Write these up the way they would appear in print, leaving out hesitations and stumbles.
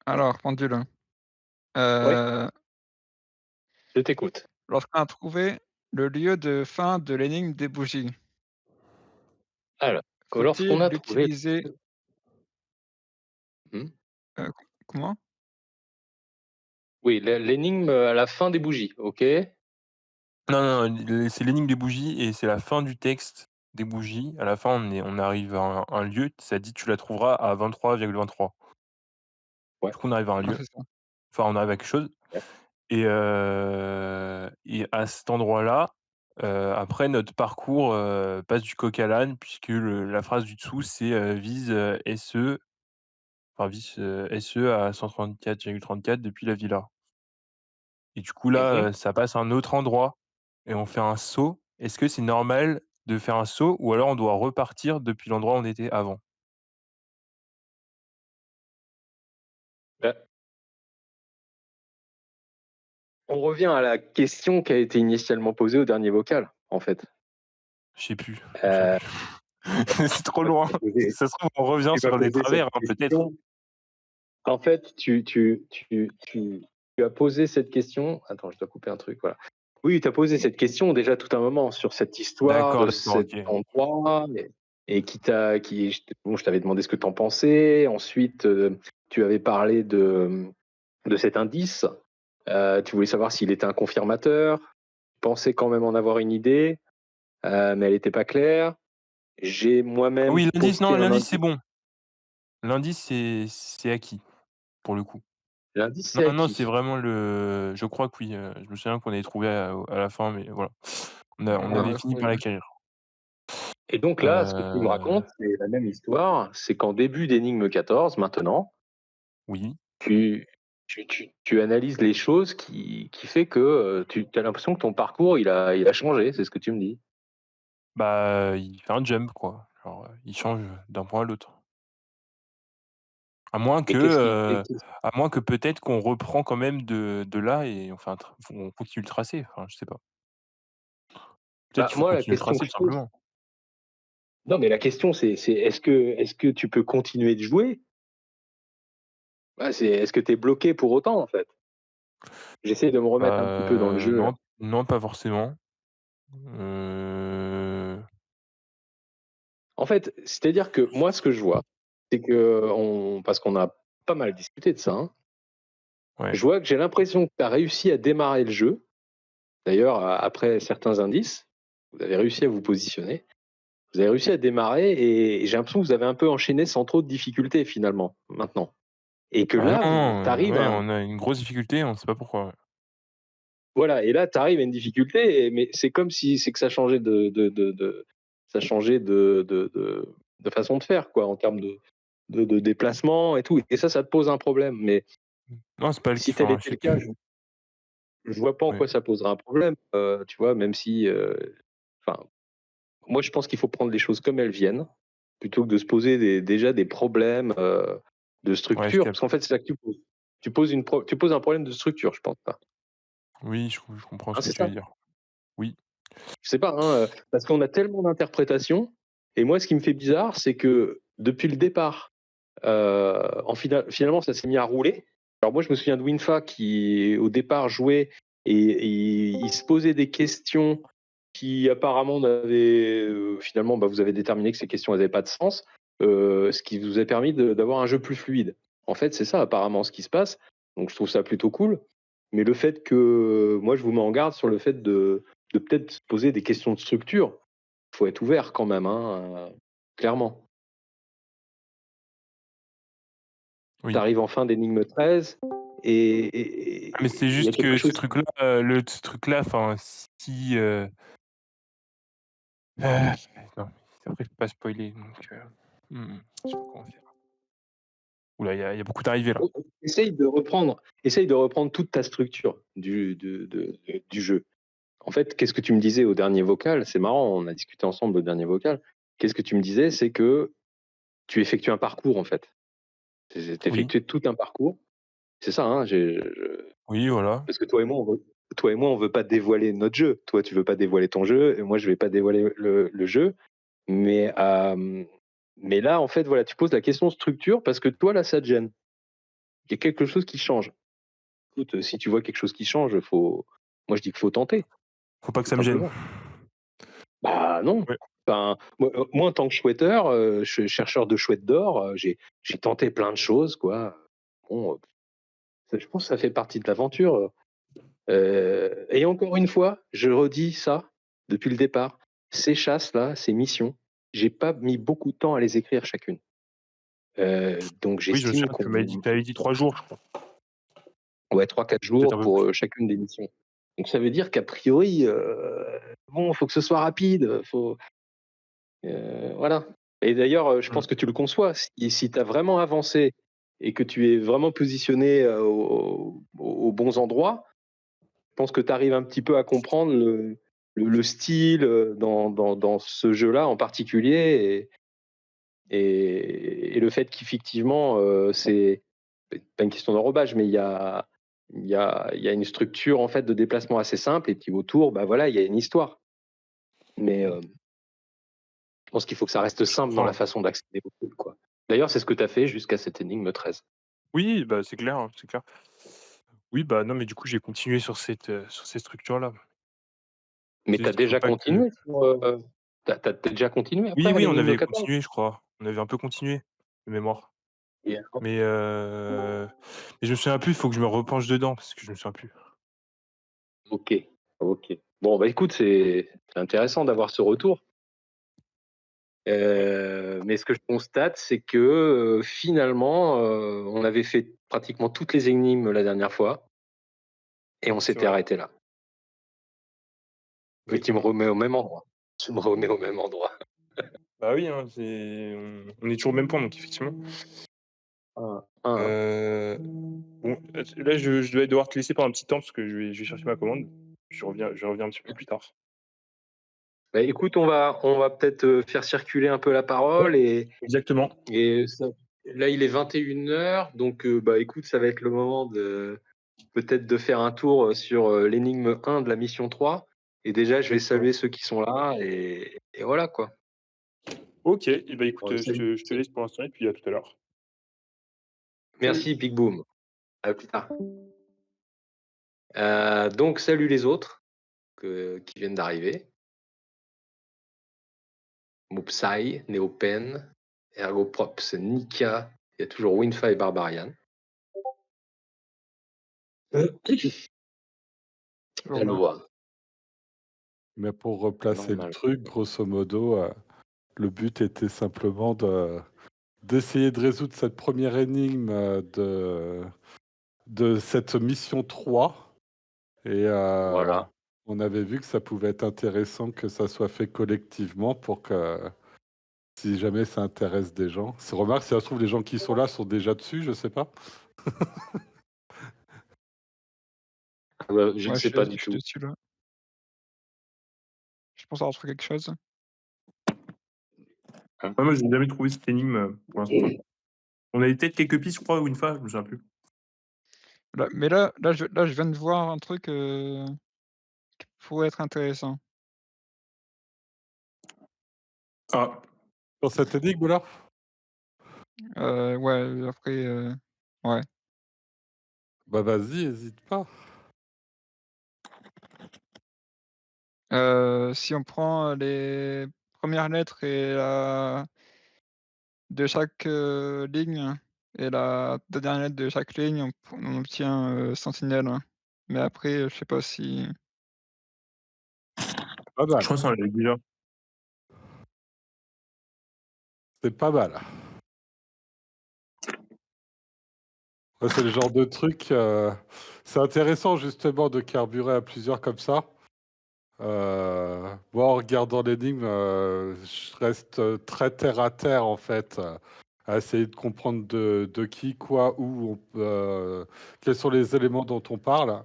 Alors, pendule, Oui, heu, je t'écoute. lorsqu'on a trouvé le lieu de fin de l'énigme des bougies, Alors, que faut-il lorsqu'on a trouvé l'utiliser mmh, comment? oui, l'énigme, à la fin des bougies, OK. Non, non, c'est l'énigme des bougies et c'est la fin du texte des bougies. À la fin, on arrive à un lieu, ça dit: «Tu la trouveras à 23,23». Ouais, Du coup, on arrive à un Ah, lieu, c'est ça. enfin, on arrive à quelque chose ouais. et à cet endroit-là, après notre parcours, passe du coq à l'âne puisque la phrase du dessous c'est, vise, SE, enfin vise, SE à 134,34 depuis la villa et du coup Mmh. là, ça passe à un autre endroit et on fait un saut. Est-ce que c'est normal de faire un saut ou alors on doit repartir depuis l'endroit où on était avant? Bah, on revient à la question qui a été initialement posée au dernier vocal, en fait. Je sais plus, je me souviens Heu, plus. C'est trop tu loin. m'as Si posé ça se trouve, on revient tu m'as sur des posé cette travers, hein, peut-être. question. En fait, tu as posé cette question attends, je dois couper un truc, voilà. Oui, tu as posé cette question déjà tout un moment sur cette histoire D'accord, de d'accord, cet OK. endroit et qui je t'avais demandé ce que tu en pensais. Ensuite, tu avais parlé de cet indice. Tu voulais savoir s'il était un confirmateur. Tu pensais quand même en avoir une idée, mais elle était pas claire. J'ai Ah moi-même oui, l'indice, posté non, un l'indice, c'est indice. bon. L'indice, c'est acquis, pour le coup. L'indice, c'est Non, non, c'est acquis. vraiment je crois que oui, je me souviens qu'on avait trouvé à la fin, mais voilà. On avait fini par l'acquérir. Et donc là, ce que tu me Heu, racontes, c'est la même histoire. C'est qu'en début d'énigme 14, maintenant, oui, tu, tu analyses les choses qui fait que tu as l'impression que ton parcours, il a changé. C'est ce que tu me dis. bah, il fait un jump, quoi. Genre, il change d'un point à l'autre. À moins Et que, à moins que peut-être qu'on reprend quand même de là et on fait un tra on continue le tracé, enfin, je sais pas. Peut-être bah, qu'il faut moi, la continuer le question tracé, que je tout pose, simplement. non, mais la question, c'est est-ce que tu peux continuer de jouer? Bah, c'est est-ce que tu es bloqué pour autant, en fait? J'essaie de me remettre un petit peu dans le jeu, là. Non, non, pas forcément. Heu, En fait, c'est-à-dire que moi, ce que je vois, c'est que parce qu'on a pas mal discuté de ça, hein, ouais. je vois que j'ai l'impression que tu as réussi à démarrer le jeu. D'ailleurs, après certains indices, vous avez réussi à vous positionner. Vous avez réussi à démarrer et j'ai l'impression que vous avez un peu enchaîné sans trop de difficultés finalement, maintenant. Et que Ah là, non, tu arrives ouais, à on a une grosse difficulté, on sait pas pourquoi, ouais. voilà, et là, tu arrives à une difficulté, mais c'est comme si c'est que ça changeait ça changeait de façon de faire, quoi, en termes de déplacement et tout. Et ça te pose un problème. Mais Non, c'est pas le si kiff, tel hein, je était sais le cas, plus. je vois pas en Ouais. quoi ça poserait un problème. Tu vois, même si, enfin, moi, je pense qu'il faut prendre les choses comme elles viennent, plutôt que de se poser déjà des problèmes de Ouais, je structure, parce capte. qu'en fait, c'est ça que tu poses. Tu poses un problème de structure, je pense pas. Oui, je comprends Hein, ce que c'est tu veux ça? dire. Oui. Je sais pas, hein, parce qu'on a tellement d'interprétations. Et moi, ce qui me fait bizarre, c'est que depuis le départ, finalement, ça s'est mis à rouler. Alors moi, je me souviens de Winfa qui, au départ, jouait et il se posait des questions qui apparemment n'avaient finalement, bah, vous avez déterminé que ces questions n'avaient pas de sens, ce qui vous a permis d'avoir un jeu plus fluide. En fait, c'est ça apparemment ce qui se passe. Donc je trouve ça plutôt cool. Mais le fait que moi, je vous mets en garde sur le fait de peut-être se poser des questions de structure. Il faut être ouvert quand même, hein, clairement. Tu Oui. arrives en fin d'énigme 13 Ah mais c'est et il y a juste quelque que ce chose truc-là, ce truc-là, enfin, si, non, après je peux pas spoiler donc je sais pas comment faire. Ouh là, il y a beaucoup d'arrivées là. essaye de reprendre toute ta structure du jeu. En fait, qu'est-ce que tu me disais au dernier vocal? C'est marrant, on a discuté ensemble au dernier vocal. Qu'est-ce que tu me disais? C'est que tu effectues un parcours, en fait. Tu Oui, effectué tout un parcours. C'est ça, hein, oui, voilà. parce que toi et moi, on veut pas dévoiler notre jeu. Toi, tu veux pas dévoiler ton jeu et moi, je vais pas dévoiler le jeu. Mais, mais là, en fait, voilà, tu poses la question structure parce que toi, là, ça te gêne. y a quelque chose qui change. Écoute, si tu vois quelque chose qui change, moi je dis qu'il faut tenter, Faut pas que tout ça me gêne. simplement. Bah non. Ouais. Enfin, moi en tant que chouetteur, chercheur de chouettes d'or, j'ai tenté plein de choses, quoi. Bon, je pense que ça fait partie de l'aventure. Et encore une fois, je redis ça depuis le départ. Ces chasses-là, ces missions, j'ai pas mis beaucoup de temps à les écrire chacune. Donc Oui, je me j'estime souviens, tu m'avais dit 3 jours, je crois. ouais, 3-4 Peut-être jours un peu pour plus. chacune des missions. Donc ça veut dire qu'a priori, bon, faut que ce soit rapide, voilà. Et d'ailleurs, je Mmh. pense que tu le conçois. Si tu as vraiment avancé et que tu es vraiment positionné aux bons endroits, je pense que tu arrives un petit peu à comprendre le style dans ce jeu-là en particulier et le fait qu'effectivement, c'est pas une question d'enrobage, mais il y a une structure en fait de déplacement assez simple et puis autour, bah voilà, il y a une histoire. Mais je pense qu'il faut que ça reste Je simple dans la comprends. façon d'accéder au truc, quoi. D'ailleurs, c'est ce que tu as fait jusqu'à cette énigme 13. Oui, bah, c'est clair, c'est clair. Oui, bah, non, mais du coup, j'ai continué sur ces structures-là. Mais C'est tu as juste qu'il faut déjà pas que continué sur, tu as déjà continué oui, après à oui, on l'énigme avait 14? continué, je crois. On avait un peu continué, de mémoire. Et alors? Mais, je me souviens plus, il faut que je me replonge dedans parce que je me souviens plus. OK, OK. Bon, bah, écoute, c'est intéressant d'avoir ce retour. Ouais, Mais ce que je constate, c'est que, finalement, on avait fait pratiquement toutes les énigmes la dernière fois et on c'est s'était vrai, arrêté là. Mais tu me exactement. remets au même endroit. Tu me remets au même endroit. Bah, oui, hein, on est toujours au même point donc effectivement. Hein, hein. Bon, là, je vais devoir te laisser pour un petit temps parce que je vais chercher ma commande. Je reviens un petit peu plus tard. Bah, écoute, on va peut-être, faire circuler un peu la Ouais, parole exactement. et ça là, il est 21h donc bah, écoute, ça va être le moment de peut-être de faire un tour, sur, l'énigme 1 de la mission 3 et déjà je vais Exactement. saluer ceux qui sont là et voilà, quoi. OK et bah, écoute, Salut. je te laisse pour l'instant et puis à tout à l'heure. Salut. Merci Big Boom. À plus tard. Donc salut les autres qui viennent d'arriver. Moopsai, Neopen, Ergoprops, Nika, il y a toujours Winfa et Barbarian. Toujours La là. loi, Mais pour replacer le normal. truc, grosso modo, le but était simplement d'essayer de résoudre cette première énigme de cette mission 3. Et Voilà. on avait vu que ça pouvait être intéressant que ça soit fait collectivement pour que, si jamais ça intéresse des gens. C'est remarque, si ça se trouve, les gens qui sont là sont déjà dessus, je sais pas. Je ne Ouais, sais pas je du suis tout. dessus là. Je pense avoir trouvé quelque chose. Ouais, moi, j'ai jamais trouvé cette énigme, pour l'instant. On avait peut-être quelques pistes, je crois, ou une fois, je me souviens plus. Là, je viens de voir un truc, qui pourrait être intéressant. Ah, Sur cette énigme-là? Ouais, après, ouais. Bah vas-y, hésite pas. Si on prend, les premières lettres de chaque, ligne et la dernière lettre de chaque ligne, on obtient, sentinelle. Mais après, je sais pas si Pas je crois mal. que ça, on l'avait déjà. C'est pas mal. Ouais, c'est le genre de truc, c'est intéressant justement de carburer à plusieurs comme ça. Moi, en regardant l'énigme, je reste, très terre à terre en fait, à essayer de comprendre de qui, quoi, où, quels sont les éléments dont on parle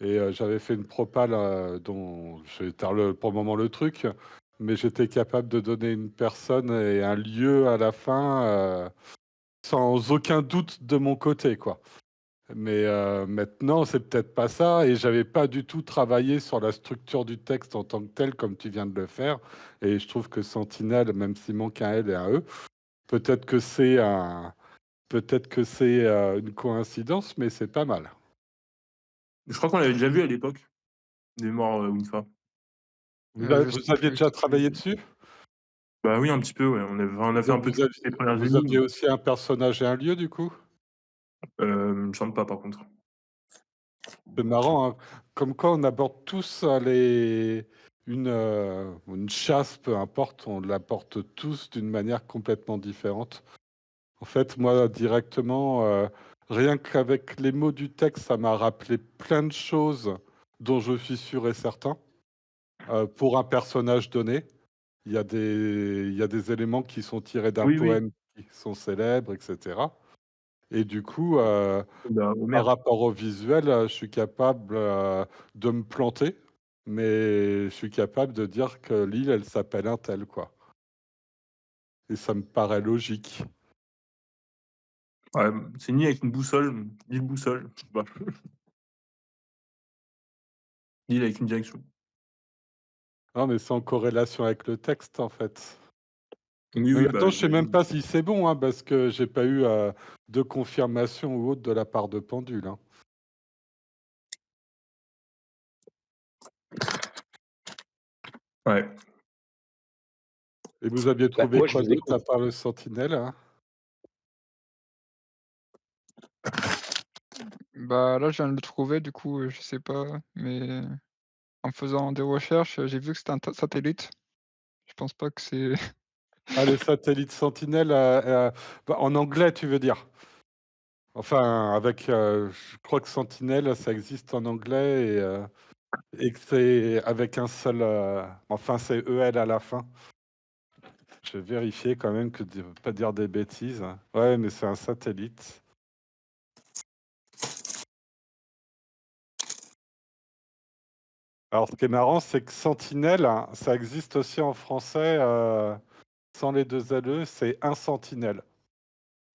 et j'avais fait une propale, dont je vais taire pour le moment le truc, mais j'étais capable de donner une personne et un lieu à la fin, sans aucun doute de mon côté, quoi. Mais maintenant, c'est peut-être pas ça et j'avais pas du tout travaillé sur la structure du texte en tant que tel comme tu viens de le faire et je trouve que Sentinelle, même s'il manque un L et un E, peut-être que c'est un Peut-être que c'est, une coïncidence, mais c'est pas mal. Je crois qu'on l'avait déjà vu à l'époque, des morts, Winfa. Je sais Vous aviez plus déjà si travaillé dessus? Bah oui, un petit peu, ouais, on a fait un Donc peu toutes les premières vous aviez énigmes. aussi un personnage et un lieu, du coup? Il me semble pas par contre. C'est marrant, hein, comme quoi on aborde tous, une chasse, peu importe, on l'aborde tous d'une manière complètement différente. En fait, moi, directement, rien qu'avec les mots du texte, ça m'a rappelé plein de choses dont je suis sûr et certain, pour un personnage donné. Il y a des éléments qui sont tirés d'un Oui, oui, poème qui sont célèbres et cetera et du coup, bah, Homer. par rapport au visuel, je suis capable, de me planter, mais je suis capable de dire que l'île, elle s'appelle untel, quoi et ça me paraît logique. Ouais, c'est ni avec une boussole, ni une boussole, je sais pas. Ni avec une direction. Non, mais c'est en corrélation avec le texte, en fait. Oui, Mais oui, maintenant, bah, je sais même j'imagine. pas si c'est bon, hein, parce que j'ai pas eu, de confirmation ou autre de la part de Pendule, hein. Ouais. Et vous aviez Bah, trouvé moi, je quoi vous d'autre écoute. à part le Sentinelle, hein? bah, là, je viens de le trouver, du coup, je sais pas, mais en faisant des recherches, j'ai vu que c'était un ta satellite. Je pense pas que c'est Ah, le satellite Sentinelle, bah, en anglais, tu veux dire? Enfin, avec, je crois que Sentinelle, ça existe en anglais et que c'est avec un seul, enfin, c'est EL à la fin. Je vais vérifier quand même que de pas dire des bêtises. Ouais, mais c'est un satellite. Alors, ce qui est marrant, c'est que Sentinelle, hein, ça existe aussi en français, sans les 2 LE, c'est un sentinelle.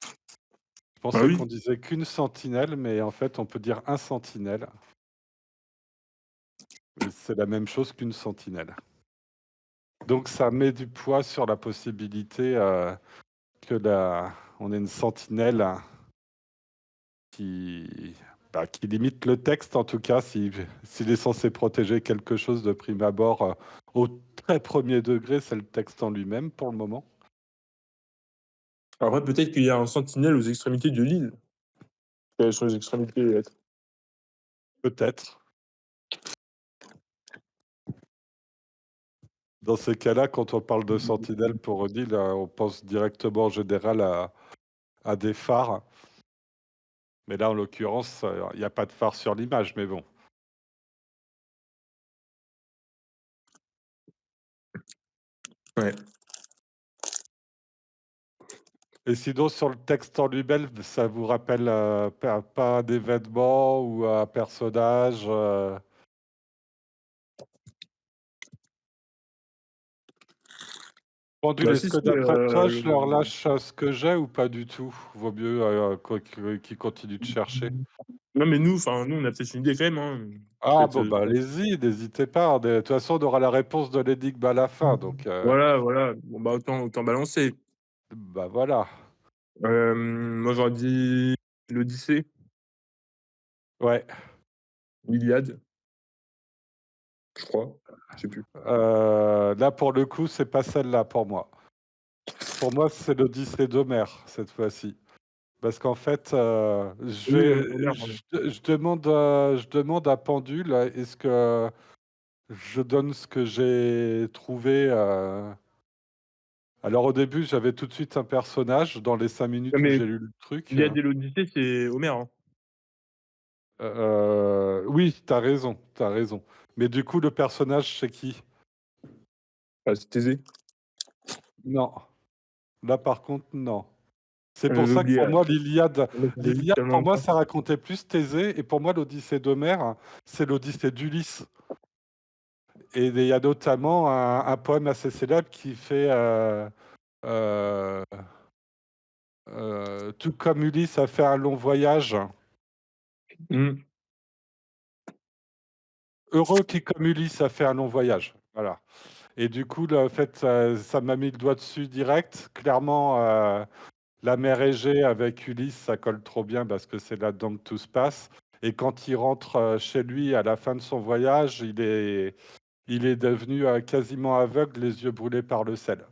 Je Ah pensais qu'on oui? disait qu'une sentinelle, mais en fait, on peut dire un sentinelle et c'est la même chose qu'une sentinelle. Donc ça met du poids sur la possibilité, que la on ait une sentinelle qui, bah, qui limite le texte, en tout cas, s'il est censé protéger quelque chose de prime abord, au très premier degré, c'est le texte en lui-même pour le moment. Après, peut-être qu'il y a un sentinelle aux extrémités de l'île. Quelles sont les extrémités, les lettres? Peut-être. Dans ces cas-là, quand on parle de sentinelle pour une île, on pense directement en général à des phares. Mais là, en l'occurrence, il y a pas de phare sur l'image, mais bon. Ouais. Et sinon, sur le texte en lui-même, ça vous rappelle, pas d'événement ou un personnage, Pendule, Bah, est-ce si, que si, d'après toi, je leur lâche, ce que j'ai ou pas du tout? Vaut mieux, qu'ils continuent de chercher. non, mais nous, enfin, nous, on a peut-être une idée quand même, hein. Ah Peut-être, bon, bah, allez-y, n'hésitez pas. De toute façon, on aura la réponse de l'énigme à la fin, donc voilà, voilà. Bon, bah, autant balancer. bah, voilà. Moi, j'aurais dit l'Odyssée, Ouais, l'Iliade, je crois. Je sais plus. là, pour le coup, c'est pas celle-là pour moi. Pour moi, c'est l'Odyssée d'Homère, cette fois-ci. Parce qu'en fait, Oui, Homer, pardon. je demande à Pendule, est-ce que je donne ce que j'ai trouvé, alors au début, j'avais tout de suite un personnage dans les 5 Non, minutes où mais j'ai lu le truc, l'Iliade et l'Odyssée, c'est Homer, hein. oui, t'as raison, t'as raison. Mais du coup, le personnage, c'est qui? Bah, c'est Thésée. Non. Là, par contre, non. C'est pour J'avais ça que oublié, pour là. moi, Mais ça fait l'Iliade, tellement pour moi, longtemps. ça racontait plus Thésée et pour moi, l'Odyssée d'Homère, c'est l'Odyssée d'Ulysse et il y a notamment un poème assez célèbre qui fait, heu «Tout comme Ulysse a fait un long voyage, Mmh. heureux qui comme Ulysse a fait un long voyage». Voilà. Et du coup, le fait, ça m'a mis le doigt dessus direct. Clairement, la mer Égée avec Ulysse, ça colle trop bien parce que c'est là-dedans que tout se passe. Et quand il rentre chez lui à la fin de son voyage, il est devenu quasiment aveugle, les yeux brûlés par le sel.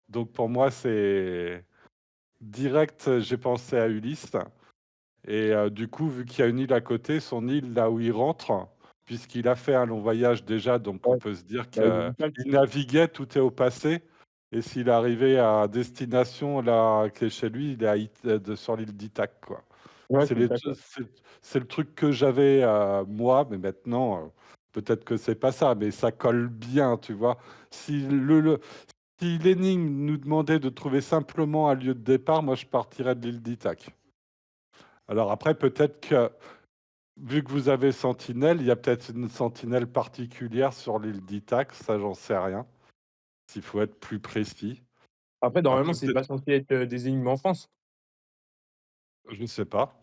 Donc pour moi, c'est direct, j'ai pensé à Ulysse. Et du coup, vu qu'il y a une île à côté, son île, là où il rentre, puisqu'il a fait un long voyage déjà, donc on Ouais, peut se dire bah, qu'il naviguait, tout est au passé. Et s'il arrivait à destination, là, qui est chez lui, il est sur l'île d'Ithaque, quoi. ouais, C'est c'est ça, quoi. c'est le truc que j'avais moi, mais maintenant, peut-être que c'est pas ça, mais ça colle bien, tu vois. Si si l'énigme nous demandait de trouver simplement un lieu de départ, moi je partirais de l'île d'Ithaque. Alors après, peut-être que, vu que vous avez Sentinelle, il y a peut-être une sentinelle particulière sur l'île d'Ithaque, ça j'en sais rien, s'il faut être plus précis. Après, normalement, Après, c'est peut-être, pas censé être, des énigmes en France. je ne sais pas.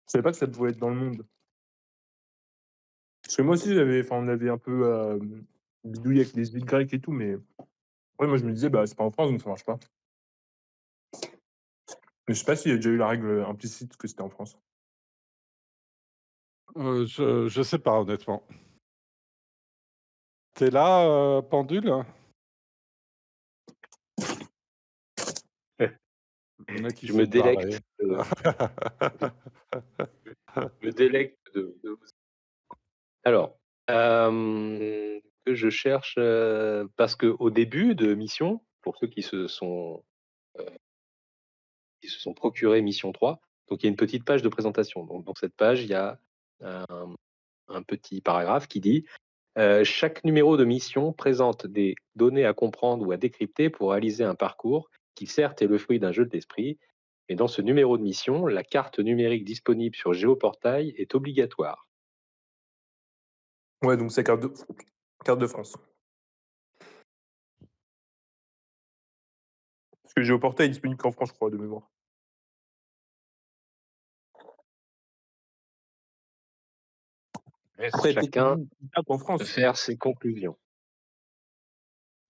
Je savais pas que ça pouvait être dans le monde. Parce que moi aussi, on avait un peu, bidouillé avec les îles grecques et tout, mais ouais, moi je me disais: «Bah, c'est pas en France, donc ça marche pas». Mais je sais pas s'il y a déjà eu la règle, implicite que c'était en France. Je sais pas, honnêtement. T'es là, Pendule? Le mec, il Je s'est me barré. délecte, me délecte de vous. Alors, que je cherche, parce qu'au début de mission, pour ceux qui se sont procurés Mission 3, donc il y a une petite page de présentation. Donc dans cette page, il y a un petit paragraphe qui dit chaque numéro de mission présente des données à comprendre ou à décrypter pour réaliser un parcours qui certes est le fruit d'un jeu d'esprit, mais dans ce numéro de mission, la carte numérique disponible sur Géoportail est obligatoire. Ouais, donc c'est carte de France. Parce que Géoportail est disponible qu'en France, je crois, de mémoire. Laisse Après, peut-être chacun une carte en France. faire ses conclusions.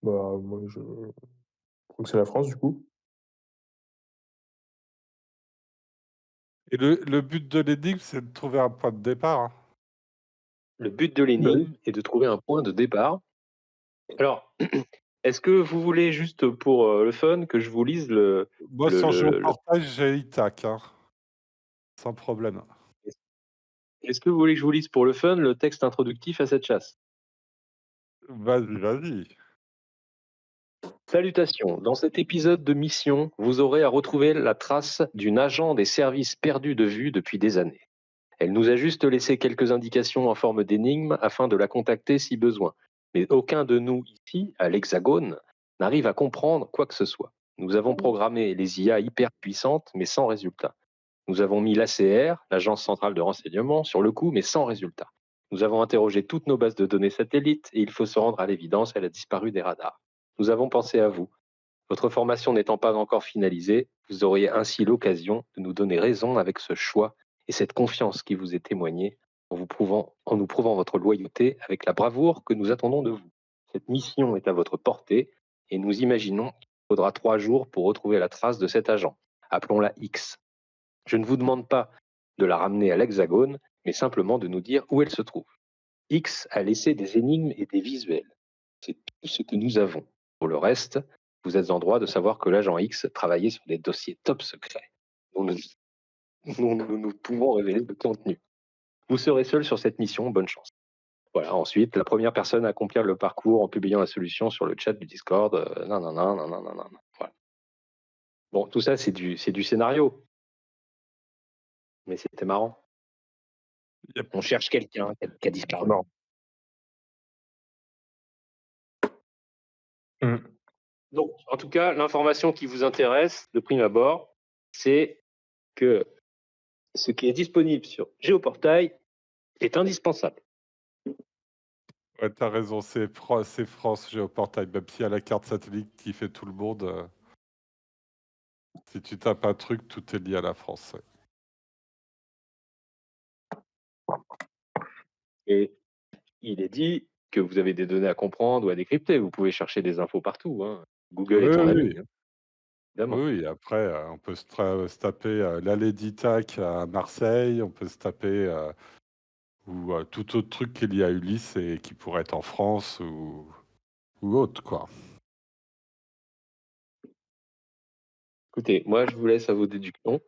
Bah, moi, je crois que c'est la France, du coup. Et le but de l'énigme, c'est de trouver un point de départ, hein. Le but de Bah oui. l'énigme est de trouver un point de départ. Alors, est-ce que vous voulez juste pour le fun que je vous lise Moi, sur Géoportail, j'ai Ithaque, hein, sans problème. est-ce que vous voulez que je vous lise pour le fun le texte introductif à cette chasse? Vas-y, vas-y. Salutations. Dans cet épisode de mission, vous aurez à retrouver la trace d'une agent des services perdue de vue depuis des années. Elle nous a juste laissé quelques indications en forme d'énigme afin de la contacter si besoin. Mais aucun de nous ici, à l'Hexagone, n'arrive à comprendre quoi que ce soit. Nous avons programmé les IA hyper puissantes, mais sans résultat. Nous avons mis l'ACR, l'Agence centrale de renseignement, sur le coup, mais sans résultat. Nous avons interrogé toutes nos bases de données satellites et il faut se rendre à l'évidence, elle a disparu des radars. Nous avons pensé à vous. Votre formation n'étant pas encore finalisée, vous auriez ainsi l'occasion de nous donner raison avec ce choix et cette confiance qui vous est témoignée en nous prouvant votre loyauté avec la bravoure que nous attendons de vous. Cette mission est à votre portée et nous imaginons qu'il faudra 3 jours pour retrouver la trace de cet agent. Appelons-la X. Je ne vous demande pas de la ramener à l'Hexagone, mais simplement de nous dire où elle se trouve. X a laissé des énigmes et des visuels. C'est tout ce que nous avons. Pour le reste, vous êtes en droit de savoir que l'agent X travaillait sur des dossiers top secrets dont nous pouvons révéler le contenu. Vous serez seul sur cette mission, bonne chance. Voilà, ensuite, la première personne à accomplir le parcours en publiant la solution sur le chat du Discord, non, non, non, non, non, non, non. Voilà. Bon, tout ça, c'est du scénario, mais c'était marrant. Yep. On cherche quelqu'un qui a disparu. Non. Mmh. Donc, en tout cas, l'information qui vous intéresse de prime abord, c'est que ce qui est disponible sur Géoportail est indispensable. Ouais, t'as raison, c'est France Géoportail, même s'il y a la carte satellite qui fait tout le monde. Si tu tapes un truc, tout est lié à la France. Ouais. Et il est dit que vous avez des données à comprendre ou à décrypter. Vous pouvez chercher des infos partout, hein. Google est Oui, ton ami, oui. hein. évidemment. Oui, après, on peut se taper, l'allée d'Ithaque à Marseille, on peut se taper, ou tout autre truc qu'il y a Ulysse et qui pourrait être en France ou autre, quoi. Écoutez, moi, je vous laisse à vos déductions.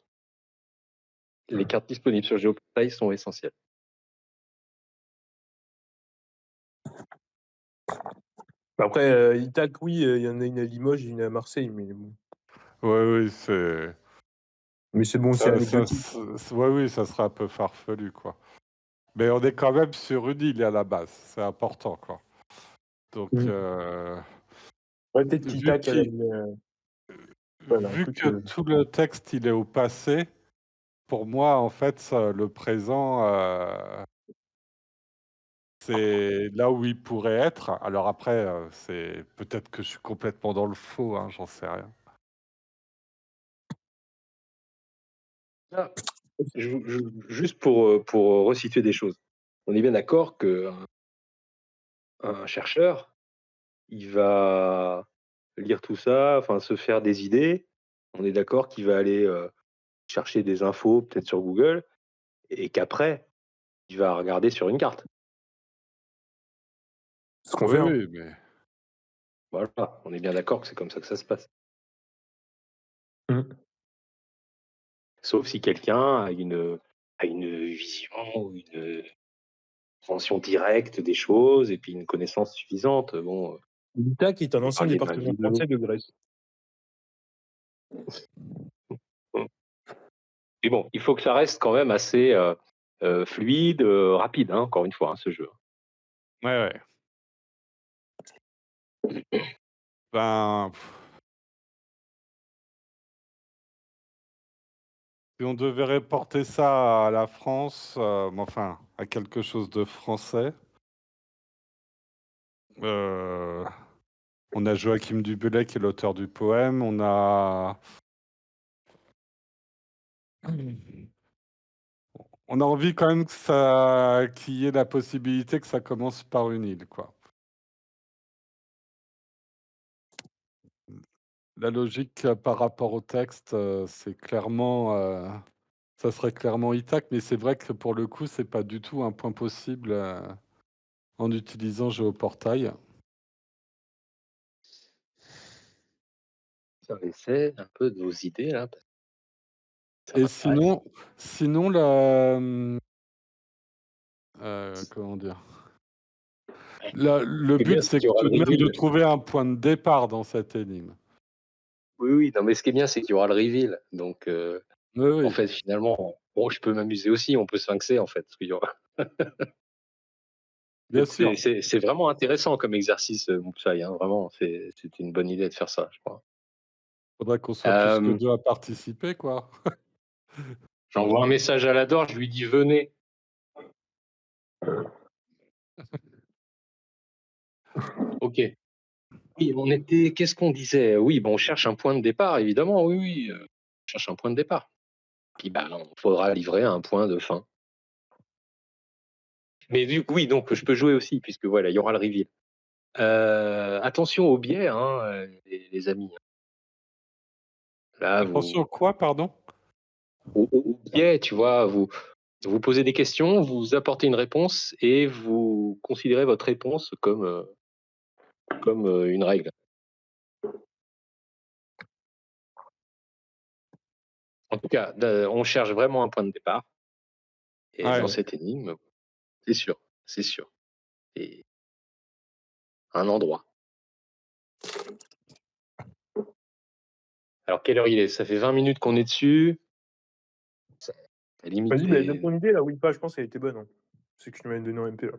Les cartes disponibles sur Géoportail sont essentielles. Après, Ithac, oui, il y en a une à Limoges et une à Marseille, mais bon. Oui, oui, c'est Mais c'est bon, c'est anecdotique. ouais, oui, ça serait un peu farfelu, quoi. Mais on est quand même sur une île à la base, c'est important, quoi. Donc, Ouais, peut-être vu qu'Ithac, elle a qu'il une, un vu truc. que tout le texte, il est au passé, pour moi, en fait, le présent, c'est là où il pourrait être. Alors après, c'est peut-être que je suis complètement dans le faux, hein, j'en sais rien. Ah, juste pour resituer des choses. On est bien d'accord qu'un un chercheur, il va lire tout ça, enfin se faire des idées. On est d'accord qu'il va aller chercher des infos, peut-être sur Google, et qu'après, il va regarder sur une carte. Ce qu'on Oui, fait, hein. oui, mais Voilà, on est bien d'accord que c'est comme ça que ça se passe. Mmh. Sauf si quelqu'un a une vision ou une compréhension directe des choses et puis une connaissance suffisante. Bon, L'Ithac est un vous ancien parliez d'un département judo. français de Grèce. Mais bon, il faut que ça reste quand même assez fluide, rapide, hein, encore une fois, hein, ce jeu. ouais, ouais. Ben, si on devait reporter ça à la France, mais enfin, à quelque chose de français, heu, on a Joachim du Bellay qui est l'auteur du poème, on a on a envie quand même qu'il y ait la possibilité que ça commence par une île, quoi. La logique, par rapport au texte, c'est clairement, ça serait clairement Ithac, mais c'est vrai que pour le coup, c'est pas du tout un point possible, en utilisant Géoportail. Ça essaie un peu de vos idées là, ça Et m'intéresse. sinon la, comment dire? Le Ce qui est bien, but, c'est c'est qu'il y aura tout le de même de reveal. trouver un point de départ dans cette énigme. Oui, oui, non, mais ce qui est bien, c'est qu'il y aura le reveal. Donc, Oui, en oui, fait, finalement, bon, je peux m'amuser aussi, on peut sphinxer, en fait. Parce qu'il y aura... bien sûr. c'est vraiment intéressant comme exercice, Moubsaï, hein, vraiment, c'est une bonne idée de faire ça, je crois. Faudrait qu'on soit plus que Euh, 2 à participer, quoi. J'envoie un message à Lador, je lui dis venez. Ok. Oui, on était. Qu'est-ce qu'on disait? Oui, bon, on cherche un point de départ, évidemment. Oui, oui, on cherche un point de départ. Puis, bah, il faudra livrer un point de fin. Mais oui, donc je peux jouer aussi, puisque voilà, il y aura le reveal. Attention au biais, hein, les amis. Là, Attention quoi, pardon? au biais, tu vois, vous posez des questions, vous apportez une réponse et vous considérez votre réponse comme une règle. En tout cas, on cherche vraiment un point de départ. Et dans Ouais. cette énigme, c'est sûr, c'est sûr. Et un endroit. Alors, quelle heure il est? Ça fait 20 minutes qu'on est dessus. Ça, à la limite Vas-y, bah, donne des... ton idée là, oui, pas, je pense qu'elle était bonne, hein. C'est que tu m'avais donné en MP là.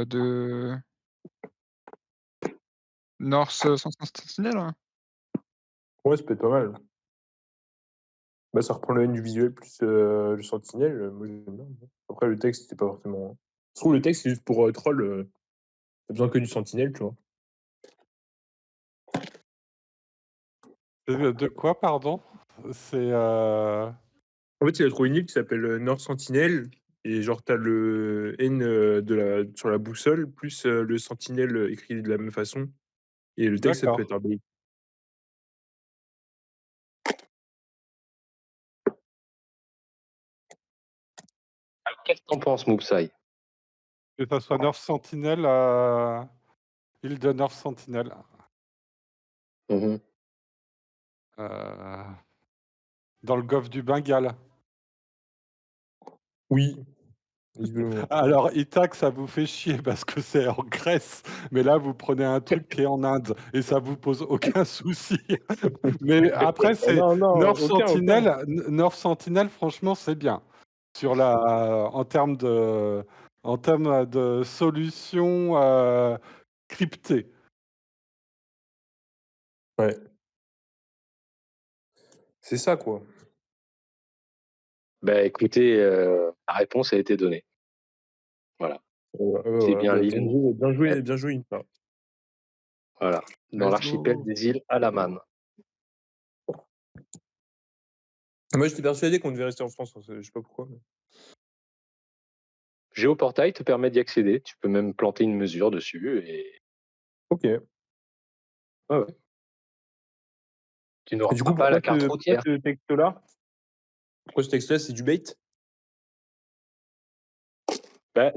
De Norse sans Sentinelle? Ouais. Ouais, ça peut être pas mal. Bah, ça reprend le haine du visuel plus le sentinelle, moi j'aime bien. Après le texte, c'était pas forcément. Je trouve le texte c'est juste pour troll, t'as besoin que du sentinelle, tu vois? De quoi, pardon? C'est, En fait, il a trouvé une île qui s'appelle Nord Sentinelle et genre tu as le N, sur la boussole plus, le sentinelle, écrit de la même façon et le texte, ça peut D'accord. être un B. Alors, qu'est-ce que tu en penses, Moopsai? Que ça soit North Sentinel, île de North Sentinel, Mmh. heu, dans le golfe du Bengale. Oui, visiblement. Alors Ithaque, ça vous fait chier parce que c'est en Grèce, mais là, vous prenez un truc qui est en Inde et ça vous pose aucun souci. Mais après, Ah c'est non, non, North aucun. Sentinel, North Sentinel, franchement, c'est bien. Sur la en termes de solutions, cryptées. Ouais, c'est ça, quoi. Bah, écoutez, la réponse a été donnée. Voilà. Ouais, ouais, C'est ouais, bien bah, l'île, bien joué, Inta. voilà, dans Let's l'archipel go. des îles Alaman. Moi, j'étais persuadé qu'on devait rester en France, hein, je sais pas pourquoi, mais Géoportail te permet d'y accéder. Tu peux même planter une mesure dessus et OK. ouais, ouais. Tu Et n'auras du coup, pas la carte pourquoi routière. ce texte-là? Pourquoi ce texte-là, c'est du bait? Bah,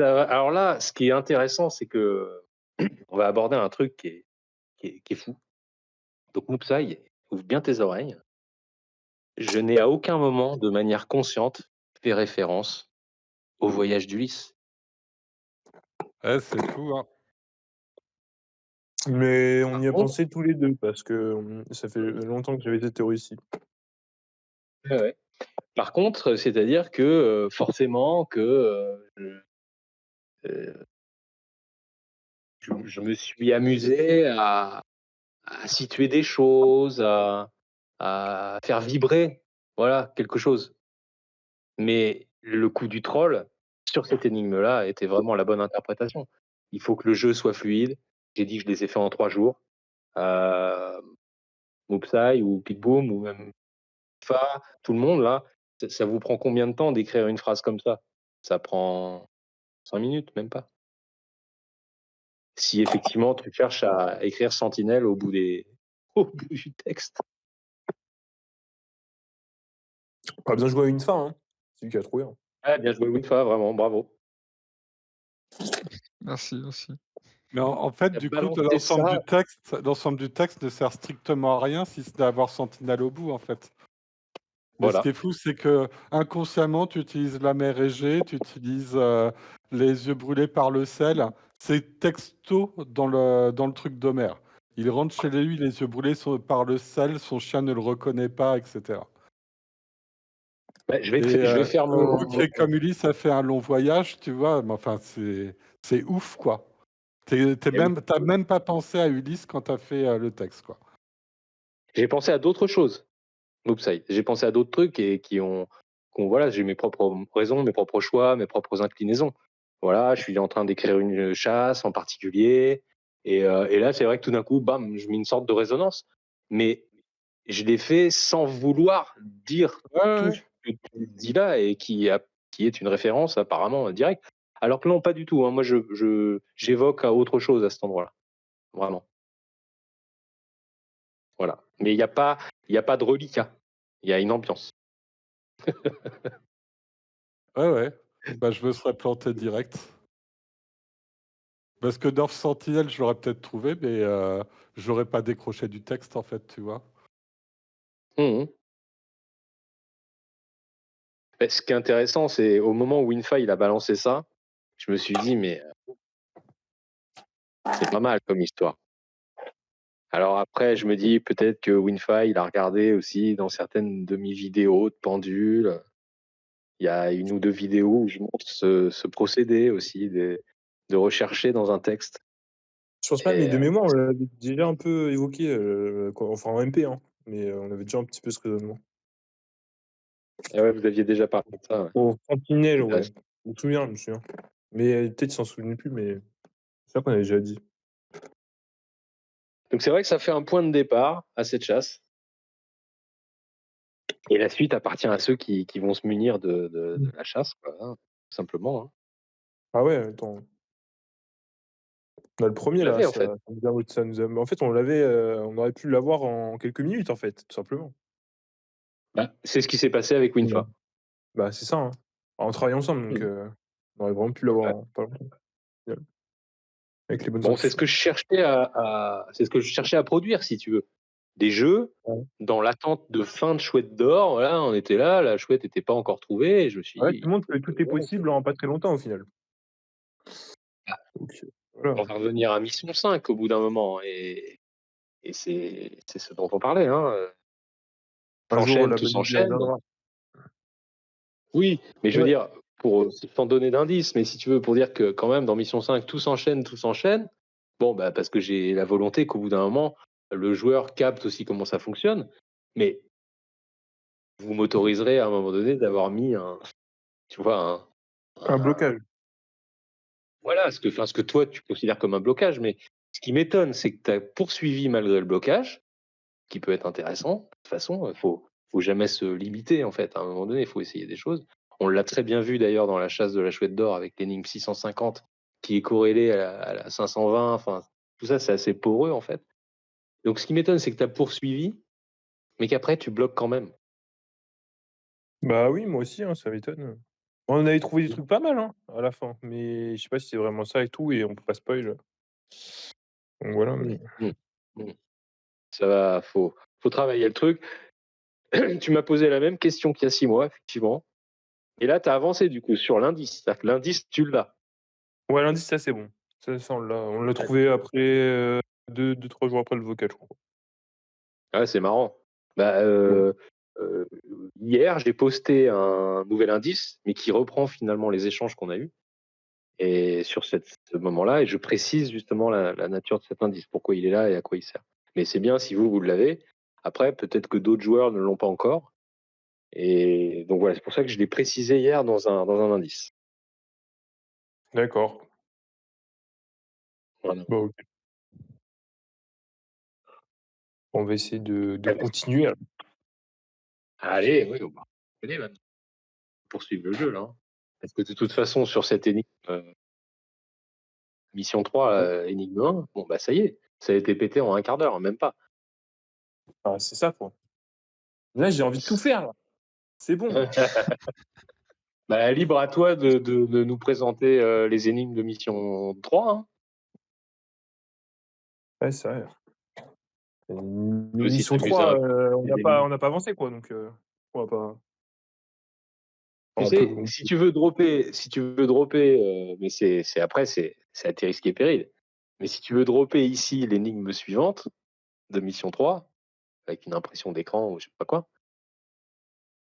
alors là, ce qui est intéressant, c'est que on va aborder un truc qui est fou. Donc Moopsai, ouvre bien tes oreilles. Je n'ai à aucun moment, de manière consciente, fait référence au voyage d'Ulysse. Ouais, c'est fou, hein. Mais on Par y a contre, pensé tous les 2 parce que, ça fait longtemps que j'avais cette théorie-ci. ouais, ouais. Par contre, c'est-à-dire que, forcément que, je me suis amusé à situer des choses, à faire vibrer, voilà, quelque chose. Mais le coup du troll, sur cette énigme-là, était vraiment la bonne interprétation. Il faut que le jeu soit fluide. J'ai dit que je les ai fait en 3 jours. Heu, Moopsai ou Pitboom ou même Fa, tout le monde là, ça vous prend combien de temps d'écrire une phrase comme ça? Ça prend 5 minutes, même pas. Si effectivement tu cherches à écrire sentinelle au bout des au bout du texte. Pas besoin de jouer à une fin, hein. C'est lui qui a trouvé, hein. Ouais, bien joué Winfa, vraiment, bravo. Merci, merci. Mais en fait, Tu as du coup, de balancé ça, l'ensemble du texte ne sert strictement à rien si ce n'est à avoir Sentinelle au bout, en fait. Mais ce qui voilà. est fou, c'est que inconsciemment, tu utilises la mer Égée, tu utilises, les yeux brûlés par le sel. C'est texto dans le truc d'Homère. Il rentre chez lui, les yeux brûlés par le sel, son chien ne le reconnaît pas, et cetera. Bah, Et je vais faire OK, comme Ulysse a fait un long voyage, tu vois? Mais enfin, c'est ouf, quoi. eh oui. Tu même pas pensé à Ulysse quand tu as fait, le texte, quoi. J'ai pensé à d'autres choses, Moopside. J'ai pensé à d'autres trucs et qui ont voilà, j'ai mes propres raisons, mes propres choix, mes propres inclinaisons. Voilà, je suis en train d'écrire une chasse en particulier et là, c'est vrai que tout d'un coup, bam, je mets une sorte de résonance. Mais je l'ai fait sans vouloir dire Ouais, ouais, tout ouais. ce que tu dis là et qui est une référence apparemment directe. Alors que non, pas du tout, hein. Moi, j'évoque à autre chose à cet endroit-là, vraiment. Voilà. Mais il y a pas de reliquat. Il y a une ambiance. Ouais, ouais. Bah, je me serais planté direct. Parce que North Sentinel, je l'aurais peut-être trouvé, mais j'aurais pas décroché du texte, en fait, tu vois? Mmh. Beh, ce qui est intéressant, c'est au moment où Winfa il a balancé ça, je me suis dit: «Mais, c'est pas mal comme histoire». Alors après, je me dis peut-être que Winfa il a regardé aussi dans certaines de mes vidéos de pendules. Il y a 1 ou 2 vidéos où je montre ce procédé aussi de rechercher dans un texte Je pense pas, mais et de mémoire, on l'avait déjà un peu évoqué, quand enfin en MP, hein, mais on avait déjà un petit peu ce raisonnement. et ouais, vous aviez déjà parlé de ça, ouais. Pour Sentinelle, ouais. Intéressant. Je me souviens. Mais peut-être il s'en souvenait plus, mais c'est ça qu'on avait déjà dit. Donc c'est vrai que ça fait un point de départ à cette chasse. Et la suite appartient à ceux qui vont se munir de la chasse, quoi, hein, tout simplement, hein. Ah ouais, attends. Le On premier là, l'avait, en fait. ça nous a en fait, on aurait pu l'avoir en quelques minutes, en fait, tout simplement. Bah, c'est ce qui s'est passé avec Mmh. Winfa. Bah, c'est ça, hein. On travaille ensemble donc Mmh. on aurait vraiment pu l'avoir Ouais. en pas longtemps, au final, avec les bonnes Bon, c'est ce solutions. que je cherchais c'est ce que je cherchais à produire, si tu veux. Des jeux Ouais. dans l'attente de fin de Chouette d'or, voilà, on était là, la chouette était pas encore trouvée et je me suis Ouais, dit: tu montres «Il que faut tout est voilà, possible en pas très longtemps, au final. ah, Donc voilà. on va revenir à mission 5 au bout d'un moment et c'est ce dont on parlait, hein, Un jour, s'enchaîne, la tout bonne idée s'enchaîne». reviendra. Oui, mais je veux Ouais. dire, pour, sans donner d'indices, mais si tu veux, pour dire que quand même dans mission 5 tout s'enchaîne, bon, bah, parce que j'ai la volonté qu'au bout d'un moment, le joueur capte aussi comment ça fonctionne, mais vous m'autoriserez à un moment donné d'avoir mis un tu vois, Un un blocage. voilà, ce que toi tu considères comme un blocage, mais ce qui m'étonne, c'est que tu as poursuivi malgré le blocage, qui peut être intéressant. De toute façon, faut jamais se limiter en fait, à un moment donné, il faut essayer des choses. On l'a très bien vu d'ailleurs dans la chasse de la chouette d'or avec l'énigme 650 qui est corrélée à la 520, enfin tout ça c'est assez poreux en fait. Donc ce qui m'étonne, c'est que tu as poursuivi, mais qu'après tu bloques quand même. Bah oui, moi aussi, hein, ça m'étonne. On avait trouvé des Mmh. trucs pas mal, hein, à la fin, mais je sais pas si c'est vraiment ça et tout et on peut pas spoil, donc voilà, Mmh. mais Mmh. Mmh. Ça va, faut travailler le truc. Tu m'as posé la même question qu'il y a 6 mois effectivement et là tu as avancé du coup sur l'indice. C'est-à-dire que l'indice tu l'as. ouais, lundi, ça, c'est bon. Ça, on l'a trouvé après, 2-3 jours après le vocal, je crois. Ouais, c'est marrant. Bah, Ouais. heu, hier, j'ai posté un nouvel indice, mais qui reprend finalement les échanges qu'on a eus et sur ce moment-là et je précise justement la nature de cet indice, pourquoi il est là et à quoi il sert. Mais c'est bien si vous l'avez. Après, peut-être que d'autres joueurs ne l'ont pas encore et donc voilà, c'est pour ça que je l'ai précisé hier dans un indice. D'accord. Voilà. Bah, OK. On va essayer de Eh bah, continuer alors. allez, oui, on va aller maintenant, poursuivre le jeu là, hein. Parce que de toute façon sur cette énigme, mission 3, Ouais. énigme 1, bon bah ça y est, ça a été pété en un quart d'heure, même pas. Ah, c'est ça, quoi. Là, j'ai envie de tout faire, là. C'est bon. Bah, libre à toi de nous présenter, les énigmes de mission 3, hein. Ouais, c'est vrai. Tu peux aussi Mission t'amuser 3, un peu on les n'a pas énigmes. on n'a pas avancé, quoi, donc on va pas Tu enfin, sais, on si tu veux dropper, mais c'est après c'est à tes risques et périls. Mais si tu veux dropper ici l'énigme suivante de mission 3 avec une impression d'écran ou je sais pas quoi,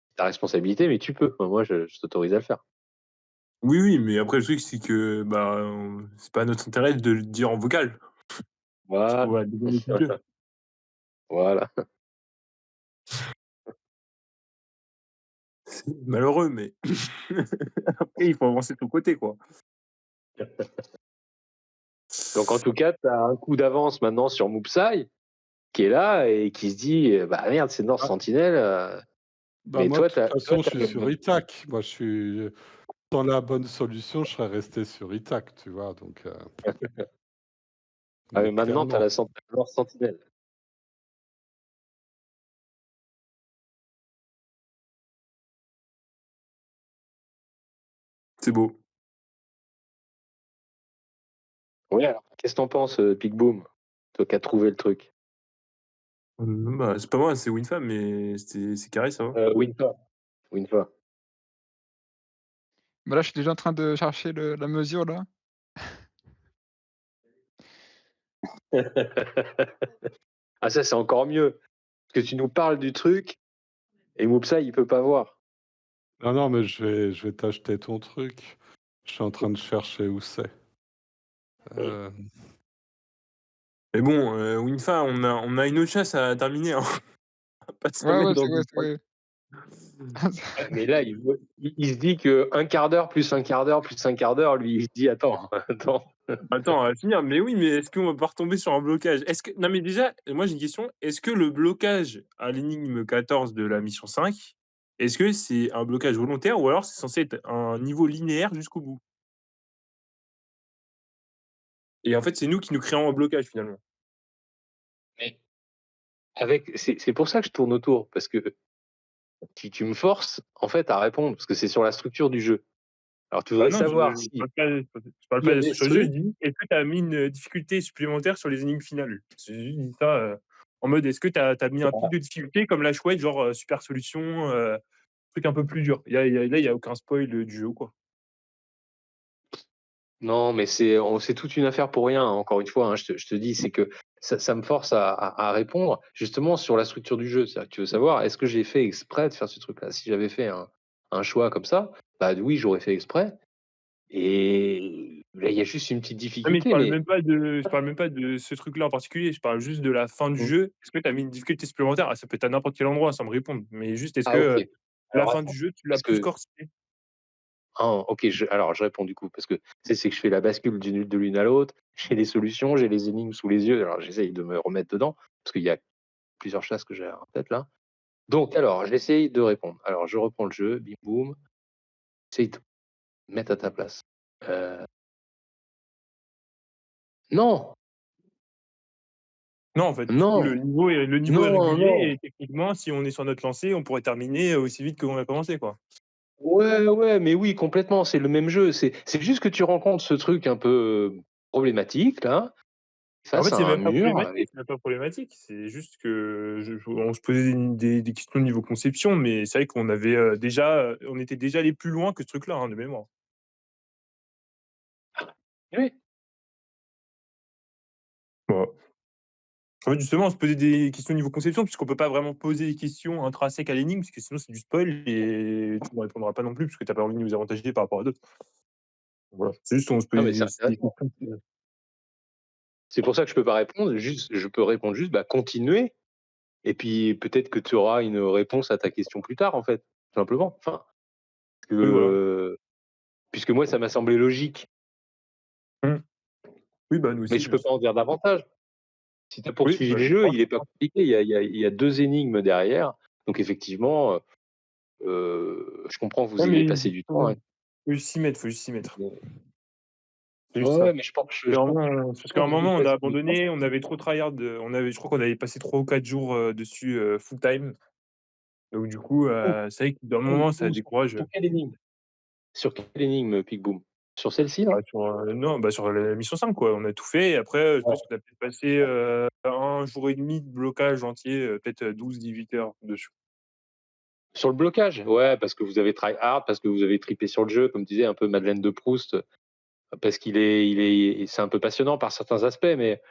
c'est ta responsabilité, mais tu peux. Enfin, moi je t'autorise à le faire. oui, oui, mais après le truc, c'est que, bah, c'est pas notre intérêt de le dire en vocal, parce qu'on Voilà, va dévoiler tout le jeu. voilà. C'est malheureux, mais après, il faut avancer de ton côté, quoi. Donc en tout cas, tu as un coup d'avance maintenant sur Moopsai qui est là et qui se dit: «Bah merde, c'est North Ah, Sentinel, bah, mais moi, de toi toute toi façon, je tu suis sur le» Itac. Moi, je suis dans la bonne solution, je serais resté sur Itac, tu vois? ah mais Donc maintenant tu as clairement. la North Sentinel. C'est beau. Oui, alors qu'est-ce que tu en penses, Big Boom? Toi qui as trouvé le truc? Bah, c'est pas moi, c'est Winfam, mais c'est carré, ça va. Winfa. Winfa. Bah, là, je suis déjà en train de chercher la mesure là. Ah ça, c'est encore mieux, parce que tu nous parles du truc et Moopsai, il peut pas voir. Non, non, mais je vais t'acheter ton truc. Je suis en train de chercher où c'est. Mmh. Hem, Mais bon, Winfa, on a une autre chasse à terminer, hein. On va pas se Ouais, remettre ouais, dans c'est vrai, une c'est vrai. Ouais, mais là, il se dit que un quart d'heure plus un quart d'heure plus un quart d'heure, lui, il se dit: «Attends, attends». Attends, on va finir. Mais oui, mais est-ce qu'on va pas retomber sur un blocage? Est-ce que non, mais déjà, moi j'ai une question. Est-ce que le blocage à l'énigme 14 de la mission 5, est-ce que c'est un blocage volontaire ou alors c'est censé être un niveau linéaire jusqu'au bout? Et en fait, c'est nous qui nous créons un blocage finalement. Mais c'est pour ça que je tourne autour, parce que tu me forces, en fait, à répondre, parce que c'est sur la structure du jeu. Alors tu Bah voudrais non, savoir je si parle pas je parle il y pas de avait sur le ce jeu, je dis: «Est-ce que tu as mis une difficulté supplémentaire sur les énigmes finales?» J'ai juste dit ça, en mode: «Est-ce que tu as mis un pic de difficulté comme la chouette, genre, super solution, truc un peu plus dur?» Il y a aucun spoil, du jeu ou quoi. non, mais c'est toute une affaire pour rien, hein, encore une fois, hein, je te dis, c'est que ça me force à répondre justement sur la structure du jeu. C'est-à-dire que tu veux savoir, est-ce que j'ai fait exprès de faire ce truc-là? Si j'avais fait un choix comme ça, bah oui, j'aurais fait exprès. Et là, il y a juste une petite Non, mais difficulté, mais je parle même pas de ce truc-là en particulier, je parle juste de la fin du mmh, jeu. Est-ce que tu as mis une difficulté supplémentaire? Ah, ça peut être à n'importe quel endroit sans me répondre, mais juste est-ce que, ah OK. la Alors fin attends, du jeu, tu l'as parce plus que corsé? ah OK, alors je réponds du coup, parce que tu sais, c'est que je fais la bascule de l'une à l'autre. J'ai les solutions, j'ai les énigmes sous les yeux, alors j'essaye de me remettre dedans, parce qu'il y a plusieurs chasses que j'ai en tête là. Donc alors, j'essaye de répondre. Alors je reprends le jeu, bim boum, j'essaye de me mettre à ta place. Heu, non! Non, en fait, du coup, Non! le niveau est Non, régulier non! et techniquement, si on est sur notre lancée, on pourrait terminer aussi vite qu'on a commencé, quoi. Ouais, ouais, mais oui, complètement, c'est le même jeu. C'est juste que tu rencontres ce truc un peu, problématique là, En face fait, à un mur et c'est même pas problématique, c'est juste que je on se posait des questions niveau conception, mais c'est vrai qu'on avait, déjà, on était déjà allés plus loin que ce truc-là, hein, de mémoire. oui. Voilà. En fait, justement, on se posait des questions niveau conception, puisqu'on peut pas vraiment poser des questions intrinsèques à l'énigme, parce que sinon c'est du spoil et tu ne répondras pas non plus, parce que tu as pas envie de nous avantager par rapport à d'autres. Voilà, c'est juste on se Non, posait mais c'est des intéressant. questions. C'est pour ça que je peux pas répondre, juste je peux répondre juste: «Bah, continuez» et puis peut-être que tu auras une réponse à ta question plus tard, en fait, tout simplement. Enfin, que, Oui, voilà. puisque moi ça m'a semblé logique, Mmh. Oui, bah, nous mais aussi, je bien peux sûr. pas en dire davantage. Si tu as Oui, poursuivi bah, le je jeu, comprends, il je est pas comprends. compliqué, il y a 2 énigmes derrière, donc effectivement, je comprends que vous Ouais, ayez mais passé du temps, hein. faut juste s'y mettre, faut juste s'y mettre. Mais C'est juste ouais, ça. ouais, mais C'est je pense vraiment parce qu'à un que vous y moment, on a passez du temps. abandonné, on avait trop tryhard, je crois qu'on avait passé 3 ou 4 jours, dessus, full time. Donc du coup, Oh, c'est vrai que d'un oh, moment, ça oh, décourage, sur quelle énige? Sur quelle énigme, Pic Boom? Sur celle-ci là? bah, sur, non, bah, sur la mission 5 quoi. On a tout fait et après, je Ouais. pense qu'on a peut-être passé, 1 jour et demi de blocage entier, peut-être, 12-18 heures dessus. Sur le blocage? Ouais, parce que vous avez try hard, parce que vous avez tripé sur le jeu, comme tu disais, un peu Madeleine de Proust, parce c'est un peu passionnant par certains aspects, mais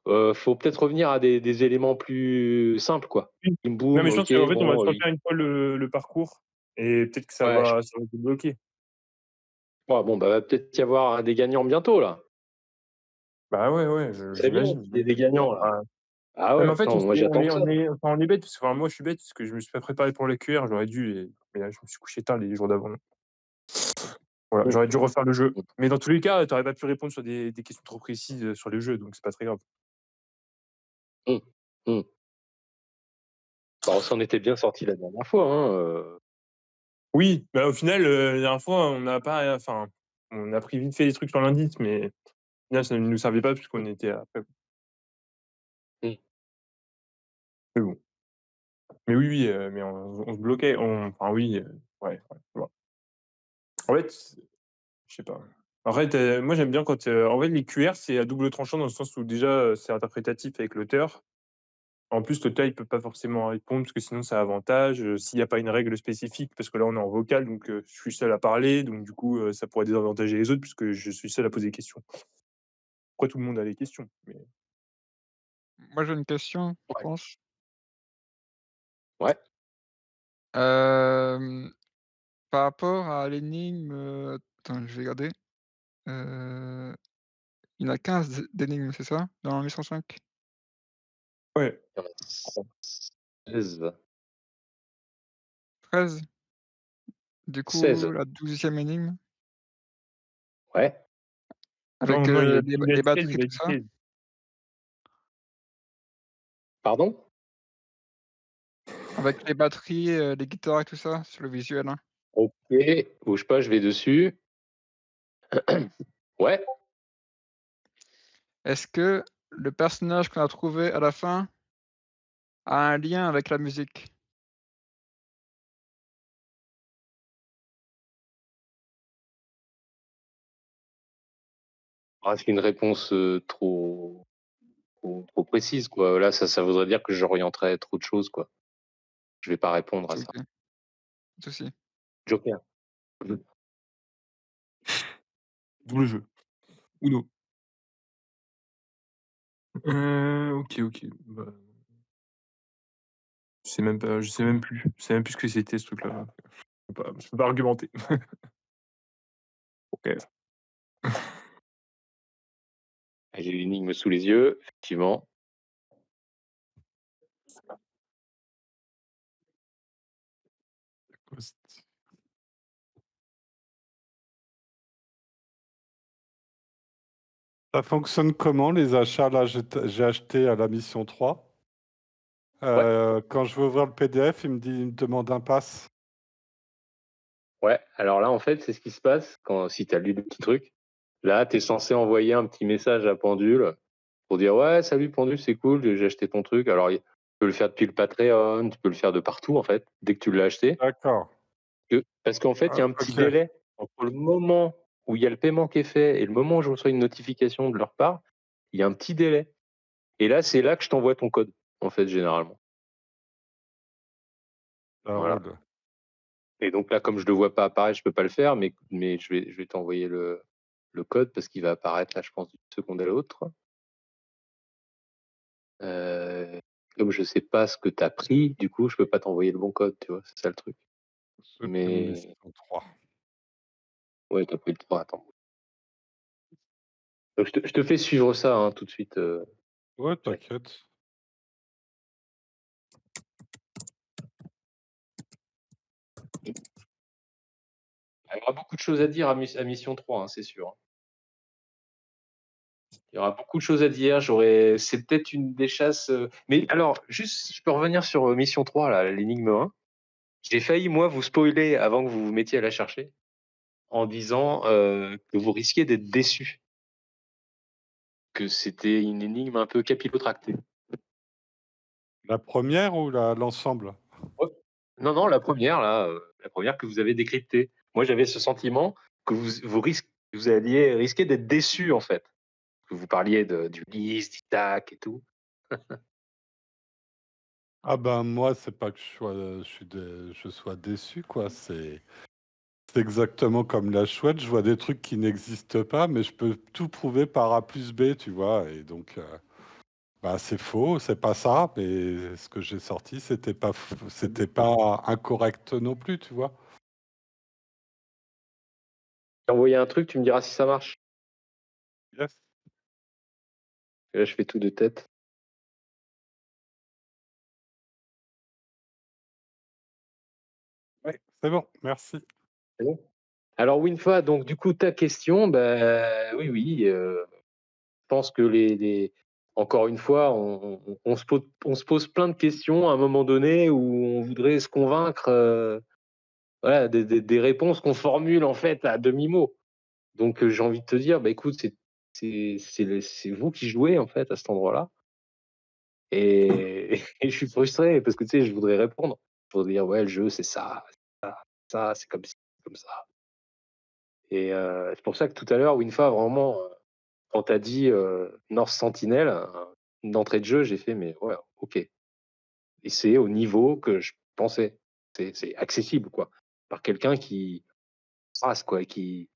faut peut-être revenir à des éléments plus simples, quoi. Oui. Bim Non, boum, mais je pense OK, qu'en fait, on va se bon, refaire une fois le parcours et peut-être que ouais, je ça va débloquer. ouais, bon, bah, va peut-être y avoir des gagnants bientôt, là. Bah, ouais, ouais, Ce serait bien j'imagine, qu'il y ait j'imagine. des gagnants, là. Ouais. Ah Ouais, mais en ouais, fait, non, moi j'attends que ça. on est bête parce que enfin, moi, je suis bête parce que je me suis pas préparé pour les QR, j'aurais dû mais là, je me suis couché tard les jours d'avant. Voilà, Mmh, j'aurais dû refaire le jeu. mmh, Mais dans tous les cas, tu aurais pas pu répondre sur des questions trop précises, sur les jeux, donc c'est pas très grave. mmh, mmh. Bah, on s'en était bien sortis la dernière fois, hein, Oui, bah, au final, la dernière fois, on n'a pas enfin, on a pris vite fait des trucs sur l'indice, mais au final, ça ne nous servait pas puisqu'on était après. mmh. Mais bon. Mais oui, oui, mais on se bloquait, enfin oui, ouais, ouais, je vois. En fait, je sais pas. En fait, moi j'aime bien quand, en fait les QR c'est à double tranchant dans le sens où déjà, c'est interprétatif avec l'auteur. En plus l'auteur il peut pas forcément répondre parce que sinon ça avantage, s'il y a pas une règle spécifique parce que là on est en vocal donc, je suis seul à parler donc du coup, ça pourrait désavantager les autres puisque je suis seul à poser des questions. Après tout le monde a des questions, mais Moi, j'ai une question, je Ouais, pense. ouais, Hem, Par rapport à l'énigme, attends, je vais regarder. Il y en a 15 d'énigmes, c'est ça? Dans la mission 5? ouais, il y en a 16. 13? Du 16, coup, la 12e énigme? ouais. Avec, non, il y a les United States, batteries, tout United ça? States. Pardon? Avec les batteries, les guitares et tout ça, sur le visuel, hein? OK, bouge pas, je vais dessus. Ouais, Est-ce que le personnage qu'on a trouvé à la fin a un lien avec la musique? ah, c'est une réponse, trop précise, quoi. Là, ça voudrait dire que j'orienterais trop de choses, quoi. Je vais pas répondre à C'est ça. OK, pas de souci. Joker. Double jeu. Uno. OK, OK. Bah, je sais même plus. Je sais même plus ce que c'était ce truc-là. Je peux pas argumenter. OK. Ah, j'ai l'énigme sous les yeux, effectivement. Ça fonctionne comment les achats? Là, j'ai acheté à la mission 3. Ouais, Quand je veux ouvrir le PDF, il me demande un pass. ouais. Alors là, en fait, c'est ce qui se passe quand si tu as lu le petit truc. Là, tu es censé envoyer un petit message à Pendule pour dire: «Ouais, salut Pendule, c'est cool, j'ai acheté ton truc». Alors, tu peux le faire depuis le Patreon, tu peux le faire de partout, en fait, dès que tu l'as acheté. D'accord. Parce qu'en fait, il y a un petit OK. délai entre le moment où il y a le paiement qui est fait et le moment où je reçois une notification de leur part. Il y a un petit délai. Et là, c'est là que je t'envoie ton code, en fait, généralement. Ça Voilà. roule. Et donc là, comme je le vois pas apparaître, je peux pas le faire, mais je vais t'envoyer le code parce qu'il va apparaître là, je pense, d'une seconde à l'autre. Heu, Comme je sais pas ce que tu as pris, du coup, je peux pas t'envoyer le bon code, tu vois? C'est ça le truc. C'était Mais mission 3. ouais, tu as pris le 3, attends. Donc je te fais suivre ça, hein, tout de suite, Ouais, Jack. t'inquiète. Il y aura beaucoup de choses à dire à mission 3, hein, c'est sûr, hein. Il y aura beaucoup de choses à dire. C'est peut-être une des chasses. Mais alors, juste, je peux revenir sur mission 3, là, l'énigme 1. J'ai failli, moi, vous spoiler avant que vous vous mettiez à la chercher, en disant que vous risquiez d'être déçus, que c'était une énigme un peu capillotractée. La première ou l'ensemble? Ouais. Non, non, la première que vous avez décryptée. Moi, j'avais ce sentiment que vous alliez risquer d'être déçus, en fait. Que vous parliez d'Ulysse, d'Ithaque et tout. Ah ben moi, c'est pas que je sois déçu, quoi. C'est exactement comme la chouette. Je vois des trucs qui n'existent pas, mais je peux tout prouver par A plus B, tu vois. Et donc, bah, c'est faux, c'est pas ça. Mais ce que j'ai sorti, c'était pas incorrect non plus, tu vois. J'ai envoyé un truc, tu me diras si ça marche. Yes. Et là, je fais tout de tête. Oui, c'est bon, merci. C'est bon. Alors, Winfa, donc du coup, ta question, bah, oui, oui, je pense que encore une fois, on se pose plein de questions à un moment donné où on voudrait se convaincre, voilà, des réponses qu'on formule en fait à demi-mot. Donc, j'ai envie de te dire, bah écoute, c'est vous qui jouez en fait à cet endroit-là. Et, et je suis frustré parce que tu sais, je voudrais répondre. Je voudrais dire, ouais, le jeu, c'est ça, c'est comme ci, c'est comme ça. Et c'est pour ça que tout à l'heure, Winfa, vraiment, quand tu as dit North Sentinel, d'entrée de jeu, j'ai fait, mais ouais, ok. Et c'est au niveau que je pensais. C'est accessible, quoi. Par quelqu'un qui trace, quoi, qui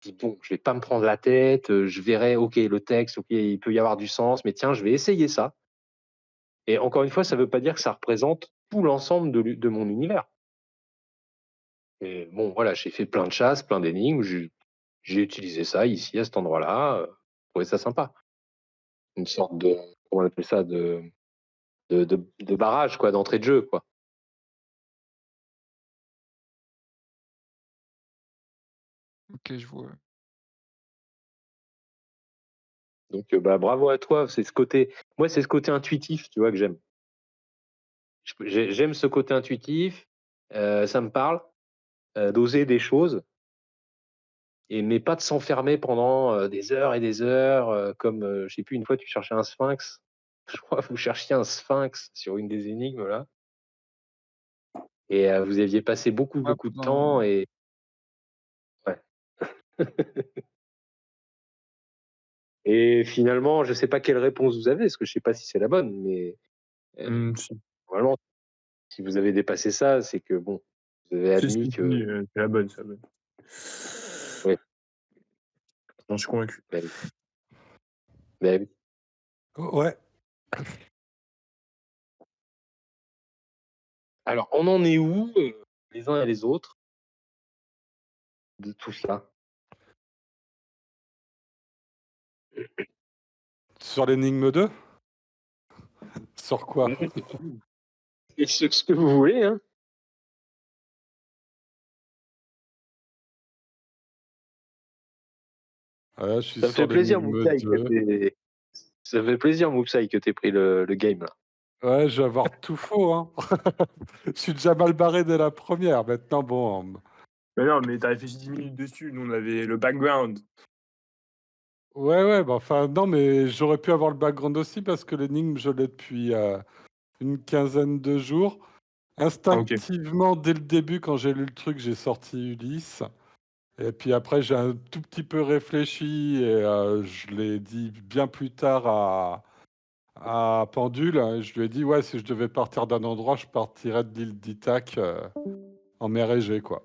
dit, bon, je vais pas me prendre la tête, je verrai, ok, le texte, ok, il peut y avoir du sens, mais tiens, je vais essayer ça. Et encore une fois, ça veut pas dire que ça représente tout l'ensemble de mon univers. Et bon, voilà, j'ai fait plein de chasses, plein d'énigmes, j'ai utilisé ça ici, à cet endroit-là, je trouvais ça sympa. Une sorte de, comment on appelle ça, de barrage, quoi, d'entrée de jeu, quoi. OK, je vois. Donc, bravo à toi. C'est ce côté. Moi, c'est ce côté intuitif, tu vois, que j'aime. J'aime ce côté intuitif. Ça me parle d'oser des choses, mais pas de s'enfermer pendant des heures et des heures. Comme, je sais plus, une fois, tu cherchais un sphinx. Je crois que vous cherchiez un sphinx sur une des énigmes là, et vous aviez passé beaucoup, Ouais, beaucoup de temps. pendant Et ouais. Et finalement, je sais pas quelle réponse vous avez, parce que je sais pas si c'est la bonne, mais Si. vraiment, si vous avez dépassé ça, c'est que bon, vous avez Si, si, admis si, que. c'est la bonne, c'est la bonne. Ouais, J'en suis convaincu. bah oui. Bah oui. Ouais. Alors, on en est où, les uns et les autres, de tout cela? Sur l'énigme 2? Sur quoi? Et ce que vous voulez, hein. Ouais, je suis Ça me sur fait plaisir, l'énigme Moubsaï, 2. ça me fait plaisir, Moubsaï, que t'aies pris le game là. Ouais, je vais avoir tout faux, hein. Je suis déjà mal barré dès la première. Maintenant, bon, Mais non, mais tu as réfléchi 10 minutes dessus. Nous, on avait le background. ouais, bah, enfin, non, mais j'aurais pu avoir le background aussi parce que l'énigme, je l'ai depuis une quinzaine de jours. Ah, OK. Instinctivement, dès le début, quand j'ai lu le truc, j'ai sorti Ulysse. Et puis après, j'ai un tout petit peu réfléchi et je l'ai dit bien plus tard à Pendule. Et je lui ai dit, ouais, si je devais partir d'un endroit, je partirais de l'île d'Ithaque en mer Égée, quoi.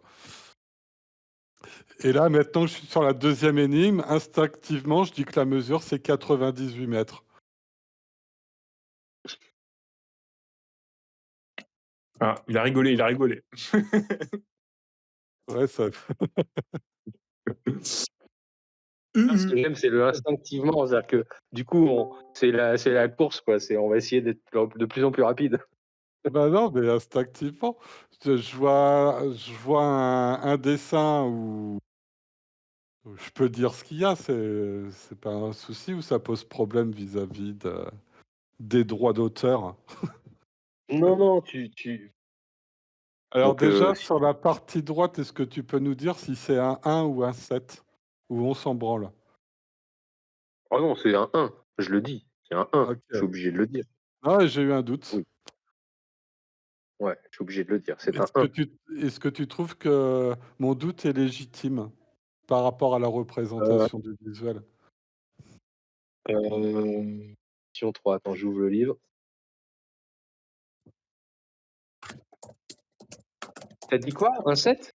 Et là, maintenant, je suis sur la deuxième énigme. Instinctivement, je dis que la mesure, c'est 98 mètres. Ah, il a rigolé, il a rigolé. Ouais, ça. Ah, ce que j'aime, c'est le instinctivement, c'est-à-dire que du coup, c'est la course, quoi. On va essayer d'être de plus en plus rapide. Bah non, mais instinctivement. Je vois un dessin où je peux dire ce qu'il y a, c'est pas un souci ou ça pose problème vis-à-vis des droits d'auteur. Non, non, Alors donc, déjà, sur la partie droite, est-ce que tu peux nous dire si c'est un 1 ou un 7? Ou on s'en branle? oh non, c'est un 1, je le dis, c'est un 1, je suis Ok. obligé de le dire. Ah, j'ai eu un doute. Oui, ouais, je suis obligé de le dire, c'est un Est-ce que 1. tu, est-ce que tu trouves que mon doute est légitime par rapport à la Euh, représentation du visuel? Question 3, attends, j'ouvre le livre. T'as dit quoi? Un 7?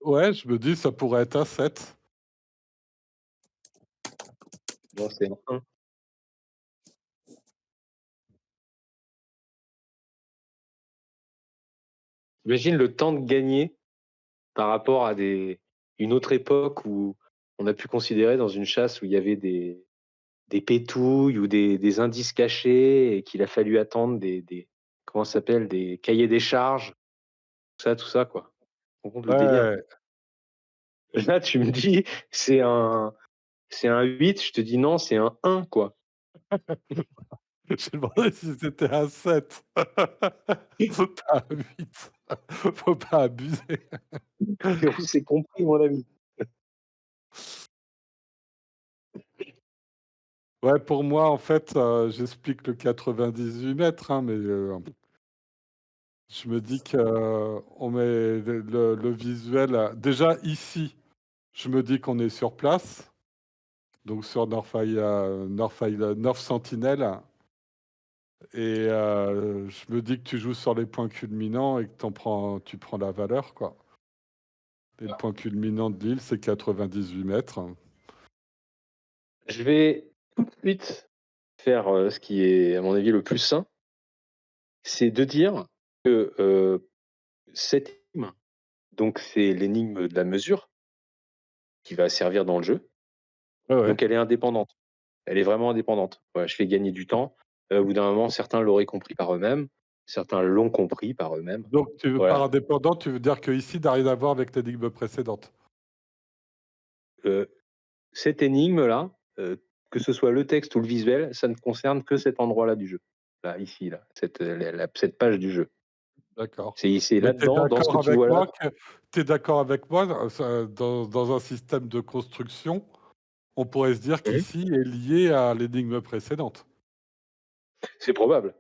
Ouais, je me dis ça pourrait être un 7. Non, c'est un 1. Imagine le temps de gagner par rapport à une autre époque où on a pu considérer dans une chasse où il y avait des pétouilles ou des indices cachés et qu'il a fallu attendre comment ça s'appelle, des cahiers des charges, tout ça, quoi. On compte le délire. Ouais, Là, tu me dis, c'est un 8, je te dis non, c'est un 1, quoi. j'ai demandé si c'était un 7. Pas un 8. Faut pas abuser. On s'est compris, mon ami. Ouais, pour moi, en fait, j'explique le 98 mètres, hein, mais je me dis qu'on met le visuel. Déjà, ici, je me dis qu'on est sur place, donc sur North Sentinel. Et je me dis que tu joues sur les points culminants et que tu prends la valeur, quoi. Et le point culminant de l'île, c'est 98 mètres. Je vais tout de suite faire ce qui est, à mon avis, le plus sain, c'est de dire que cette énigme, donc c'est l'énigme de la mesure qui va servir dans le jeu, Ouais, ouais. donc elle est indépendante. Elle est vraiment indépendante. Voilà, je fais gagner du temps. Au bout d'un moment, certains l'auraient compris par eux-mêmes, certains l'ont compris par eux-mêmes. Donc, par Voilà. indépendant, tu veux dire qu'ici, n'a rien à voir avec l'énigme précédente. Cette énigme-là, que ce soit le texte ou le visuel, ça ne concerne que cet endroit-là du jeu. Là, ici, là, cette page du jeu. D'accord. C'est Mais tu es là-dedans, dans ce d'accord que tu avec vois là. moi que dans un système de construction, on pourrait se dire Mhm. qu'ici est lié à l'énigme précédente? C'est probable.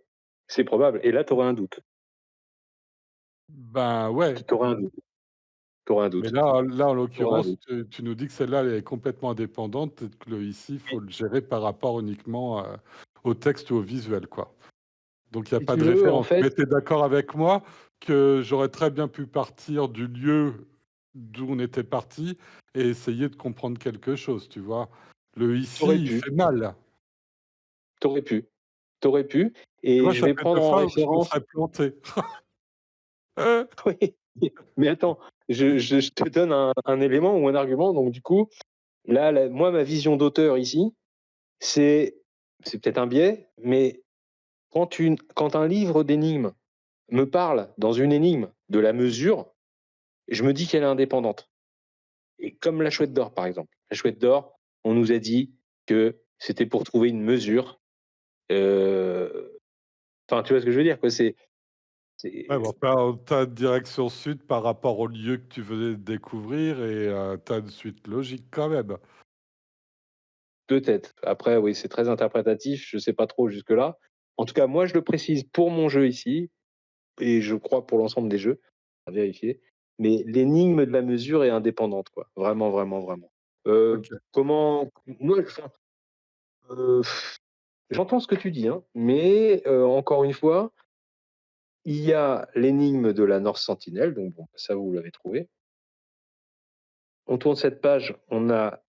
C'est probable. Et là, tu aurais un doute. Ben, ouais, Tu aurais un doute. T'aurais un mais doute. là, en T'aurais un l'occurrence, doute. tu nous dis que celle-là, elle est complètement indépendante et que le ici, il faut Oui. le gérer par rapport uniquement, au texte ou au visuel, quoi. Donc il y a Si pas tu de veux, en référence. fait, Mais tu es d'accord avec moi que j'aurais très bien pu partir du lieu d'où on était parti et essayer de comprendre quelque chose, tu vois? Le t'aurais ici, il pu. fait mal. T'aurais pu. T'aurais pu. Tu Et vois, je ça vais fait 2 prendre en fois où je me référence. serais planté. Oui. Mais attends, je te donne un élément ou un argument. Donc, du coup, là, moi, ma vision d'auteur ici, c'est c'est peut-être un biais, mais quand un livre d'énigmes me parle dans une énigme de la mesure, je me dis qu'elle est indépendante. Et comme la chouette d'or, par exemple. La chouette d'or, on nous a dit que c'était pour trouver une mesure. Enfin, tu vois ce que je veux dire, quoi. Ouais, C'est- bon, tu as direction sud par rapport au lieu que tu venais de découvrir et tu as une suite logique quand même. Peut-être. Après, oui, c'est très interprétatif. Je sais pas trop jusque-là. En tout cas, moi, je le précise pour mon jeu ici, et je crois pour l'ensemble des jeux, à vérifier. Mais l'énigme de la mesure est indépendante, quoi. Vraiment, vraiment, vraiment. OK. Comment moi, enfin, euh, j'entends ce que tu dis, hein, mais encore une fois, il y a l'énigme de la North Sentinel, donc bon, ça vous l'avez trouvé. On tourne cette page, on a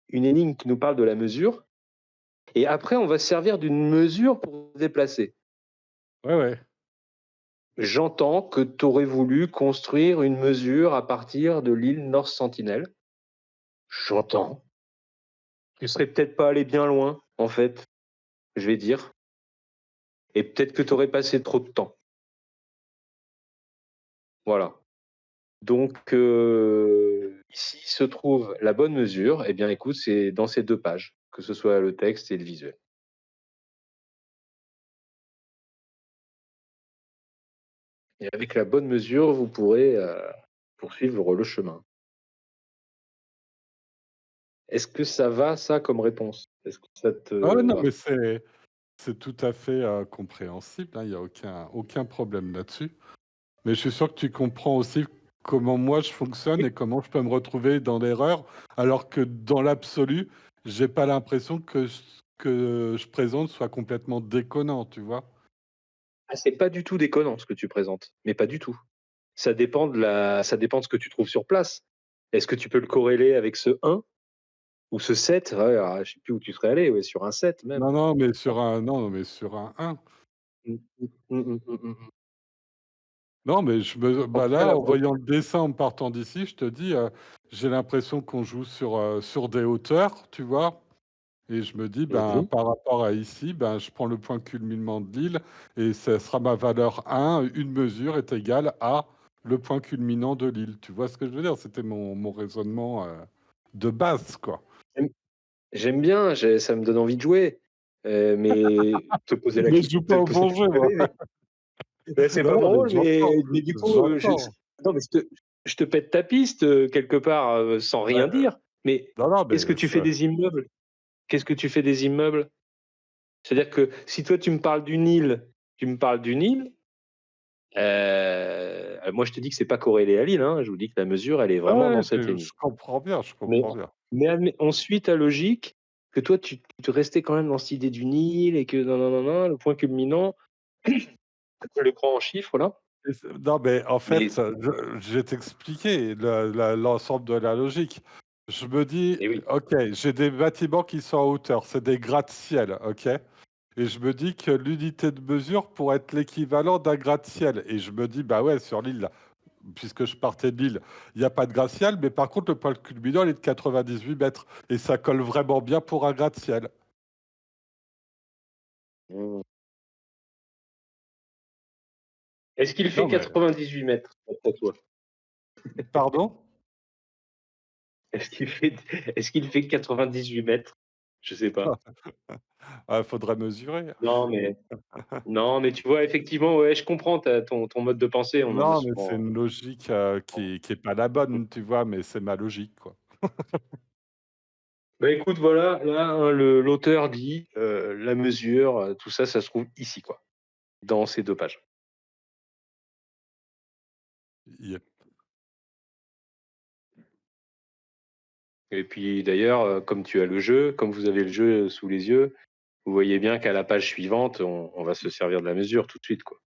une énigme qui nous parle de la mesure, et après on va se servir d'une mesure pour se déplacer. Ouais, ouais. J'entends que tu aurais voulu construire une mesure à partir de l'île North Sentinel. J'entends. Tu serais peut-être pas allé bien loin, en fait, je vais dire. Et peut-être que tu aurais passé trop de temps. Voilà. Donc, ici se trouve la bonne mesure. Eh bien, écoute, c'est dans ces deux pages, que ce soit le texte et le visuel. Et avec la bonne mesure, vous pourrez poursuivre le chemin. Est-ce que ça va, ça, comme réponse? Est-ce que ça te Ah ouais, non, va? mais c'est tout à fait, compréhensible, hein, il y a aucun problème là-dessus. Mais je suis sûr que tu comprends aussi comment moi je fonctionne Oui. et comment je peux me retrouver dans l'erreur, alors que dans l'absolu, j'ai pas l'impression que ce que je présente soit complètement déconnant, tu vois? Ah, c'est pas du tout déconnant ce que tu présentes, mais pas du tout. Ça dépend de ce que tu trouves sur place. Est-ce que tu peux le corréler avec ce 1 ou ce 7? Ouais, alors, je sais plus où tu serais allé, ouais, sur un 7 même. Non, mais sur un 1. Mmh, mmh, mmh, mmh, mmh, mmh. Non, mais En tout cas, là, la en bonne. voyant le dessin, en partant d'ici, je te dis, j'ai l'impression qu'on joue sur des hauteurs, tu vois? Et je me dis, ben, Mmh. par rapport à ici, ben, je prends le point culminant de l'île et ça sera ma valeur 1, une mesure est égale à le point culminant de l'île. Tu vois ce que je veux dire? C'était mon raisonnement, de base, quoi. J'aime j'aime bien, ça me donne envie de jouer, mais Mais je joue pas te au poser bon la jeu, moi. oui, mais c'est Non, pas non, mon mais rôle, mais du coup, j'entends. non, mais je te pète ta piste, quelque part, sans Bah, rien dire. Mais non, qu'est-ce que mais tu fais des immeubles? Qu'est-ce que tu fais des immeubles? C'est-à-dire que si toi tu me parles d'une île, moi je te dis que c'est pas corrélé à l'île, hein, je vous dis que la mesure, elle est vraiment dans ouais, cette je énigme. comprends bien, je Mais comprends bien. on suit ta logique que toi tu te restais quand même dans cette idée d'une île et que non, non, non, non, le point culminant, je le prends en chiffres là, Et non, mais en mais fait, je vais t'expliquer l'ensemble de la logique. Je me dis: et oui. «OK, j'ai des bâtiments qui sont en hauteur, c'est des gratte-ciel, OK?» Et je me dis que l'unité de mesure pourrait être l'équivalent d'un gratte-ciel et je me dis: «Bah, ouais, sur l'île, là, puisque je partais de l'île, il y a pas de gratte-ciel, mais par contre, le point culminant, il est de 98 mètres et ça colle vraiment bien pour un gratte-ciel». Mmh. Est-ce qu'il fait Non, mais 98 mètres d'après toi? pardon? Est-ce qu'il fait est-ce qu'il fait 98 mètres? Je sais pas. Ah, faudrait mesurer. Non, mais non, mais tu vois, effectivement, ouais, je comprends ton mode de pensée, on en a Non, mais c'est souvent une logique, qui est pas la bonne, tu vois? Mais c'est ma logique, quoi. bah, écoute, voilà, là, hein, le l'auteur dit, la mesure, tout ça, ça se trouve ici, quoi, dans ces 2 pages. Yep. Et puis d'ailleurs, comme tu as le jeu, comme vous avez le jeu sous les yeux, vous voyez bien qu'à la page suivante, on va se servir de la mesure tout de suite, quoi.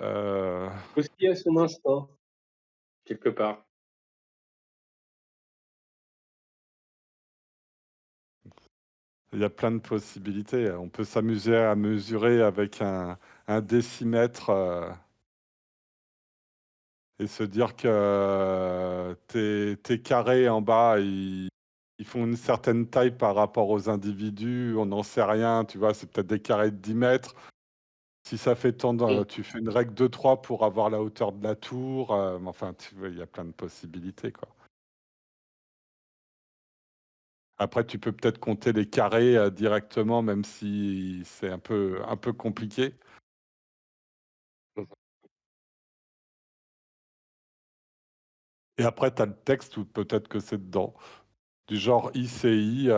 Heu, Aussi à son instant, quelque part. il y a plein de possibilités. On peut s'amuser à mesurer avec un décimètre, et se dire que tes carrés en bas, ils font une certaine taille par rapport aux individus, on n'en sait rien, tu vois? C'est peut-être des carrés de 10 mètres. Si ça fait tant Mmh. tu fais une règle de 3 pour avoir la hauteur de la tour, mais enfin, tu vois, il y a plein de possibilités, quoi. Après, tu peux peut-être compter les carrés, directement, même si c'est un peu compliqué. Et après, tu as le texte ou peut-être que c'est dedans. Du genre ICI,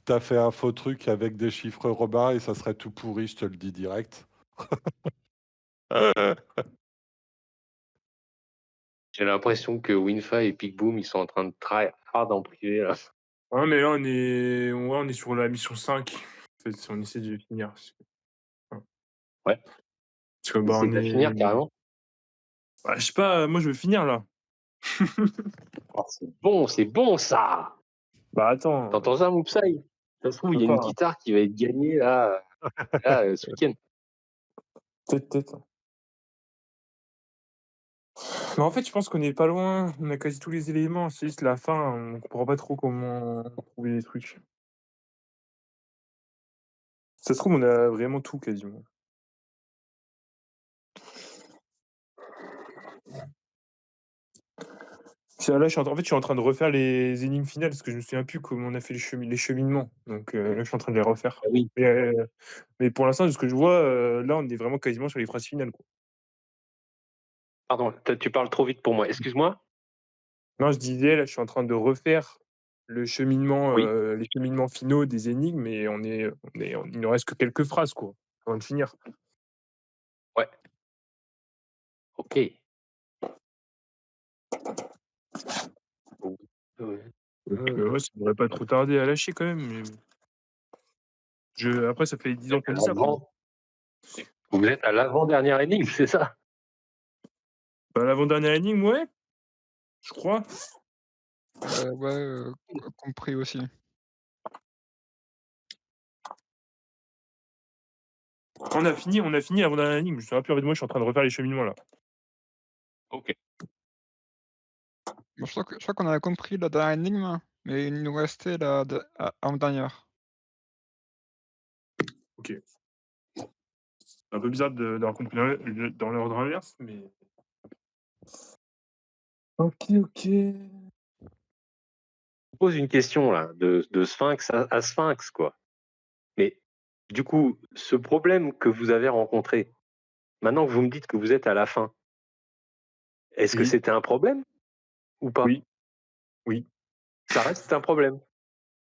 tu fait un faux truc avec des chiffres romains et ça serait tout pourri, je te le dis direct. J'ai l'impression que Winfa et Peakboom, ils sont en train de try hard en privé, là. Ouais, mais là, on est sur la mission 5. En fait, on essaie de finir. Ouais. Ouais, Parce que, ils bah, essaient on de la est finir carrément. bah, je sais pas, moi, je veux finir, là. Oh, c'est bon ça! Bah, attends, Tu ça, Moopsai? Ça se trouve, je il peux y a une pas, hein. guitare qui va être gagnée là, ce week-end. Peut-être. Mais en fait, je pense qu'on est pas loin, on a quasi tous les éléments, c'est juste la fin, on comprend pas trop comment trouver les trucs. Ça se trouve, on a vraiment tout quasiment. Là, je suis en train de refaire les énigmes finales parce que je me souviens plus comment on a fait les cheminements. Donc là, je suis en train de les refaire. Ah oui, Mais mais pour l'instant, de ce que je vois, là, on est vraiment quasiment sur les phrases finales, quoi. pardon, tu parles trop vite pour moi. Excuse-moi? Non, je disais, là, je suis en train de refaire le cheminement, Oui, les cheminements finaux des énigmes et il nous reste que quelques phrases, quoi, avant de finir. ouais, OK. Oh, ouais. Donc ouais, ça devrait pas trop tarder à lâcher quand même, mais après ça fait 10 ans qu'on dit ça, quoi. Vous êtes à l'avant-dernière énigme, c'est ça? Bah, l'avant-dernière énigme, ouais, je crois. Ouais, compris aussi. On a fini l'avant-dernière énigme, je me souviens plus, en fait, moi, je suis en train de refaire les cheminements, là. OK. Bon, je crois qu'on a compris la dernière énigme, mais il nous restait la avant-dernière. OK. C'est un peu bizarre d'avoir compris dans l'ordre inverse, mais OK. Je pose une question là, de sphinx à sphinx, quoi. Mais du coup, ce problème que vous avez rencontré, maintenant que vous me dites que vous êtes à la fin, est-ce que Oui, c'était un problème ou pas? oui, oui. Ça reste un problème?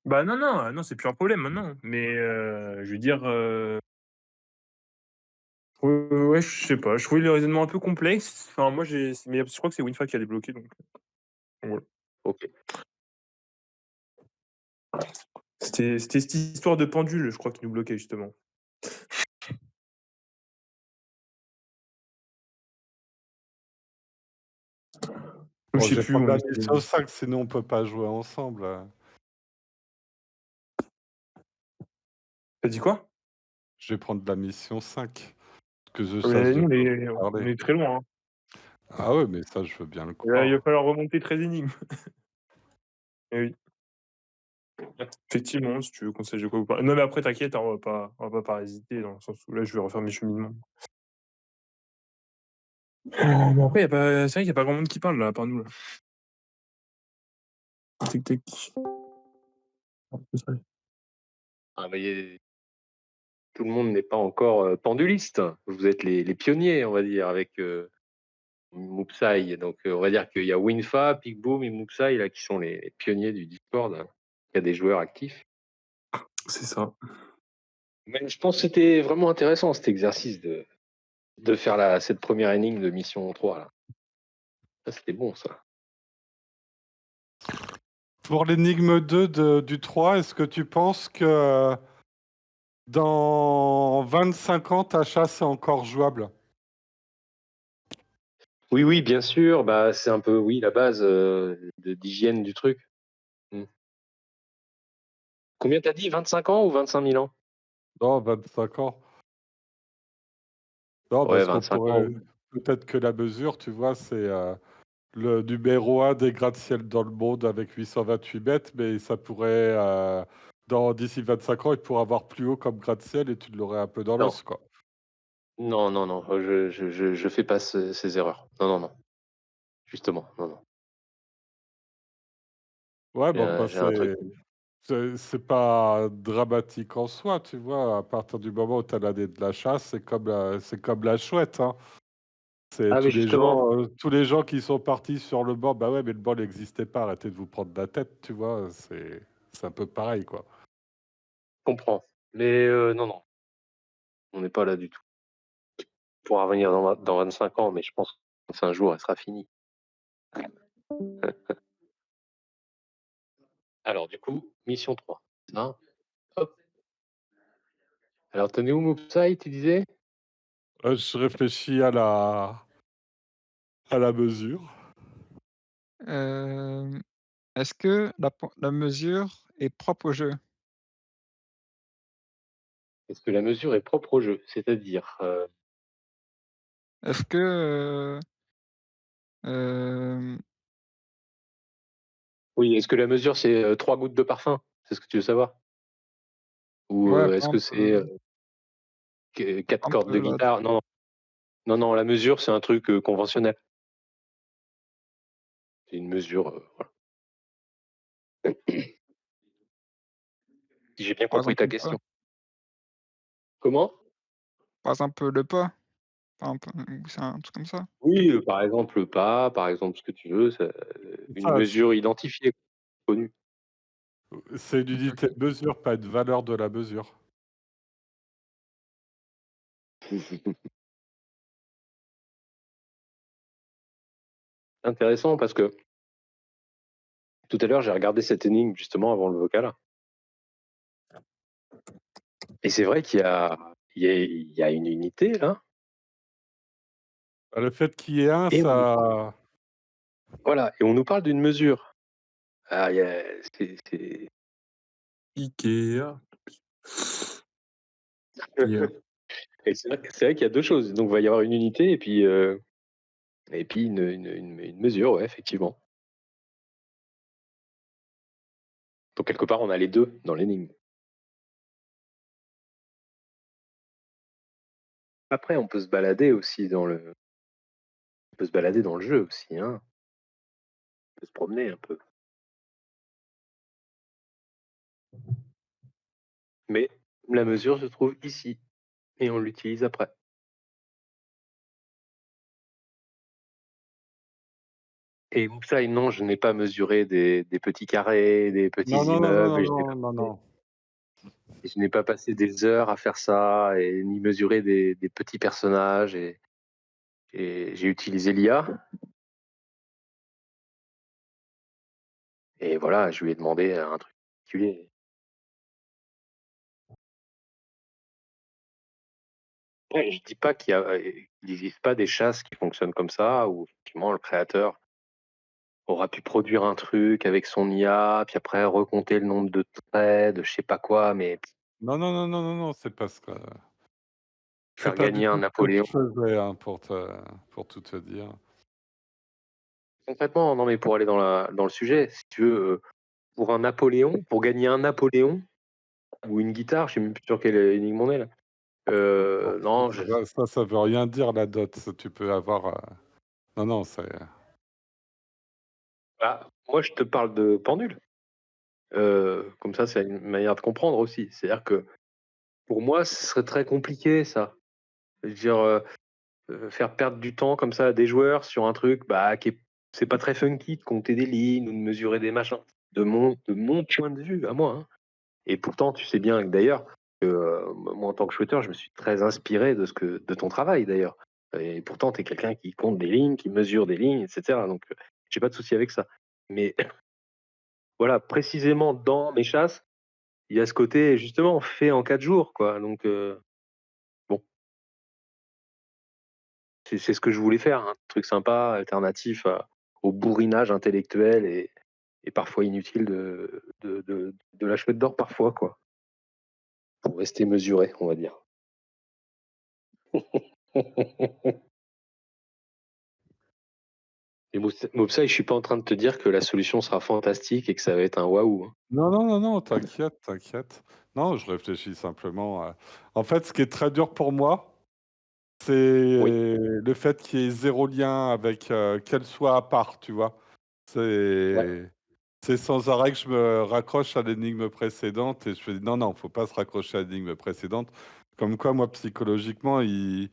Bah, non, c'est plus un problème maintenant, mais je veux dire, ouais, je sais pas, je trouvais le raisonnement un peu complexe. Enfin, moi, mais je crois que c'est Winfa qui a débloqué, donc voilà. OK. C'était cette histoire de pendule, je crois, qui nous bloquait justement. Je Bon, sais j'ai plus, pas de on la essaie mission 5, sinon on peut pas jouer ensemble. tu dit quoi? Je vais prendre la mission 5, que je sache Mais de nous, quoi vous on parlez. est très loin, hein. Ah ouais, mais ça, je veux bien le Il va croire. falloir remonter 13 énigmes. Eh oui. Effectivement, si tu veux qu'on sache de quoi vous parlez. Non, mais après, t'inquiète, hein, on va pas parasiter dans le sens où là, je vais refaire mes cheminements. Mais après, c'est vrai qu'il y a pas grand monde qui parle là, à part nous là. Tic tac. Ah, mais tout le monde n'est pas encore penduliste. Vous êtes les pionniers, on va dire, avec Moopsai. Donc, on va dire qu'il y a Winfa, Pigboom et Moopsai là, qui sont les pionniers du Discord. Il y a des joueurs actifs. C'est ça. Mais je pense que c'était vraiment intéressant cet exercice de faire cette première énigme de mission 3. Là. Ça, c'était bon, ça. Pour l'énigme 2 du 3, est-ce que tu penses que dans 25 ans, ta chasse est encore jouable? Oui, oui, bien sûr. Bah, c'est un peu, oui, la base d'hygiène du truc. Combien t'as dit? 25 ans ou 25 000 ans? Non, 25 ans. Non, Ouais, parce qu'on 25 ans. pourrait. Peut-être que la mesure, tu vois, c'est le numéro 1 des gratte-ciel dans le monde avec 828 mètres, mais ça pourrait. D'ici 25 ans, il pourrait avoir plus haut comme gratte-ciel et tu l'aurais un peu dans Non, l'os, quoi. non, non, non. Je fais pas ces erreurs. Non, non, non. Justement, non, non. Ouais, J'ai bon, un, bah, j'ai un truc. c'est pas dramatique en soi, tu vois. À partir du moment où tu as l'année de la chasse, c'est comme la chouette, hein. C'est Ah, mais justement, tous les gens qui sont partis sur le banc. Bah ouais, mais le banc n'existait pas. Arrêtez de vous prendre la tête, tu vois. C'est un peu pareil, quoi. je comprends. Mais non, non. On n'est pas là du tout. On pourra revenir dans 25 ans, mais je pense qu'un jour, elle sera finie. Alors, du coup, mission 3. Ça. Hop. Alors, t'en es où, Moopsai, tu disais? Je réfléchis à la mesure. Hem, est-ce que la mesure est propre au jeu? Est-ce que la mesure est propre au jeu? C'est-à-dire, Est-ce que, hem, oui, est-ce que la mesure, c'est 3 gouttes de parfum? C'est ce que tu veux savoir? Ou ouais, est-ce que c'est 4 par exemple, cordes de la guitare? Non, non, non, non, la mesure, c'est un truc conventionnel. C'est une mesure, voilà. Si j'ai bien par compris exemple ta le pas, question. Comment? par exemple le pas, par exemple, ou c'est un truc comme ça? Oui, par exemple, le pas, par exemple, ce que tu veux, une Ça, mesure identifiée, connue. c'est une OK, unité OK. de mesure, pas une valeur de la mesure. Intéressant parce que tout à l'heure, j'ai regardé cette énigme justement avant le vocal et c'est vrai qu'il y a une unité là Le fait qu'il y ait un, et on nous ça. voilà et on nous parle d'une mesure. Ah, il y a c'est Ikea. Ikea. et c'est vrai qu'il y a 2 choses. Donc il va y avoir une unité et puis une mesure, ouais, effectivement. Donc quelque part, on a les 2 dans l'énigme. Après, on peut se balader aussi dans le jeu aussi, hein. On peut se promener un peu. Mais la mesure se trouve ici et on l'utilise après. Et ça, non, je n'ai pas mesuré des petits carrés, des petits Non, non, non, non, immeubles non, non, non, non. et je n'ai pas passé des heures à faire ça et ni mesurer des petits personnages et j'ai utilisé l'IA et voilà, je lui ai demandé un truc particulier. Ouais, je dis pas qu'il n'existe pas des chasses qui fonctionnent comme ça, où effectivement le créateur aura pu produire un truc avec son IA, puis après recompter le nombre de traits, de je sais pas quoi, mais Non, non, non, non, non, non, c'est faire pas du gagner un tout ce que Napoléon. je faisais, hein, pour tout te dire. Concrètement, non mais pour aller dans le sujet, si tu veux, pour un Napoléon, pour gagner un Napoléon ou une guitare, je sais même plus sur quelle énigme on est là. Bon, Non, ça veut rien dire la dot. Ça, tu peux avoir. Non, non, c'est. bah, moi je te parle de pendule. Comme ça, c'est une manière de comprendre aussi. C'est-à-dire que pour moi, ce serait très compliqué ça. Je veux dire, faire perdre du temps comme ça à des joueurs sur un truc, bah, qui est c'est pas très funky de compter des lignes ou de mesurer des machins. De mon point de vue à moi, hein. Et pourtant, tu sais bien que d'ailleurs, que, moi en tant que shooter, je me suis très inspiré de ton travail d'ailleurs. Et pourtant, tu es quelqu'un qui compte des lignes, qui mesure des lignes, et cetera. Donc, j'ai pas de souci avec ça. Mais voilà, précisément dans mes chasses, il y a ce côté justement fait en 4 jours, quoi. Donc, bon, c'est ce que je voulais faire, hein. Un truc sympa, alternatif au bourrinage intellectuel et parfois inutile de la chouette d'or parfois, quoi. Pour rester mesuré, on va dire. Et Mopsa, je suis pas en train de te dire que la solution sera fantastique et que ça va être un waouh, hein. Non, non, non, non, t'inquiète, t'inquiète. Non, je réfléchis simplement. En fait, ce qui est très dur pour moi, c'est Oui, le fait qu'il y ait zéro lien avec qu'elle soit à part, tu vois. ouais. C'est c'est sans arrêt que je me raccroche à l'énigme précédente et je fais non, non, faut pas se raccrocher à l'énigme précédente. Comme quoi, moi, psychologiquement, Oui.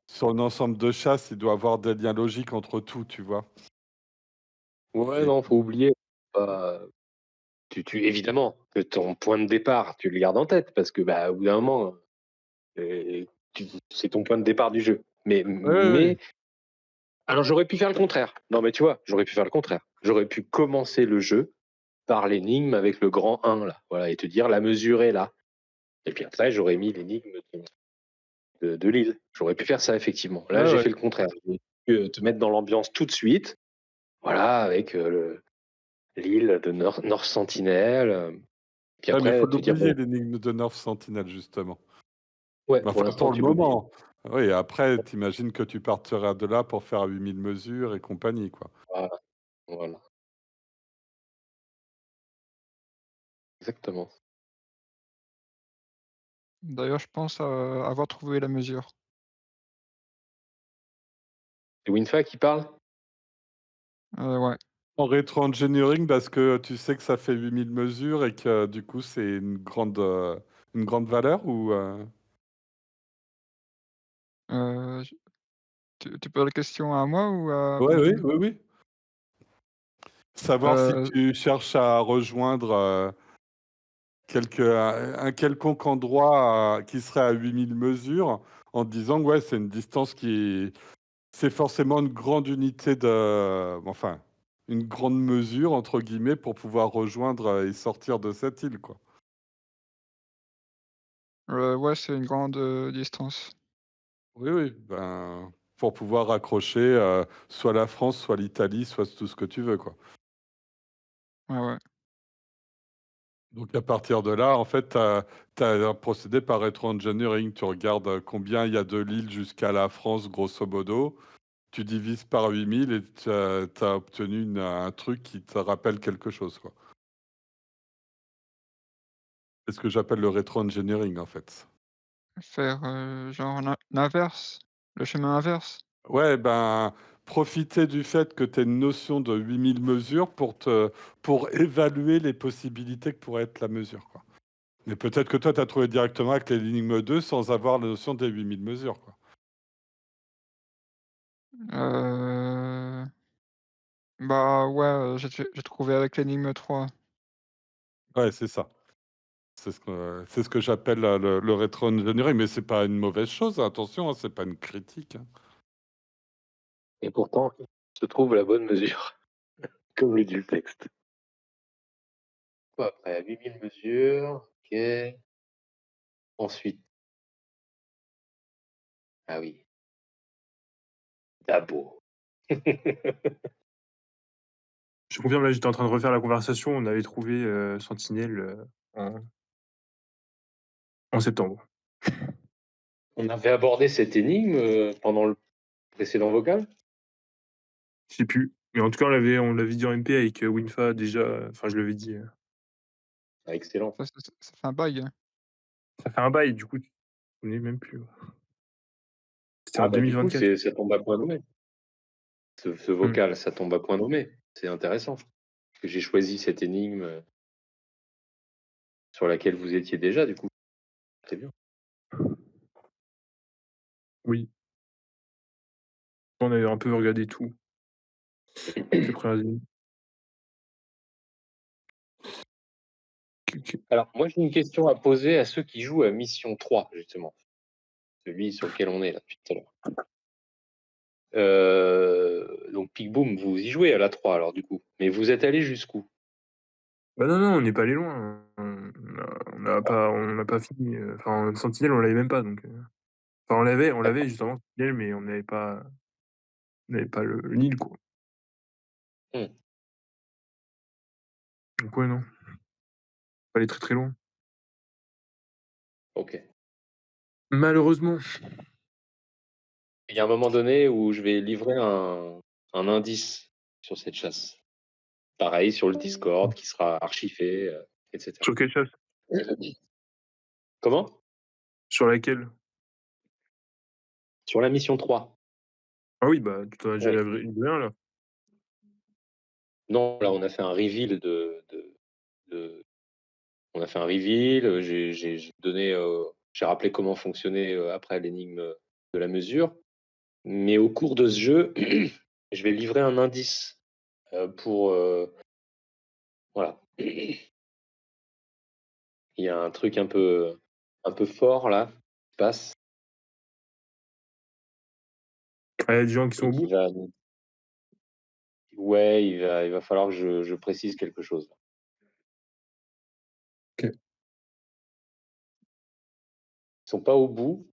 sur un ensemble de chasses, il doit y avoir des liens logiques entre tout, tu vois. Ouais, Et non, faut oublier. Pas évidemment que ton point de départ, tu le gardes en tête parce que, bah, au bout d'un moment, c'est ton point de départ du jeu. Mais ouais, ouais, ouais. mais alors j'aurais pu faire le contraire. Non, mais tu vois, j'aurais pu faire le contraire. J'aurais pu commencer le jeu par l'énigme avec le grand 1 là, voilà, et te dire la mesure est là. Et puis après, j'aurais mis l'énigme de l'île. J'aurais pu faire ça effectivement. Là, Ouais, j'ai ouais. fait le contraire. J'ai pu te mettre dans l'ambiance tout de suite, voilà, avec l'île de North Sentinel. Puis Ouais, mais il faut après, te dire l'oublier, bon, l'énigme de North Sentinel, justement. ouais, pour Enfin, l'instant, pour le tu l'oublies. moment. Oui, après, t'imagines que tu partiras de là pour faire 8000 mesures et compagnie, quoi. Voilà, voilà, exactement. D'ailleurs, je pense, avoir trouvé la mesure. C'est Winfa qui parle? Ouais. En rétro-engineering, parce que tu sais que ça fait 8000 mesures et que du coup, c'est une grande valeur ou Je tu poses la question à moi ou à Ouais, oui, Pendule? oui, oui. Savoir si Heu, tu cherches à rejoindre, un quelconque endroit qui serait à 8000 mesures en te disant que, ouais, c'est une distance qui c'est forcément une grande unité enfin, une «grande mesure» entre guillemets pour pouvoir rejoindre, et sortir de cette île, quoi. ouais, c'est une grande, distance. Oui, oui, ben, pour pouvoir raccrocher, soit la France, soit l'Italie, soit tout ce que tu veux, quoi. Ouais, ouais. Donc à partir de là, en fait, tu as un procédé par rétro-engineering. Tu regardes, combien il y a de l'île jusqu'à la France, grosso modo. Tu divises par 8000 et tu as obtenu un truc qui te rappelle quelque chose, quoi. C'est ce que j'appelle le rétro-engineering, en fait. Faire, genre l'inverse, le chemin inverse? Ouais, ben, profiter du fait que tu as une notion de 8000 mesures pour évaluer les possibilités que pourrait être la mesure, quoi. Mais peut-être que toi, tu as trouvé directement avec l'énigme 2 sans avoir la notion des 8000 mesures, quoi. Heu, Bah, ouais, j'ai trouvé avec l'énigme 3. Ouais, c'est ça. C'est ce que j'appelle, le rétro-engineering, mais c'est pas une mauvaise chose, attention, hein, c'est pas une critique, hein. Et pourtant, il se trouve la bonne mesure, comme le dit le texte. Quoi après? 8000 mesures, OK. Ensuite, ah oui, Dabo. Je confirme, là, j'étais en train de refaire la conversation, on avait trouvé, Sentinelle, en septembre. On avait abordé cette énigme pendant le précédent vocal? Je sais plus. Mais en tout cas, on l'avait dit en MP avec, Winfa déjà, enfin je l'avais dit, Ah, excellent. Ça fait un bail, hein. ça fait un bail du coup, tu te souvenais même plus, ouais. C'était Ah en bah, du coup, 2024. ça tombe à point nommé. Ce Mmh. vocal, ça tombe à point nommé. C'est intéressant que j'ai choisi cette énigme, sur laquelle vous étiez déjà du coup. C'est bien. Oui, on avait un peu regardé tout, toutes les premières énigmes. OK. Alors moi, j'ai une question à poser à ceux qui jouent à Mission 3 justement, celui sur lequel on est là depuis tout à l'heure. Donc Peak Boom, vous y jouez à la 3 alors du coup, mais vous êtes allés jusqu'où? Bah, non, non, on n'est pas allé loin, on n'a pas fini, enfin Sentinelle, on l'avait même pas donc, enfin on l'avait D'accord. justement Sentinelle, mais on n'avait pas le Nil quoi. Mmh. Donc ouais, non, pas aller très, très loin. OK. Malheureusement. Il y a un moment donné où je vais livrer un indice sur cette chasse. Pareil sur le Discord qui sera archivé, et cetera. Sur quelle chasse? Comment? Sur laquelle? Sur la mission 3. Ah oui, bah, tu t'en as déjà Ouais. livré un là. Non, là, on a fait un reveal de on a fait un reveal, j'ai donné, j'ai rappelé comment fonctionnait, après l'énigme, de la mesure. Mais au cours de ce jeu, je vais livrer un indice, pour, voilà. Il y a un truc un peu fort là, qui passe Ah, il y a des gens qui sont et au qui bout? va ouais, il va falloir que je précise quelque chose. OK. Ils sont pas au bout,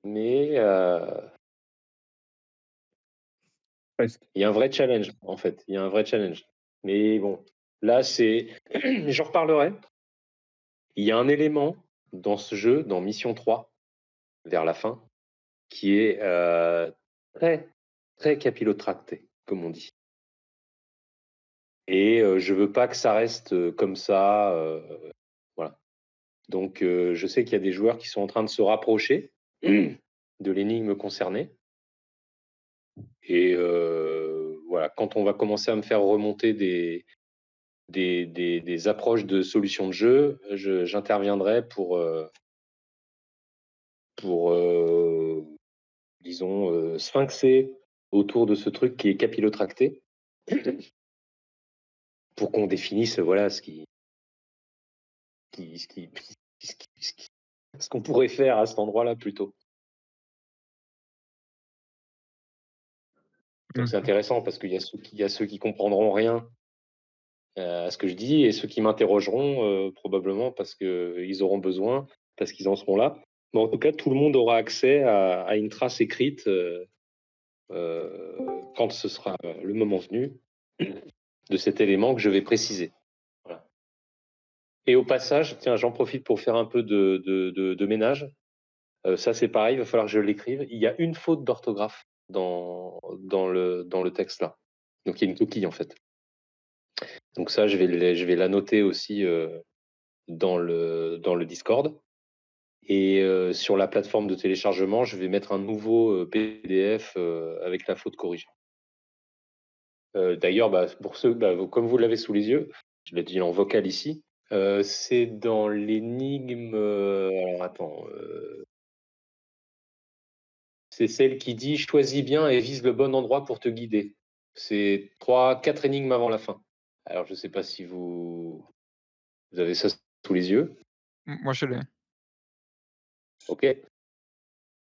mais, Presque. il y a un vrai challenge, en fait. Il y a un vrai challenge. Mais bon, là, c'est j'en reparlerai. Il y a un élément dans ce jeu, dans Mission 3, vers la fin, qui est, très, très capillotracté, comme on dit. Et je veux pas que ça reste, comme ça, voilà. Donc je sais qu'il y a des joueurs qui sont en train de se rapprocher de l'énigme concernée et voilà, quand on va commencer à me faire remonter des approches de solutions de jeu, j'interviendrai pour disons, sphinxer autour de ce truc qui est capillotracté pour qu'on définisse, voilà, qui ce qui ce qui ce qui ce qu'on pourrait faire à cet endroit-là plutôt. Donc c'est Mmh. intéressant parce qu'il y a ceux qui comprendront rien, à ce que je dis et ceux qui m'interrogeront, probablement parce qu'ils auront besoin, parce qu'ils en seront là. Mais en tout cas, tout le monde aura accès à une trace écrite, quand ce sera le moment venu, de cet élément que je vais préciser. Voilà. Et au passage, tiens, j'en profite pour faire un peu de ménage. Ça, c'est pareil, il va falloir que je l'écrive. Il y a une faute d'orthographe dans le texte là. Donc il y a une coquille en fait. Donc ça, je vais la noter aussi dans le Discord. Et sur la plateforme de téléchargement, je vais mettre un nouveau PDF avec la faute corrigée. D'ailleurs, bah, pour ceux, bah, comme vous l'avez sous les yeux, je l'ai dit en vocal ici, c'est dans l'énigme. Alors attends, c'est celle qui dit choisis bien et vise le bon endroit pour te guider. C'est 3, 4 énigmes avant la fin. Alors je ne sais pas si vous avez ça sous les yeux. Moi, je l'ai. Ok.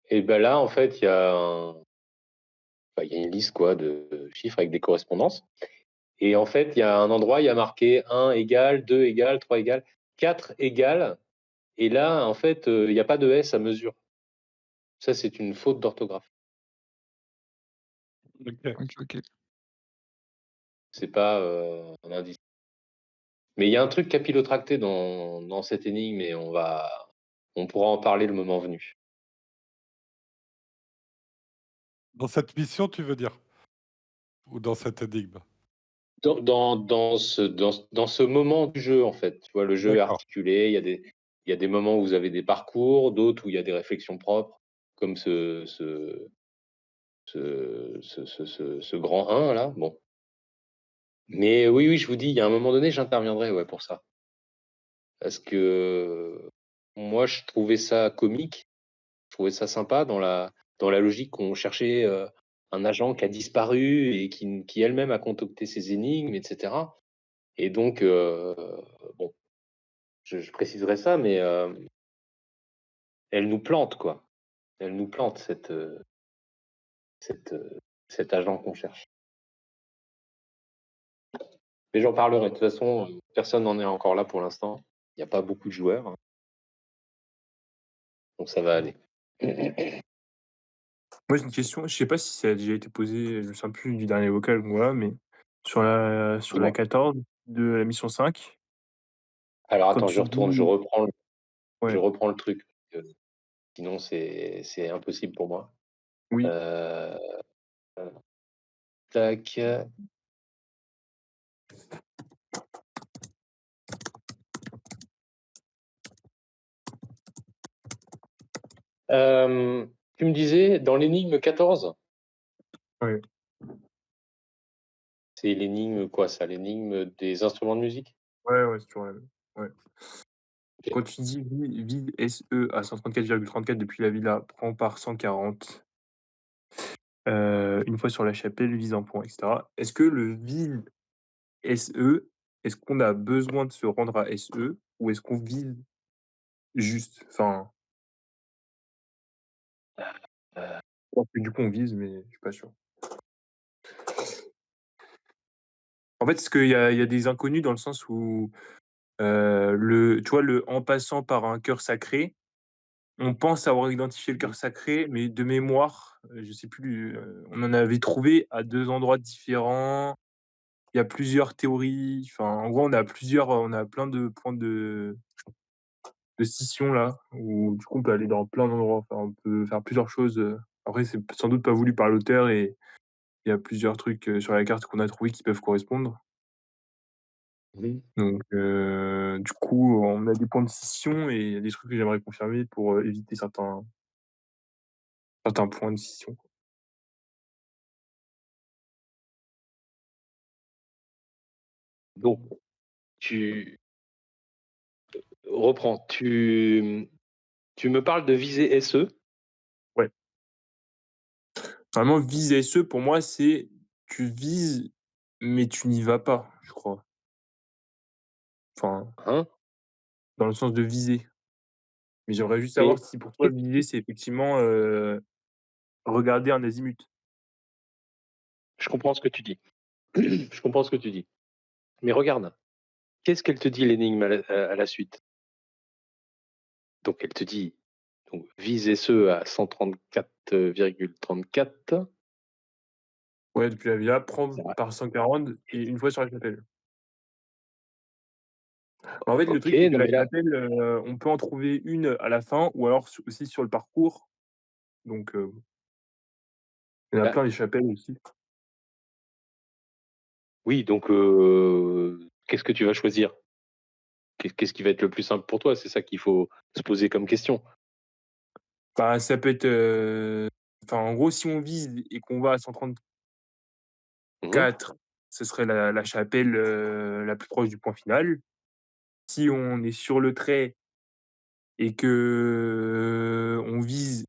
Et ben là, en fait, il y a une liste quoi de chiffres avec des correspondances. Et en fait, il y a un endroit, il y a marqué 1 égale, 2 égale, 3 égale, 4 égale. Et là, en fait, il n'y a pas de S à mesure. Ça, c'est une faute d'orthographe. OK. OK, OK. C'est pas un indice. Mais il y a un truc capillotracté dans cette énigme et on pourra en parler le moment venu. Dans cette mission, tu veux dire? Ou dans cette énigme? Dans ce moment du jeu, en fait. Tu vois, le jeu est D'accord. articulé, il y a des moments où vous avez des parcours, d'autres où il y a des réflexions propres, comme ce grand 1 là, bon. Mais oui, oui, je vous dis, il y a un moment donné, j'interviendrai, ouais, pour ça. Parce que moi, je trouvais ça comique, je trouvais ça sympa dans la logique qu'on cherchait, un agent qui a disparu et qui elle-même a concocté ses énigmes et cetera. Et donc, bon, je préciserai ça, mais elle nous plante, quoi. Elle nous plante cet agent qu'on cherche. Mais j'en parlerai. De toute façon, personne n'en est encore là pour l'instant. Il n'y a pas beaucoup de joueurs, hein, donc ça va aller. Moi, j'ai une question, je sais pas si ça a déjà été posé, je me souviens plus du dernier vocal ou voilà, mais sur la Dis-moi. 14 de la mission 5, Alors quand attends, je tu retourne, je dis reprends le je ouais, reprends le truc, sinon c'est impossible pour moi. oui, Heu, tac, tu me disais dans l'énigme 14? ouais, C'est l'énigme quoi ça? L'énigme des instruments de musique? ouais, ouais, c'est toujours la même. Ouais. OK. Quand tu dis vide SE à 134,34 depuis la villa, prend par 140, une fois sur la chapelle, vise un point et cetera. Est-ce que le vide SE, est-ce qu'on a besoin de se rendre à SE ou est-ce qu'on vise juste? Enfin, Heu, je pense que du coup on vise, mais je suis pas sûr. En fait, est-ce qu'il y a des inconnus dans le sens où, tu vois, le en passant par un cœur sacré, on pense avoir identifié le mmh cœur sacré, mais de mémoire, je sais plus, on en avait trouvé à 2 endroits différents. Il y a plusieurs théories, enfin, en gros, on a plein de points de scission là, où du coup on peut aller dans plein d'endroits, enfin, on peut faire plusieurs choses, après c'est sans doute pas voulu par l'auteur et il y a plusieurs trucs, sur la carte qu'on a trouvé qui peuvent correspondre. mh. Donc du coup, on a des points de scission et il y a des trucs que j'aimerais confirmer pour, éviter certains points de scission, quoi. Donc tu reprends, tu me parles de visée SE? Ouais. Vraiment viser SE pour moi, c'est tu vises, mais tu n'y vas pas, je crois. Enfin, Hein? dans le sens de viser. Mais j'aimerais juste savoir Mais si pour toi qu'est-ce viser, c'est effectivement, regarder un azimut. je comprends ce que tu dis. Je comprends ce que tu dis. Mais regarde, qu'est-ce qu'elle te dit l'énigme à la suite? Donc elle te dit, donc vise SE à 134,34. Ouais, depuis la villa, prendre Ça va. par 140 et une fois sur la chapelle. En fait, le OK, truc, c'est que non la mais là, chapelle, on peut en trouver une à la fin ou alors aussi sur le parcours. Donc il y en a bah, plein les chapelles aussi. oui, donc qu'est-ce que tu vas choisir? Qu'est-ce qui va être le plus simple pour toi? C'est ça qu'il faut se poser comme question. Bah, ça peut être, enfin, en gros, si on vise et qu'on va à 134, Mmh. ce serait la chapelle, la plus proche du point final. Si on est sur le trait et qu'on vise,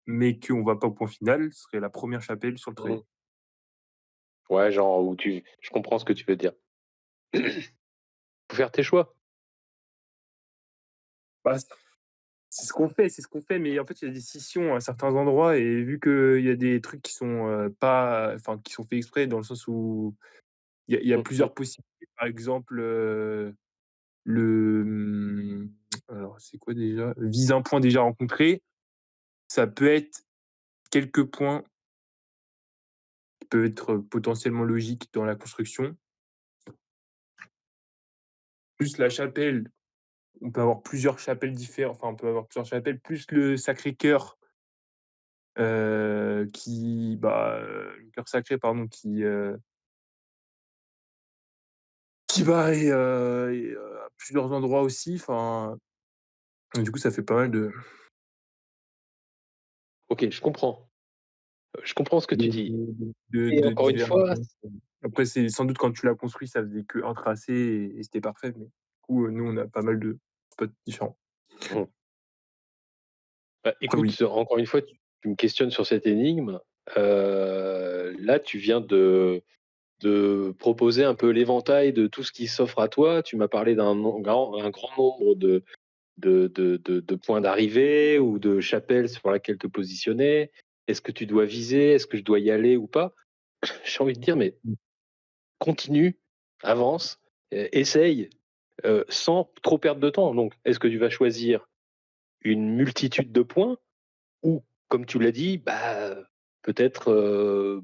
mais qu'on va pas au point final, ce serait la première chapelle sur le Mmh. trait. Ouais, genre où je comprends ce que tu veux dire. Faut faire tes choix. Bah, c'est ce qu'on fait, mais en fait, il y a des scissions à certains endroits et vu qu'il y a des trucs qui sont, pas enfin, qui sont faits exprès dans le sens où il y a Mmh mh. plusieurs possibilités. Par exemple, le, alors c'est quoi déjà? Vise un point déjà rencontré, ça peut être quelques points qui peuvent être potentiellement logiques dans la construction, plus la chapelle, on peut avoir plusieurs chapelles différentes, enfin, on peut avoir plusieurs chapelles, plus le Sacré-Cœur, le cœur sacré pardon, qui à plusieurs endroits aussi, enfin, et du coup ça fait pas mal OK, je comprends ce que tu de dis de de et de encore une divers fois après c'est sans doute quand tu l'as construit, ça faisait qu'un tracé et c'était parfait, mais du coup, nous on a pas mal de spots différents. mmh, bah, Après écoute, oui. encore une fois, tu me questionnes sur cette énigme. Là, tu viens de proposer un peu l'éventail de tout ce qui s'offre à toi. Tu m'as parlé un grand nombre de points d'arrivée ou de chapelles sur laquelle te positionner. Est-ce que tu dois viser? Est-ce que je dois y aller ou pas? J'ai envie de dire, mais Mmh. continue, avance, essaye, sans trop perdre de temps. Donc, est-ce que tu vas choisir une multitude de points ou, comme tu l'as dit, bah, peut-être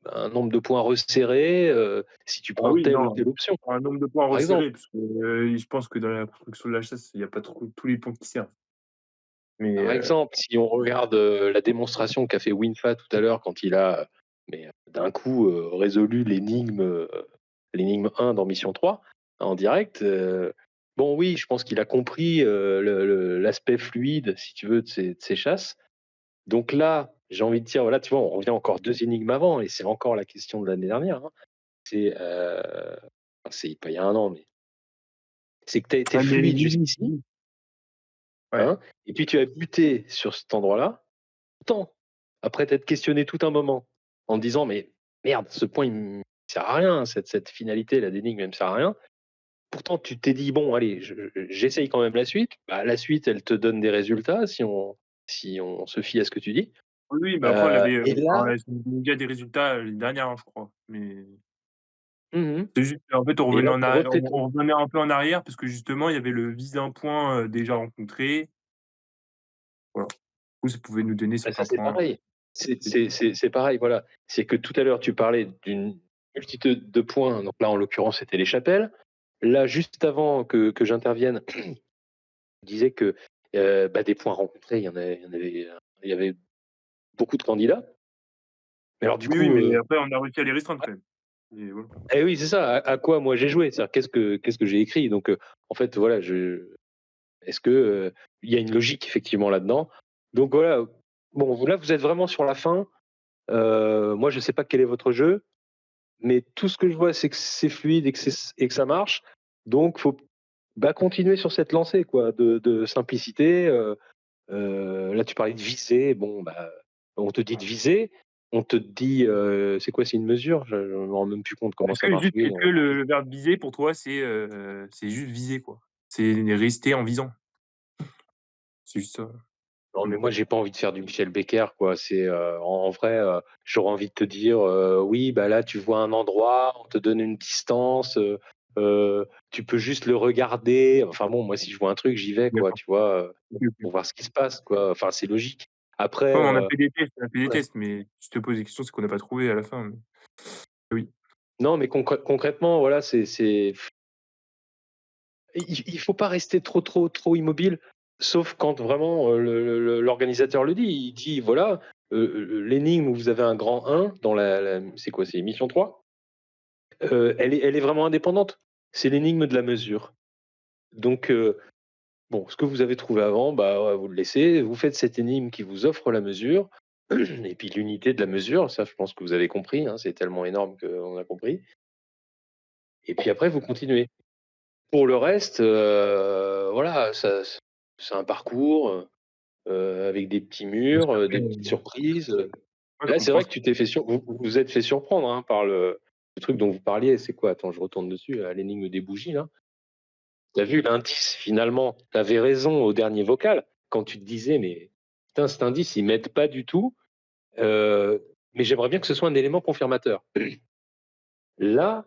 un nombre de points resserré si tu Ah prends oui, telle ou non, telle option, un nombre de points par exemple? resserré parce que, je pense que dans la construction de la chasse, il y a pas trop tous les points qui servent. Mais, Par exemple, si on regarde la démonstration qu'a fait Winfa tout à l'heure quand il a d'un coup résolu l'énigme 1 dans Mission 3 en direct. Bon, oui, je pense qu'il a compris l'aspect fluide, si tu veux, de ces chasses. Donc là, j'ai envie de dire, voilà, tu vois, on revient encore 2 énigmes avant, et c'est encore la question de l'année dernière, hein. C'est, enfin, c'est pas il y a un an, mais c'est que tu as été ouais, mais fluide oui, oui, jusqu'ici, oui. Ouais. hein, et puis tu as buté sur cet endroit-là. Pourtant, après t'être questionné tout un moment en te disant: «Mais merde, ce point il me sert à rien, cette finalité là d'énigme elle me sert à rien». Pourtant tu t'es dit: «Bon allez, j'essaye quand même la suite». Bah, la suite elle te donne des résultats si on se fie à ce que tu dis. Oui, oui, mais après on avait, Et là enfin, ça nous donnait déjà des résultats, l'année dernière, hein, je crois. Mais mmh c'est juste qu'en fait, et là tu refais on revenait un peu en arrière parce que justement, il y avait le vise un point, déjà rencontré. Voilà. Du coup, ça pouvait nous donner bah, ça certains c'est points pareil. spécifiques. C'est pareil, voilà. C'est que tout à l'heure tu parlais d'une multitude de points, donc là en l'occurrence c'était les chapelles. Là juste avant que j'intervienne, je disais que, bah, des points rencontrés, il y avait beaucoup de candidats. Mais alors du Oui, oui, coup, mais après on a réussi à les restreindre quand même. Et voilà. eh oui, c'est ça, à quoi moi j'ai joué? C'est-à-dire qu'est-ce que j'ai écrit? Donc, en fait, voilà, je est-ce que, il y a une logique effectivement là-dedans? Donc voilà, bon, là, vous êtes vraiment sur la fin. Moi, je sais pas quel est votre jeu, mais tout ce que je vois, c'est que c'est fluide et que ça marche. Donc faut, bah, continuer sur cette lancée quoi, de simplicité. Là, tu parlais de viser. Bon, bah, on te dit de viser. On te dit, c'est quoi? C'est une mesure? Je me rends même plus compte comment ça marche. Oui, Est-ce que le verbe viser pour toi, c'est juste viser, quoi? C'est rester en visant? C'est juste ça? non, mais moi, j'ai pas envie de faire du Michel Becker, quoi. C'est, en vrai, j'aurais envie de te dire, oui, bah, là, tu vois un endroit, on te donne une distance, tu peux juste le regarder. Enfin bon, moi, si je vois un truc, j'y vais, quoi, D'accord. tu vois? OK, OK. Pour voir ce qui se passe, quoi. Enfin, c'est logique. Après, Ouais, on a fait des tests, mais si je te pose des questions, c'est qu'on n'a pas trouvé à la fin, mais oui. non, mais concrètement, voilà, il faut pas rester trop immobile, sauf quand vraiment, l'organisateur le dit. Il dit: «Voilà, l'énigme où vous avez un grand 1 dans la c'est quoi? C'est mission 3, elle est vraiment indépendante. C'est l'énigme de la mesure. Donc bon, ce que vous avez trouvé avant, bah, ouais, vous le laissez, vous faites cette énigme qui vous offre la mesure et puis l'unité de la mesure, ça je pense que vous avez compris, hein, c'est tellement énorme qu'on a compris, et puis après vous continuez. Pour le reste, voilà, ça c'est un parcours, avec des petits Parce murs, qu'après, des petites surprises. ouais, je Là, c'est comprends vrai ce que que tu t'es fait vous vous êtes fait surprendre, hein, par le truc dont vous parliez. C'est quoi? Attends, je retourne dessus, à l'énigme des bougies, là. Tu as vu l'indice finalement? Tu avais raison au dernier vocal, quand tu te disais: «Mais putain, cet indice, il m'aide pas du tout, mais j'aimerais bien que ce soit un élément confirmateur». Là,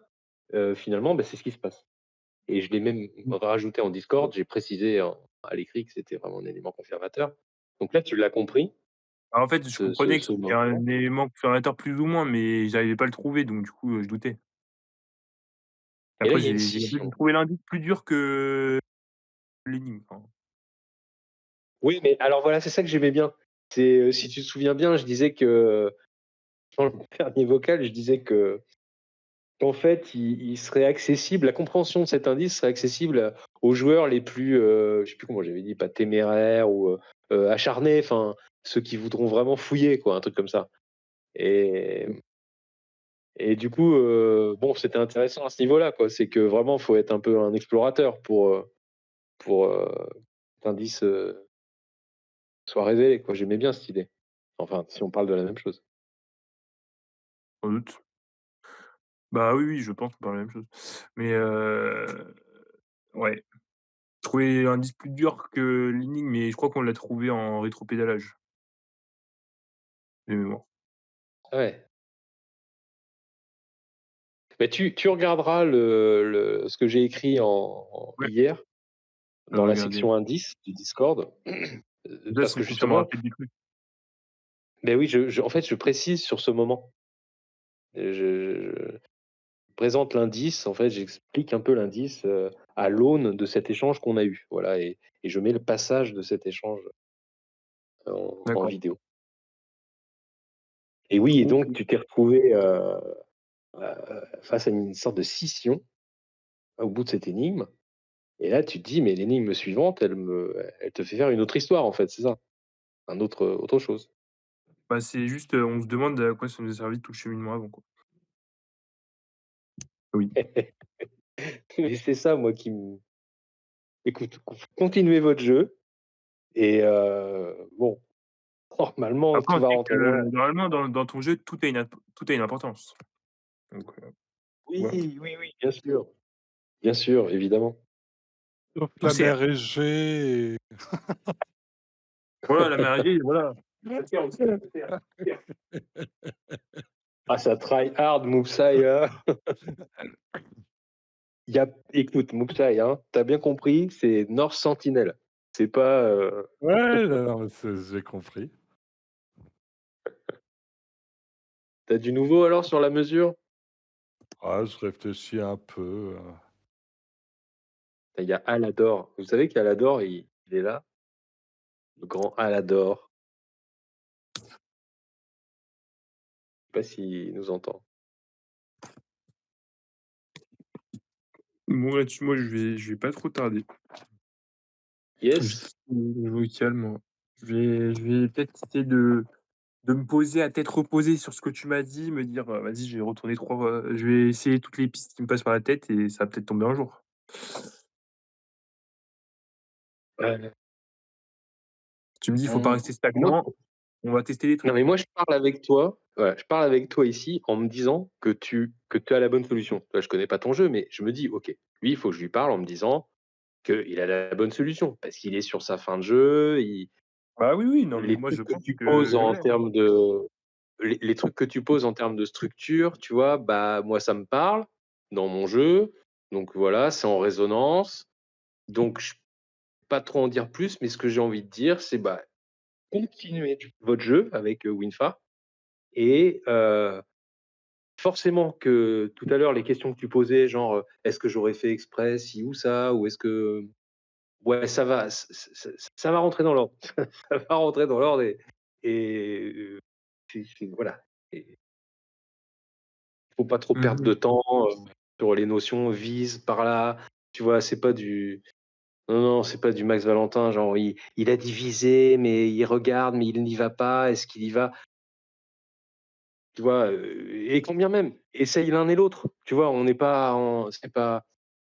finalement, bah, c'est ce qui se passe, et je l'ai même rajouté en Discord, j'ai précisé à l'écrit que c'était vraiment un élément confirmateur. Donc là, tu l'as compris, bah, en fait, je comprenais que ce c'était un moment. élément confirmateur plus ou moins, mais j'arrivais pas à le trouver, donc du coup, je doutais. Et là, Après il y a une en fait, j'ai scission. trouvé l'indice plus dur que l'énigme, enfin, Oui, mais alors voilà, c'est ça que j'aimais bien. si tu te souviens bien, je disais que dans le dernier vocal, je disais qu'en fait, il serait accessible, la compréhension de cet indice serait accessible aux joueurs les plus, je sais plus comment j'avais dit, pas téméraires ou acharnés, enfin ceux qui voudront vraiment fouiller, quoi, un truc comme ça. Et, et du coup, bon, c'était intéressant à ce niveau-là, quoi. C'est que vraiment, faut être un peu un explorateur pour que l'indice soit révélé, quoi. J'aimais bien cette idée. Enfin, si on parle de la même chose. Sans doute. Bah, oui, oui, je pense qu'on parle la même chose. Mais ouais, trouver l'indice plus dur que l'énigme, mais je crois qu'on l'a trouvé en rétropédalage de mémoire. Ouais. Mais tu regarderas ce que j'ai écrit Ouais, hier je vais dans la regarder. section indice du Discord, Déjà, parce ça que me confirmera justement, peut-être des trucs. ben oui, en fait, je précise sur ce moment. Je présente l'indice, en fait, j'explique un peu l'indice à l'aune de cet échange qu'on a eu. Voilà, et je mets le passage de cet échange en D'accord. vidéo. Et oui, et donc OK. tu t'es retrouvé face à une sorte de scission au bout de cette énigme. Et là, tu te dis, mais l'énigme suivante, elle te fait faire une autre histoire, en fait, c'est ça, autre chose. Bah, c'est juste, on se demande à quoi ça nous a servi tout le cheminement avant, quoi. Oui. Et c'est ça, moi, qui me. Écoute, continuez votre jeu. Et bon, normalement, Après, tout on va sait rentrer dans que l'ordre. normalement dans ton jeu, tout a une importance. Donc voilà. Oui, oui, oui, bien sûr, évidemment. Sauf Tout la sert. mer Égée et Voilà, la mairie, voilà. Tout sert aussi, tout sert. Ah, ça try hard, Moopsai, hein. Écoute, Moopsai, hein, t'as bien compris, c'est North Sentinel. C'est pas. ouais, non, non, mais j'ai compris. T'as du nouveau alors sur la mesure? Ah, je réfléchis un peu. Il y a Alador. Vous savez qu'Alador, il est là, le grand Alador. Je sais pas s'il nous entend. Bon, là-dessus, moi, je vais pas trop tarder. Je Yes. je me calme, moi. Je vais peut-être essayer de me poser à tête reposée sur ce que tu m'as dit, me dire: «Vas-y, je vais retourner 3 fois je vais essayer toutes les pistes qui me passent par la tête et ça va peut-être tomber un jour». Euh, Tu me dis: «Il faut pas on- rester moi, stagnant, on va tester des non, trucs». mais moi, je parle avec toi. Voilà, je parle avec toi ici en me disant que tu as la bonne solution. Là, je connais pas ton jeu, mais je me dis, ok, lui, il faut que je lui parle en me disant qu'il a la bonne solution parce qu'il est sur sa fin de jeu. Bah, oui, oui, non, mais Les moi, je trucs que pense tu que poses je en l'ai, hein. termes de les trucs que tu poses en termes de structure, tu vois, bah moi, ça me parle dans mon jeu. Donc voilà, c'est en résonance. Donc je peux pas trop en dire plus, mais ce que j'ai envie de dire, c'est bah continuez votre jeu avec Winfa et forcément que tout à l'heure, les questions que tu posais, genre, est-ce que j'aurais fait exprès ci ou ça, ou est-ce que ouais, ça va rentrer dans l'ordre. Ça va rentrer dans l'ordre et voilà. Et faut pas trop perdre Mmh. de temps, sur les notions vise, par là, tu vois? C'est pas du non, non, c'est pas du Max Valentin, genre il a divisé, mais il regarde, mais il n'y va pas. Est-ce qu'il y va? Tu vois? Et quand bien même, essaye l'un et l'autre, tu vois? On n'est pas en c'est pas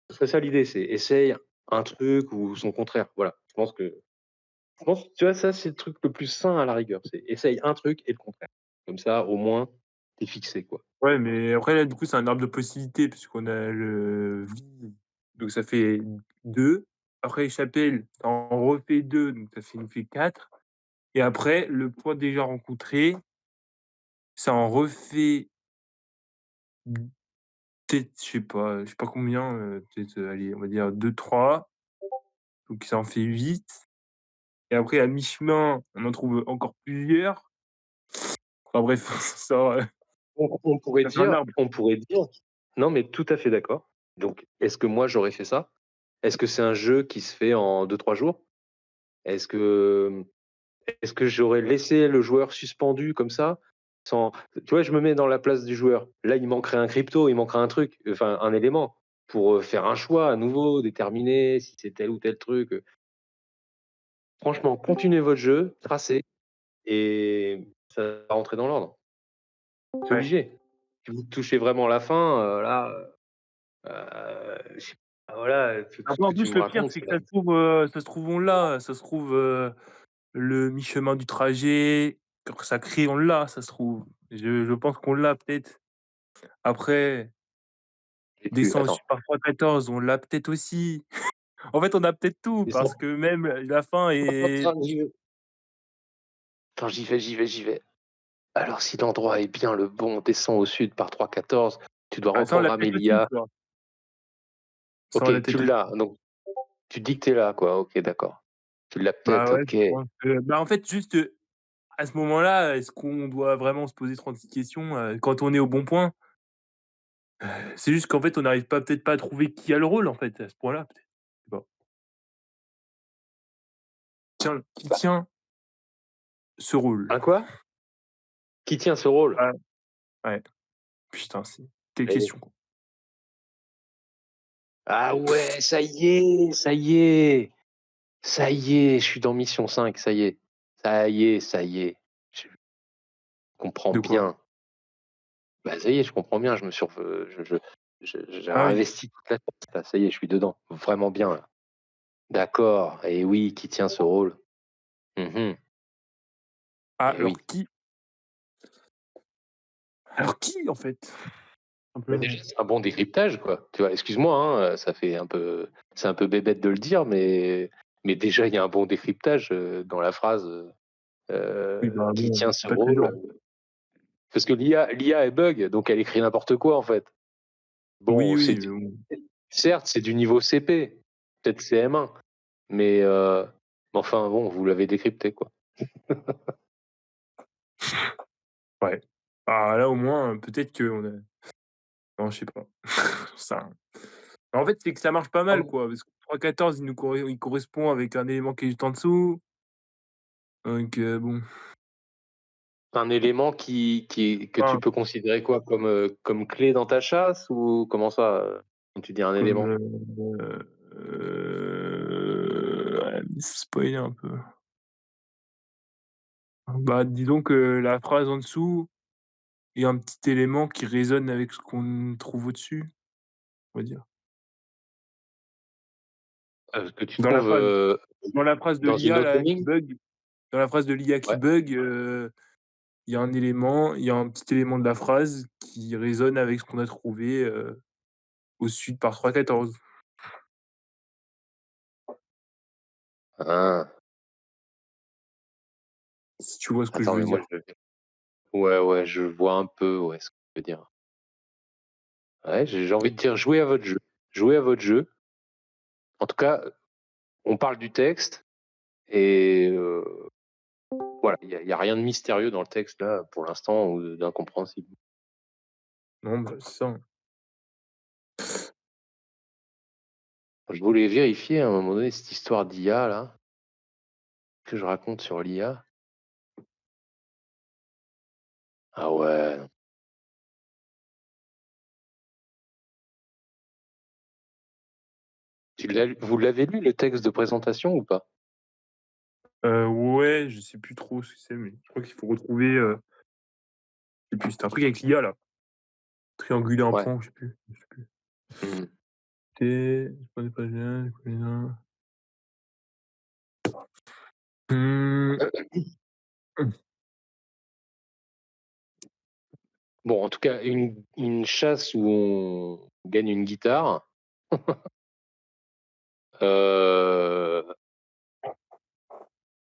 c'est ça l'idée, c'est essaye un truc ou son contraire. Voilà, je pense, tu vois, ça, c'est le truc le plus sain à la rigueur, c'est essaye un truc et le contraire. Comme ça, au moins, tu es fixé, quoi. Ouais, mais après là, du coup, c'est un arbre de possibilités puisqu'on a le vide, donc ça fait 2. Après chapelle, ça en refait 2, donc ça fait nous fait 4. Et après le point déjà rencontré, ça en refait peut-être, je sais pas combien, peut-être, allez, on va dire 2, 3. Donc ça en fait 8. Et après à mi-chemin, on en trouve encore plusieurs. Enfin bref, On pourrait ça fait un dire arbre. on pourrait dire non, mais tout à fait d'accord. Donc, est-ce que moi, j'aurais fait ça? Est-ce que c'est un jeu qui se fait en 2 3 jours? Est-ce que est-ce que j'aurais laissé le joueur suspendu comme ça sans... Tu vois, je me mets dans la place du joueur. Là, il manquerait un crypto, il manquerait un truc, enfin un élément pour faire un choix à nouveau, déterminer si c'est tel ou tel truc. Franchement, continuez votre jeu, tracez, et ça va rentrer dans l'ordre. C'est Ouais. obligé. Si vous touchez vraiment la fin, là, je sais pas, voilà, tout ce Après, que en tu plus, me le pire, racontes, c'est c'est que là. ça se trouve, on l'a, ça se trouve, le mi-chemin du trajet, quand ça crie, on l'a, ça se trouve. Je pense qu'on l'a peut-être. Après, descend Attends, au-dessus par 3-14, on l'a peut-être aussi. En fait, on a peut-être tout parce descends. que même la fin est Attends, j'y vais. Attends, j'y vais. Alors, si l'endroit est bien le bon, descends au sud par 3-14, tu dois ah ça, on l'a reprogrammer peut-être aussi, tu l'IA. vois? Ça, on l'a Ok, tu peut-être aussi. l'as, donc tu dis que t'es là, quoi. Ok, d'accord. Tu l'as Bah, peut-être, ouais, ok. je pense que bah, en fait, juste, à ce moment-là, est-ce qu'on doit vraiment se poser 36 questions, quand on est au bon point? C'est juste qu'en fait, on n'arrive pas peut-être pas à trouver qui a le rôle, en fait, à ce point-là, peut-être. Je sais pas. Tiens, qui Bah, tient ce rôle? un quoi? Qui tient ce rôle? Ah, ouais, putain, c'est quelle Allez. question, quoi. Ah ouais, ça y est, ça y est. Ça y est, je suis dans mission 5, ça y est. Ça y est, ça y est. Je comprends De quoi? bien. Bah, ça y est, je comprends bien, je me sur j'ai Ah oui. investi toute la tête là, ça y est, je suis dedans, vraiment bien là. D'accord, et oui, qui tient ce rôle? Mmh. Ah, Et oui. alors qui, en fait? Bah, Simplement. déjà, c'est un bon décryptage quoi, tu vois? Excuse-moi, hein, ça fait un peu c'est un peu bébête de le dire, mais déjà il y a un bon décryptage, dans la phrase, Oui, bah, «Qui bon, tient c'est ce pas très rôle?» dur. Parce que l'IA elle bug, donc elle écrit n'importe quoi en fait. Oui, Bon, oui, mais bon. certes, c'est du niveau CP, peut-être CM1, mais enfin bon, vous l'avez décrypté, quoi. Ouais. Ah là, au moins, peut-être qu'on a non, je sais pas. Ça en fait, c'est que ça marche pas mal, Hum. quoi, parce que 3-14, il correspond avec un élément qui est juste en dessous, donc bon. Un élément que tu Enfin, peux considérer quoi? Comme clé dans ta chasse ou comment ça, quand tu dis un comme, élément? ouais, mais spoiler un peu. Bah, disons que la phrase en dessous est un petit élément qui résonne avec ce qu'on trouve au-dessus, on va dire. Que tu Dans la trouves, phrase dans la phrase de dans une l'IA autre là qui ligne? bug dans la phrase de l'IA qui Ouais. bug, il y a un petit élément de la phrase qui résonne avec ce qu'on a trouvé, au sud par 3-14. Ah, Si tu vois ce que je attends, veux mais moi dire. je ouais, ouais, je vois un peu, ouais, ce que tu veux dire. Ouais, j'ai envie de dire jouez à votre jeu. Jouez à votre jeu. En tout cas, on parle du texte et voilà, il y a rien de mystérieux dans le texte là, pour l'instant, ou d'incompréhensible. Non, bah, c'est ça, hein. Je voulais vérifier à un moment donné cette histoire d'IA là, que je raconte sur l'IA. Ah ouais. Vous l'avez lu le texte de présentation ou pas? Ouais, je sais plus trop ce que c'est, mais je crois qu'il faut retrouver, je sais plus, c'était un truc avec l'IA là, trianguler un Ouais. point, je sais plus. Mmh. T Mmh. Bon, en tout cas, une chasse où on gagne une guitare. Heu,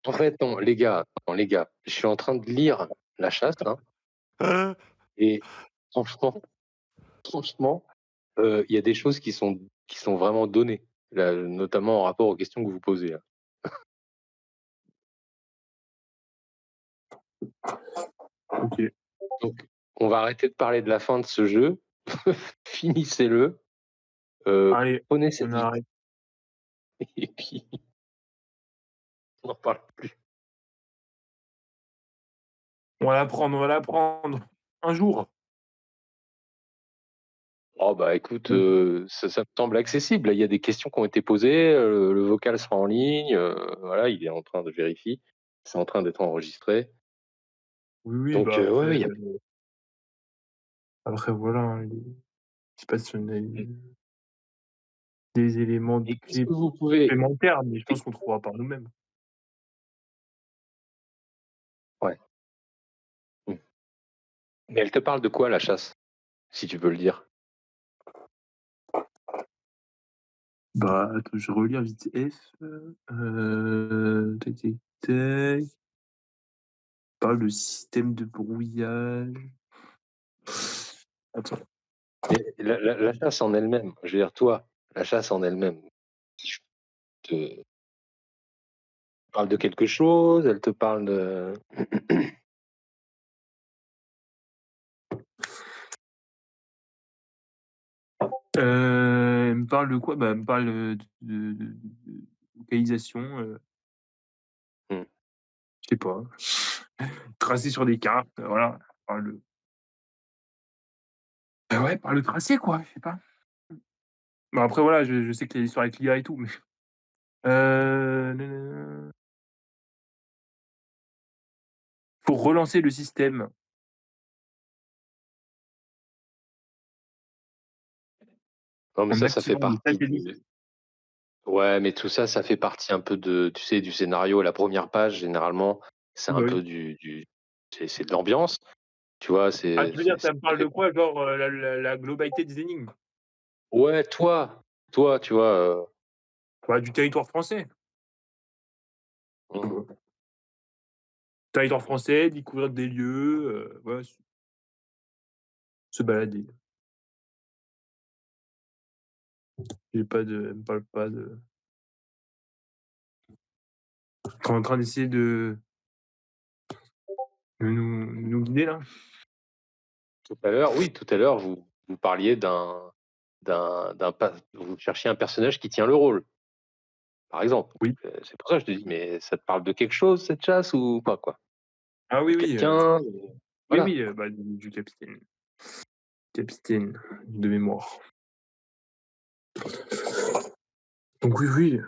en fait, non les gars, je suis en train de lire la chasse là et franchement franchement, il y a des choses qui sont vraiment données, là, notamment en rapport aux questions que vous posez là. OK. Donc on va arrêter de parler de la fin de ce jeu. Finissez-le, Allez, prenez cette on guitare arrête. et puis on n'en parle plus. On va l'apprendre. Un jour. Oh bah écoute, Mmh. ça me semble accessible. Là, il y a des questions qui ont été posées, le vocal sera en ligne, voilà, il est en train de vérifier. C'est en train d'être enregistré. Oui, oui, Donc, bah, ouais, ouais, il y a après voilà, hein, les je sais pas si on a mmh des éléments et qu'est-ce clés que vous pouvez supplémentaires, mais je et pense qu'on trouvera par nous-mêmes. ouais, mmh. Mais elle te parle de quoi la chasse? Si tu peux le dire? Bah, attends, je vais relire vite F, tac, tac, tac. Parle de système de brouillage. Attends. Mais la chasse en elle-même, je veux dire toi, la chasse en elle-même, je te parle de quelque chose? Elle te parle de Elle me parle de quoi? Bah, elle me parle, de localisation, mmh. je sais pas, tracé sur des cartes, voilà. Parle de bah, ouais, par le tracé quoi, je sais pas. Bah, après voilà, je sais qu'il y a l'histoire avec l'IA et tout, mais nanana. Pour relancer le système, Non mais en ça fait activant les partie satellites. du ouais, mais tout ça, ça fait partie un peu de tu sais, du scénario. La première page généralement, c'est Oui, un bah, oui. peu du c'est de l'ambiance, tu vois? Ah, tu veux dire, ça C'est me ça parle de fait quoi? Genre, la globalité des énigmes? ouais, toi, tu vois, Bah, du territoire français. mmh, Bah, territoire français, découvrir des lieux, voilà, se balader. J'ai pas de Elle me parle pas de tu es en train d'essayer de nous guider là? tout à l'heure oui, tout à l'heure, vous parliez d'un pa vous cherchiez un personnage qui tient le rôle, par exemple. Oui. C'est pour ça que je te dis: «Mais ça te parle de quelque chose cette chasse ou pas, quoi?» Ah De oui, oui, quelqu'un, oui, voilà. oui, bah, du capitaine de mémoire. Donc oui, oui,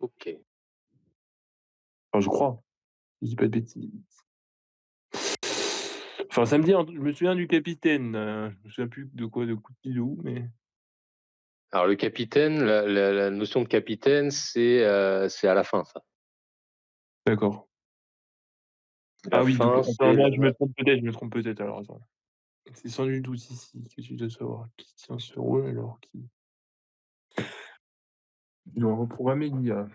OK. enfin je crois, si je dis pas de bêtises. Enfin ça me dit un je me souviens du capitaine, je me souviens plus de quoi, de Coutilou, mais Alors le capitaine, la notion de capitaine, c'est à la fin ça. d'accord. La Ah oui, donc fin, attends, c'est non, la je me trompe peut-être alors, attends. C'est sans nul doute ici que tu dois savoir qui tient ce rôle alors qui doit reprogrammer l'IA.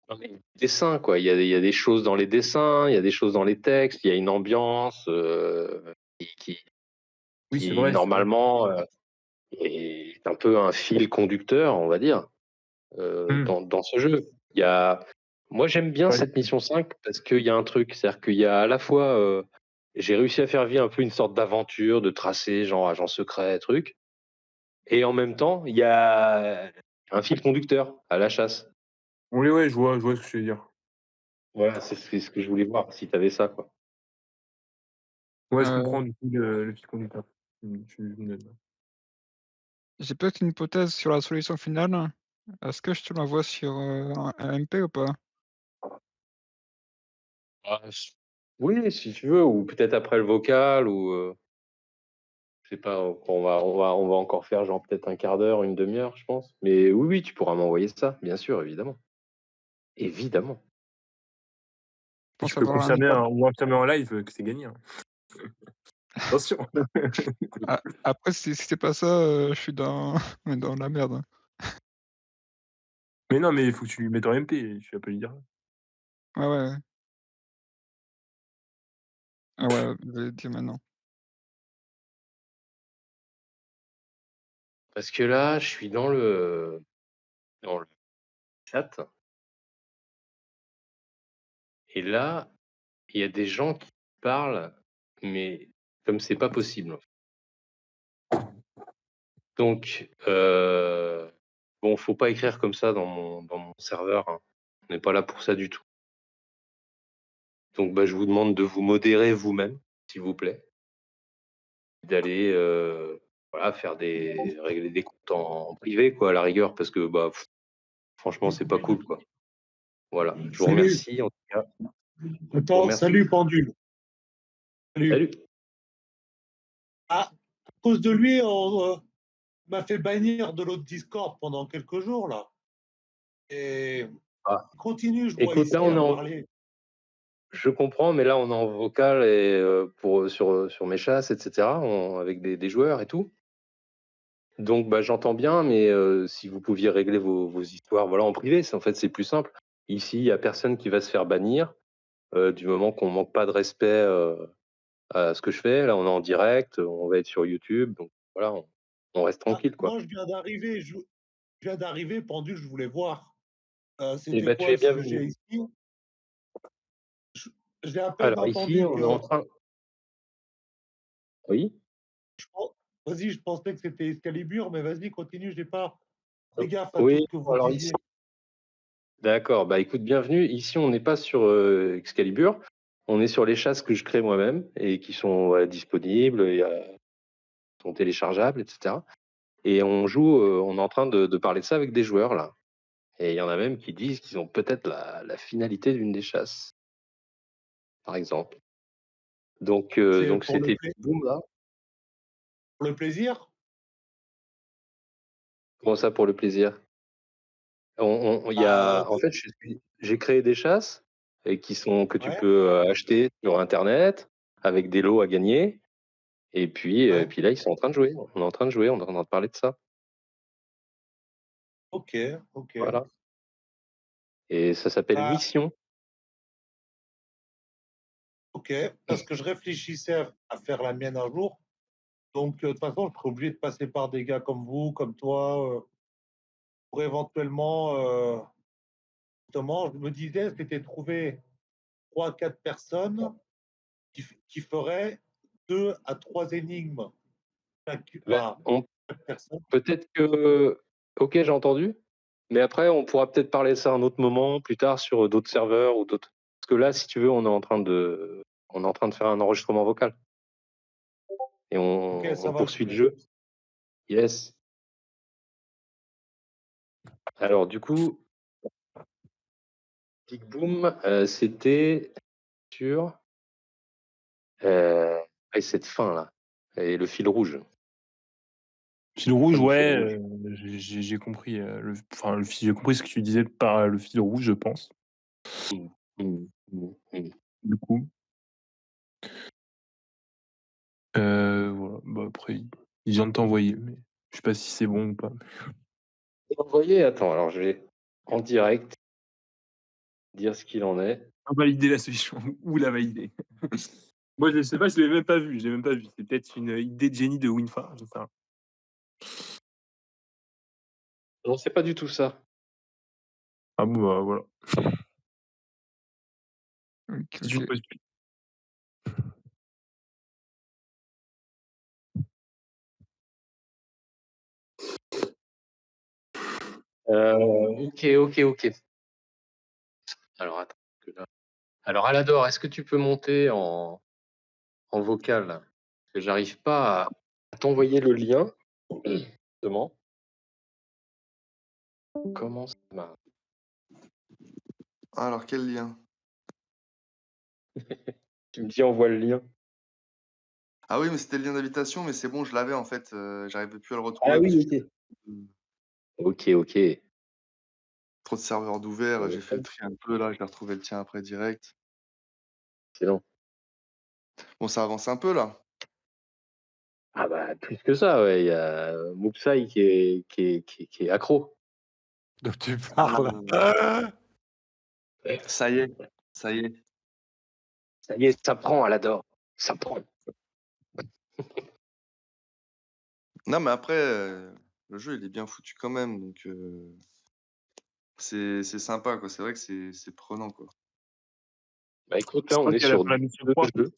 non mais dessin quoi, il y a des choses dans les dessins, il y a des choses dans les textes, il y a une ambiance, qui Oui, c'est qui vrai, c'est vrai. normalement, est un peu un fil conducteur, on va dire, Mmh. dans ce jeu. Il y a moi j'aime bien Ouais. cette mission 5 parce qu'il y a un truc, c'est-à-dire qu'il y a à la fois, j'ai réussi à faire vivre un peu une sorte d'aventure, de tracé, genre agent secret, truc, et en même temps, il y a un fil conducteur à la chasse. Oui, ouais, je vois ce que tu veux dire. Voilà, c'est ce que je voulais voir, si tu avais ça, quoi. Ouais, je Heu, comprends du coup le fil conducteur. Tu me donnes. j'ai peut-être une hypothèse sur la solution finale. Est-ce que je te l'envoie sur, un MP ou pas? Ah, s oui, si tu veux, ou peut-être après le vocal ou, je sais pas, on va encore faire genre peut-être un quart d'heure, une demi heure, je pense. Mais oui, oui, tu pourras m'envoyer ça, bien sûr, évidemment. Évidemment. Je Je pense peux avoir un confirmer hypo ou affirmer en live, que c'est gagné, hein. Attention. après si c'est pas ça, je suis dans dans la merde, hein. Mais non, mais il faut que tu lui mettes en MP, tu vas pas lui dire. Ouais, ouais, ouais. Ah ouais, je vais le dire maintenant. Parce que là, je suis dans le chat et là, il y a des gens qui parlent, mais comme c'est pas possible, en fait. Donc, Bon, faut pas écrire comme ça dans mon serveur, hein. On n'est pas là pour ça du tout. Donc, bah, je vous demande de vous modérer vous-même, s'il vous plaît. D'aller, voilà, régler des comptes en privé, quoi, à la rigueur, parce que, bah, franchement, c'est pas cool, quoi. Voilà. Je vous Salut. remercie, en tout cas. Attends, merci. salut Pendule. Salut. Salut. Ah, à cause de lui, on m'a fait bannir de l'autre Discord pendant quelques jours, là. Et Ah, il continue, je vois écoute, là, ici, on à est en parler. je comprends, mais là, on est en vocal et sur mes chasses et cetera, avec des joueurs et tout. Donc, bah, j'entends bien, mais si vous pouviez régler vos histoires, voilà, en privé, c'est plus simple. Ici, il y a personne qui va se faire bannir, du moment qu'on manque pas de respect, à ce que je fais. Là, on est en direct, on va être sur YouTube, donc voilà, on reste Ah, tranquille, quoi. moi, je viens d'arriver, Pendule, je voulais voir. Et C'était bah, tu quoi es le sujet bienvenu. ici? Je- J'ai à peine Alors ici, entendu on est en que. train oui? Vas-y, je pensais que c'était Excalibur, mais vas-y, continue, j'ai pas fait gaffe à tout Oui, ce que vous alors ici disiez. d'accord, bah, écoute, bienvenue. Ici, on n'est pas sur, Excalibur, on est sur les chasses que je crée moi-même et qui sont, disponibles, sont téléchargeables et cetera et on joue, on est en train de parler de ça avec des joueurs, là et il y en a même qui disent qu'ils ont peut-être la finalité d'une des chasses, par exemple. Donc C'est donc c'était Boom, là. pour le plaisir? Comment ça, pour le plaisir? Il y Bah, a en fait, j'ai créé des chasses et que tu ouais, peux, acheter sur internet avec des lots à gagner et ouais. puis là, ils sont en train de jouer. On est en train de jouer, on est en train de parler de ça. Ok, ok. Voilà et ça s'appelle Bah, Mission. ok, parce que je réfléchissais à faire la mienne un jour. Donc, de toute façon, je serais obligé de passer par des gars comme vous, comme toi, pour éventuellement, justement, je me disais, c'était trouver 3, 4 personnes qui feraient 2 à 3 énigmes. Bah, Enfin, on chaque personne. peut-être que OK, j'ai entendu, mais après on pourra peut-être parler de ça à un autre moment, plus tard sur, d'autres serveurs ou d'autres parce que là, si tu veux, on est en train de faire un enregistrement vocal et Ok, on ça va. poursuit le jeu. Yes. Alors du coup, Tic Boom, c'était sur, et cette fin-là et le fil rouge. Fil rouge, Fameux fil ouais, rouge. j'ai compris, j'ai compris ce que tu disais par le fil rouge, je pense, Mmh. Mmh. Mmh. Mmh. du coup. Voilà, bah, après, il vient de t'envoyer, mais je sais pas si c'est bon ou pas. Envoyé, attends, alors je vais en direct dire ce qu'il en est. Invalider la solution ou la valider. Moi, je sais pas, je l'ai même pas vu, je l'ai même pas vu. C'est peut-être une idée de génie de Winfa, je sais pas. Non, c'est pas du tout ça. Ah bon, bah, voilà. OK, C'est une OK. possibilité. OK, OK, OK. Alors attends, que là alors Alador, est-ce que tu peux monter en vocal là? Parce que j'arrive pas à t'envoyer le lien, justement. Comment ça marche? Alors, quel lien? Tu me dis: «Envoie le lien». Ah oui, mais c'était le lien d'invitation, mais c'est bon, je l'avais en fait, j'arrivais plus à le Ah retrouver parce oui, que OK. mmh, OK, OK. trop de serveurs d'ouverts, j'ai fait le OK, tri un peu là, j'ai retrouvé le tien après direct. excellent. Bon, ça avance un peu là? Ah bah, plus que ça, ouais, il y a Moopsai qui est accro. Donc tu Ah, parles. Ah. ça y est, ça y est. Ça y est, ça prend Alador, ça prend. Non, mais après, le jeu, il est bien foutu quand même, donc c'est sympa quoi. C'est vrai que c'est prenant quoi. Bah, écoute, là, C'est on toi est qui es à la sur fin de la mission 2 3? jeux.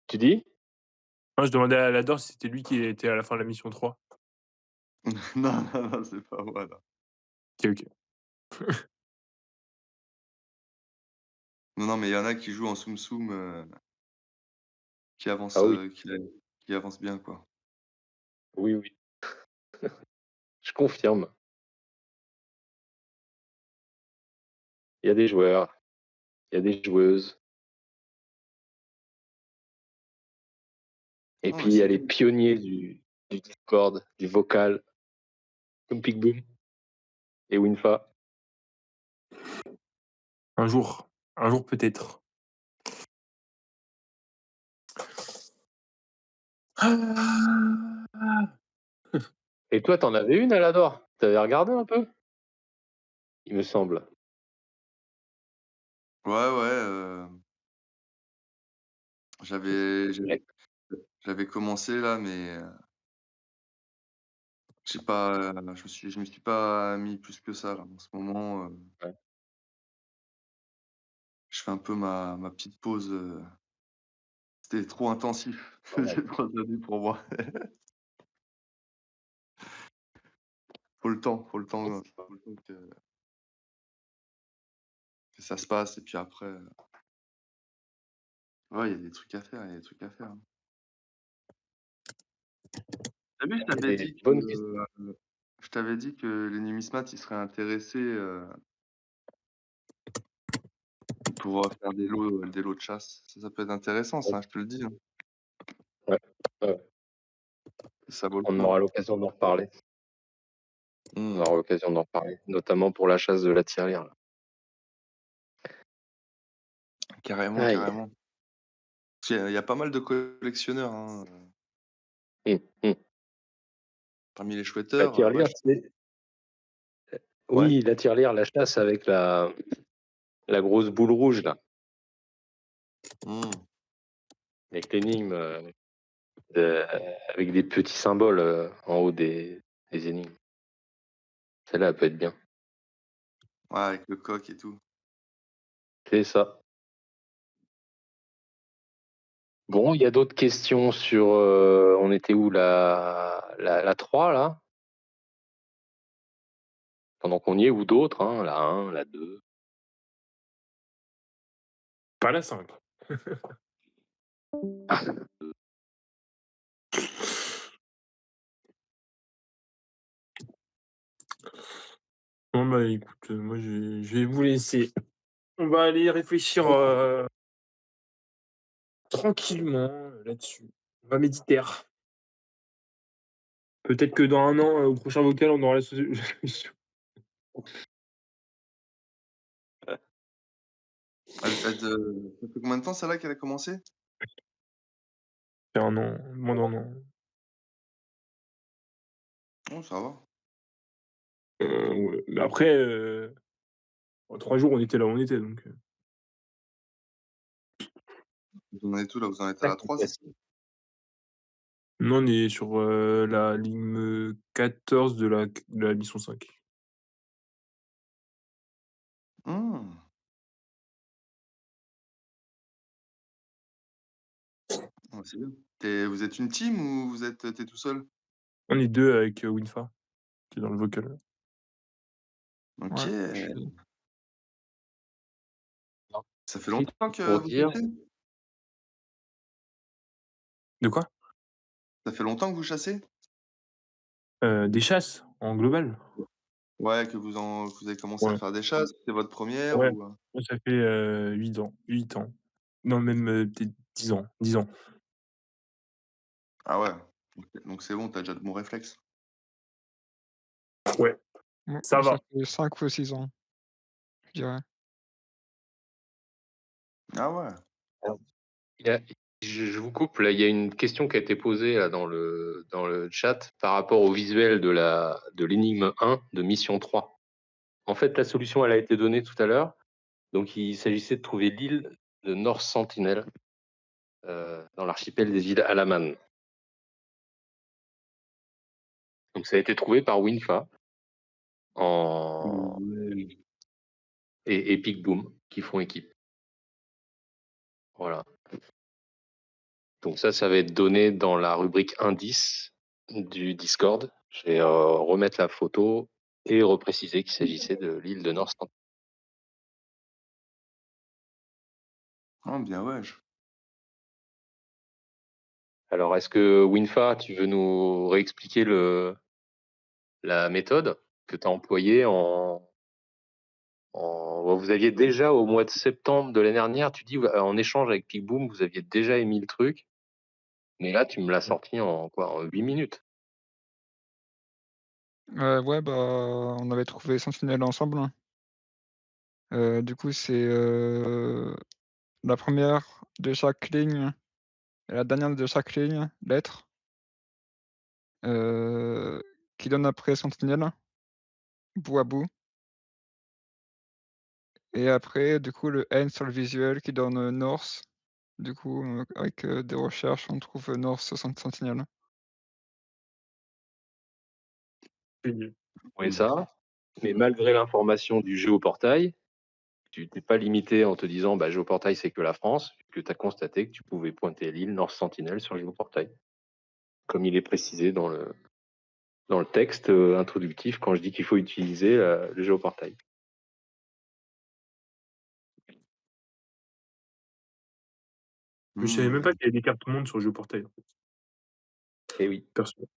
Tu dis? Non, je demandais à Alador si c'était lui qui était à la fin de la mission 3. Non, non, non, c'est pas moi, là. OK. Non, non, mais il y en a qui jouent en Tsum Tsum, Ah oui, qui avancent bien, quoi. oui, oui, je confirme. Il y a des joueurs, il y a des joueuses, et Non, puis mais il y a c'est les bien. pionniers du Discord, du vocal, comme Pigboom et Winfa. Un jour peut-être. Ah! Et toi, t'en avais une, Alador? T'avais regardé un peu? Il me semble. Ouais, ouais, j'avais Ouais. j'avais j'avais commencé là, mais j'ai pas, je me suis pas mis plus que ça là. En ce moment, Ouais. je fais un peu ma petite pause, c'était trop intensif. Normal. C'est trop années pour moi. Faut le temps que ça se passe et puis après, ouais, il y a des trucs à faire, il y a des trucs à faire, hein. Tu vu, Il y a des bonnes questions. je t'avais dit que les numismates, ils seraient intéressés, pour, faire des lots de chasse. Ça peut être intéressant ça, je te le dis, hein. Ouais, ouais. Ça vaut le On coup. aura l'occasion d'en reparler. On Mmh. aura l'occasion d'en reparler, notamment pour la chasse de la tirelire. Là. Carrément, Aïe. carrément. Parce qu'il y a pas mal de collectionneurs, hein, Hum. parmi les La chouetteurs, tirelire, vache. c'est... Ouais? Oui, la tirelire, la chasse avec la grosse boule rouge, là, Mmh. avec l'énigme, de- avec des petits symboles en haut des énigmes. Celle-là, elle peut être bien. Ouais, avec le coq et tout. C'est ça. Bon, il y a d'autres questions sur... on était où, la 3, là? Pendant qu'on y est, ou d'autres, hein, la 1, la 2. Pas la 5. Bon, bah, écoute, moi, je vais vous laisser. On va aller réfléchir, tranquillement, là-dessus. On va méditer. Peut-être que dans 1 an, au prochain vocal, on aura la solution. Ça fait combien de temps celle-là qu'elle a commencé? Ça fait 1 an, moins d'1 an. Oh, ça va. Ouais, mais après, en 3 jours, on était là où on était, donc Vous en êtes où là? Vous en êtes à Tac, la 3, c'est ça? facile. nous, on est sur, la ligne 14 de la mission 5. Mmh. Ouais, c'est bien. Vous êtes une team ou tu tout seul? On est 2 avec, Winfa, qui est dans le vocal. OK. Ouais, je suis Non. Ça fait Juste longtemps que pour vous dire, chassez? De quoi? Ça fait longtemps que vous chassez? Des chasses, en global? Ouais, que vous avez commencé à Ouais, faire des chasses, c'est votre première ouais. ou? Moi, ça fait, 8 ans. Non, même, peut-être 10 ans, 10 ans. Ah ouais, donc c'est bon, tu as déjà de bons réflexes. Ouais, moi ça moi ça va. fait 5 ou 6 ans, je dirais. Ah ouais. alors, il y a- je vous coupe, là, il y a une question qui a été posée là, dans le chat par rapport au visuel de l'énigme 1 de mission 3. En fait, la solution, elle a été donnée tout à l'heure. Donc, il s'agissait de trouver l'île de North Sentinel dans l'archipel des îles Alaman. Donc, ça a été trouvé par Winfa en... Ouais. et Epic Boom qui font équipe. Voilà. Donc ça va être donné dans la rubrique indice du Discord. Je vais remettre la photo et repréciser qu'il s'agissait de l'île de North Sentinel. Ah bien ouais. Alors, est-ce que Winfa, tu veux nous réexpliquer la méthode que tu as employée vous aviez déjà au mois de septembre de l'année dernière, tu dis en échange avec Picboom, vous aviez déjà émis le truc, mais là tu me l'as sorti en 8 minutes. Ouais, bah, on avait trouvé Sentinelle ensemble, hein. Du coup, c'est, la première de chaque ligne et la dernière de chaque ligne, lettre, heu, qui donne après Sentinelle, bout à bout et après, du coup, le N sur le visuel qui donne, North. Du coup, avec, des recherches, on trouve, North Sentinelle. Génial. Oui, ça, mais malgré l'information du géoportail, tu t'es pas limité en te disant géoportail c'est que la France, puisque tu as constaté que tu pouvais pointer l'île North Sentinel sur le géoportail. Comme il est précisé dans le texte introductif quand je dis qu'il faut utiliser le géoportail. Mais je savais même pas qu'il y avait des cartes monde sur Géoportail, en fait, Et oui. perso.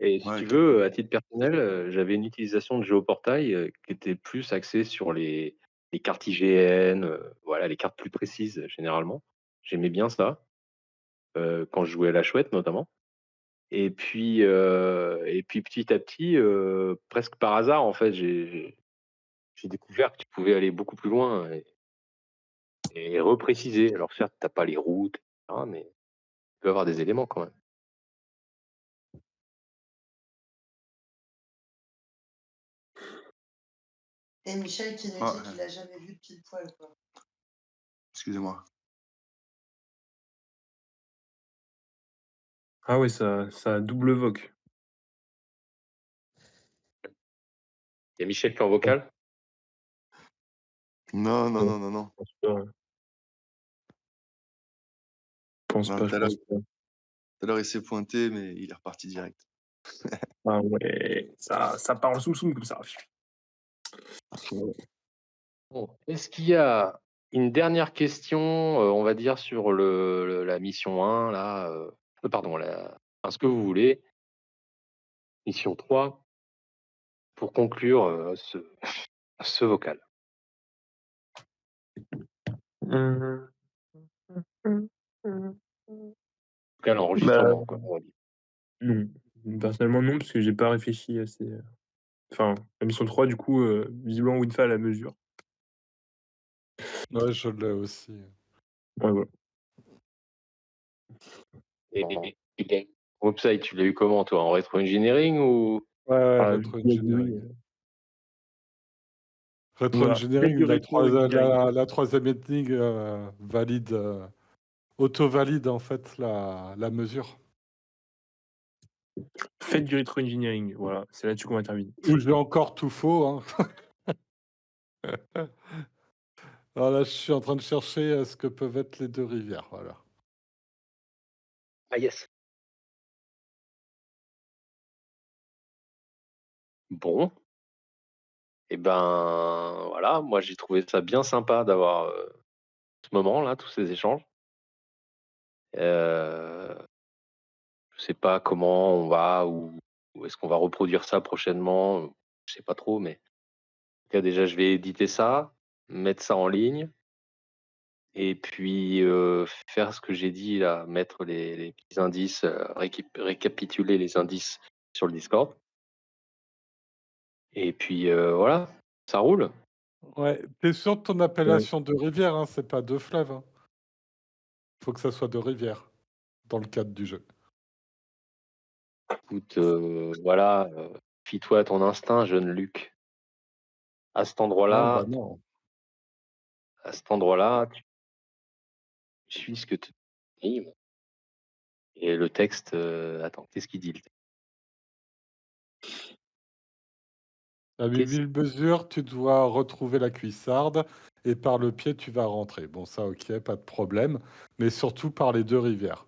Et si Ouais, tu veux, à titre personnel, j'avais une utilisation de géoportail qui était plus axée sur les cartes IGN, voilà, les cartes plus précises généralement. J'aimais bien ça, quand je jouais à la chouette notamment. Et puis petit à petit, presque par hasard en fait, j'ai découvert que tu pouvais aller beaucoup plus loin et repréciser. Alors certes, tu as pas les routes, etc., mais tu peux avoir des éléments quand même. Et Michel qui nous Ah, dit qu'il a jamais vu de pile poil, quoi. excusez-moi. Ah ouais, ça a double voc. Il y a Michel qui est en vocal? Non, non, Ouais, non, non, non. je pense pas, ouais. Je pense Non, pas, tout je à l'heure, pense pas. il s'est pointé, mais il est reparti direct. Ah ouais, ça part en soum-soum comme ça. Ouais. Bon, est-ce qu'il y a une dernière question, on va dire sur la mission 1 là, pardon, ce que vous voulez, mission 3 pour conclure, ce vocal? Mmh. Vocal Bah, enregistrement quoi, on va dire. non. Personnellement, non, parce que j'ai pas réfléchi assez, enfin, la mission 3 du coup, visiblement Winfa a la mesure. Ouais, je l'ai aussi. Ouais, voilà. Et Website, tu l'as eu comment toi? En rétro-engineering ou? Ouais, ouais, Ah, rétro-engineering. oui, voilà. Faites Rétro-engineering, du rétro-engineering. la troisième énigme valide, auto-valide en fait la mesure. Faites du rétro-engineering, voilà, c'est là-dessus qu'on va terminer. Ou j'ai encore tout faux, hein. Alors là, je suis en train de chercher ce que peuvent être les deux rivières, voilà. Ah yes. Bon, et ben, voilà, moi j'ai trouvé ça bien sympa d'avoir, ce moment-là, tous ces échanges. Je sais pas comment on va ou est-ce qu'on va reproduire ça prochainement, je sais pas trop, mais en tout cas déjà je vais éditer ça, mettre ça en ligne et puis, faire ce que j'ai dit là, mettre les petits indices, récapituler les indices sur le Discord et puis, voilà, ça roule. Ouais, tu sûr de ton Ouais. appellation de rivière, hein, c'est pas de fleuve, hein. Faut que ça soit de rivière, dans le cadre du jeu. Écoute, voilà, fie-toi à ton instinct, jeune Luc. À cet Ah bah endroit-là non. à cet endroit-là, tu suis ce que te dit et le texte, attends, qu'est-ce qu'il dit le texte? À Qu'est-ce 1000 mesures, tu dois retrouver la cuissarde et par le pied, tu vas rentrer. Bon, ça, OK, pas de problème, mais surtout par les deux rivières.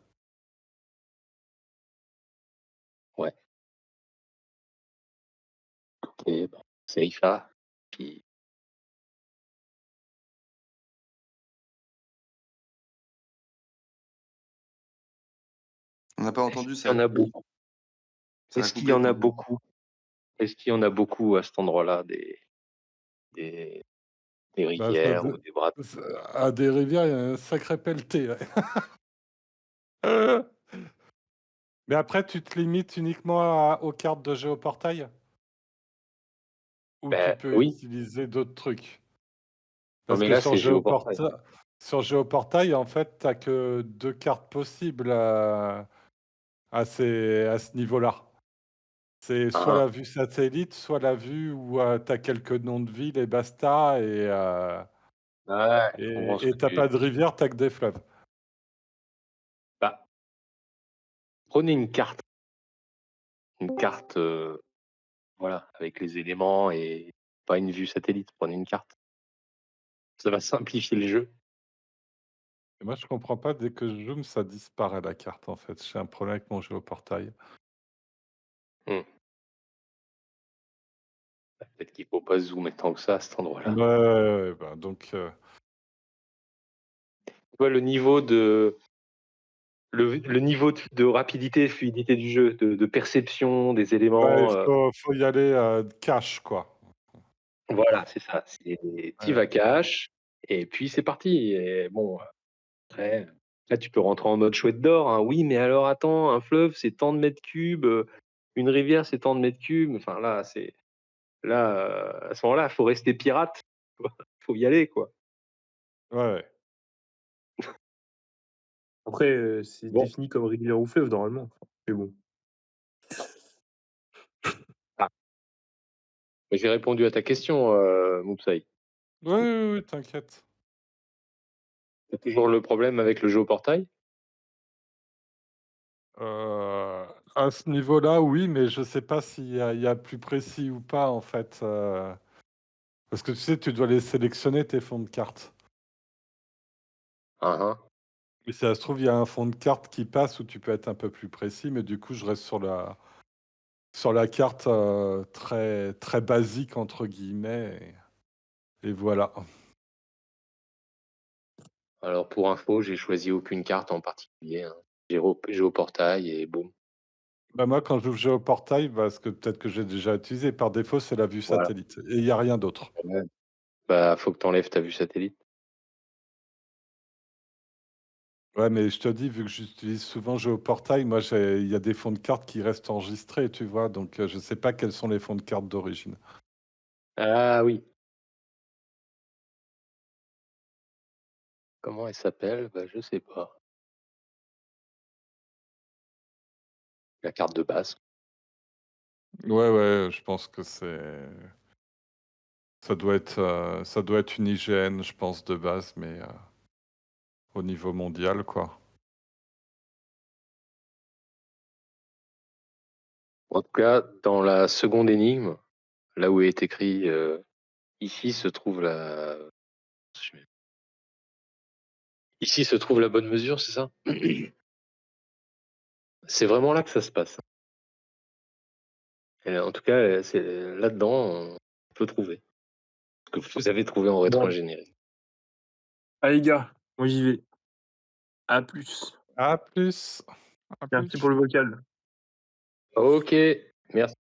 bon, c'est Rifa qui On n'a pas Est-ce entendu, qu'il y ça en a a coupé. beaucoup? Ça a Est-ce qu'il y coupé en pour a le coup. beaucoup? Est-ce qu'il y en a beaucoup à cet endroit-là, des Bah, ça rivières ou de des bras? ça à des rivières, il y a un sacré pelleté, ouais. Mais après, tu te limites uniquement aux cartes de Géoportail? Ou tu Ben peux oui. utiliser d'autres trucs? Non, Parce mais que là, c'est Géoportail. Sur Géoportail, en fait, tu as que 2 cartes possibles, à ce niveau-là. C'est soit Hein, la vue satellite, soit la vue où, tu as quelques noms de villes et basta ouais, je comprends ce et que tu tu veux pas dire. de rivière, tu que des fleuves. Bah, prenez une carte, voilà, avec les éléments et pas une vue satellite. Prenez une carte. Ça va simplifier le jeu. Et moi, je comprends pas, dès que je zoome, ça disparaît la carte, en fait. J'ai un problème avec mon Géoportail. Mmh. Bah, peut-être qu'il faut pas zoomer tant que ça à cet Ouais, endroit-là. ouais, ouais, bah, donc Tu vois le niveau de rapidité et fluidité du jeu, de perception des ouais, éléments, faut y aller, cash, quoi. voilà, c'est ça. Tu Ouais. vas cash et puis c'est parti et bon, après là, tu peux rentrer en mode chouette d'or, hein. «Oui, mais alors attends, un fleuve, c'est tant de mètres cubes, une rivière, c'est tant de mètres cubes». Enfin là, à ce moment-là, il faut rester pirate, tu vois? Faut y aller, quoi. Ouais, ouais. Après, c'est Bon, défini comme rivière ou fleuve normalement, enfin, mais bon. ah, mais j'ai répondu à ta question, Moussaï. Oui, oui, oui, t'inquiète. Tu toujours le problème avec le jeu au portail? À ce niveau-là, oui, mais je sais pas s'il y a plus précis ou pas, en fait, parce que tu sais, tu dois les sélectionner tes fonds de cartes. Hein, hein. Et si ça se trouve, il y a un fond de carte qui passe où tu peux être un peu plus précis, mais du coup, je reste sur la carte, très très «basique» entre guillemets et voilà. Alors pour info, j'ai choisi aucune carte en particulier, hein. Géoportail et boum. Bah, moi, quand j'ouvre Géoportail, parce que peut-être que j'ai déjà utilisé, par défaut, c'est la vue Voilà. satellite et il y a rien d'autre. Ouais. Bah, faut que tu enlèves ta vue satellite. Ouais, mais je te dis, vu que j'utilise souvent Géoportail, moi, il y a des fonds de cartes qui restent enregistrés, tu vois? Donc, je sais pas quels sont les fonds de cartes d'origine. Ah oui, comment elle s'appelle? Bah, je sais pas. La carte de base. Ouais, ouais, je pense que ça doit être une IGN, je pense, de base, mais, au niveau mondial, quoi. En tout cas, dans la seconde énigme, là où est écrit, «Ici se trouve la» ici se trouve la bonne mesure, c'est ça? C'est vraiment là que ça se passe. Et en tout cas, c'est là-dedans, on peut trouver ce que vous avez trouvé en Bon, rétro-ingénierie. allez gars, moi j'y vais. À plus. À plus! À Merci plus. pour le vocal. OK, merci.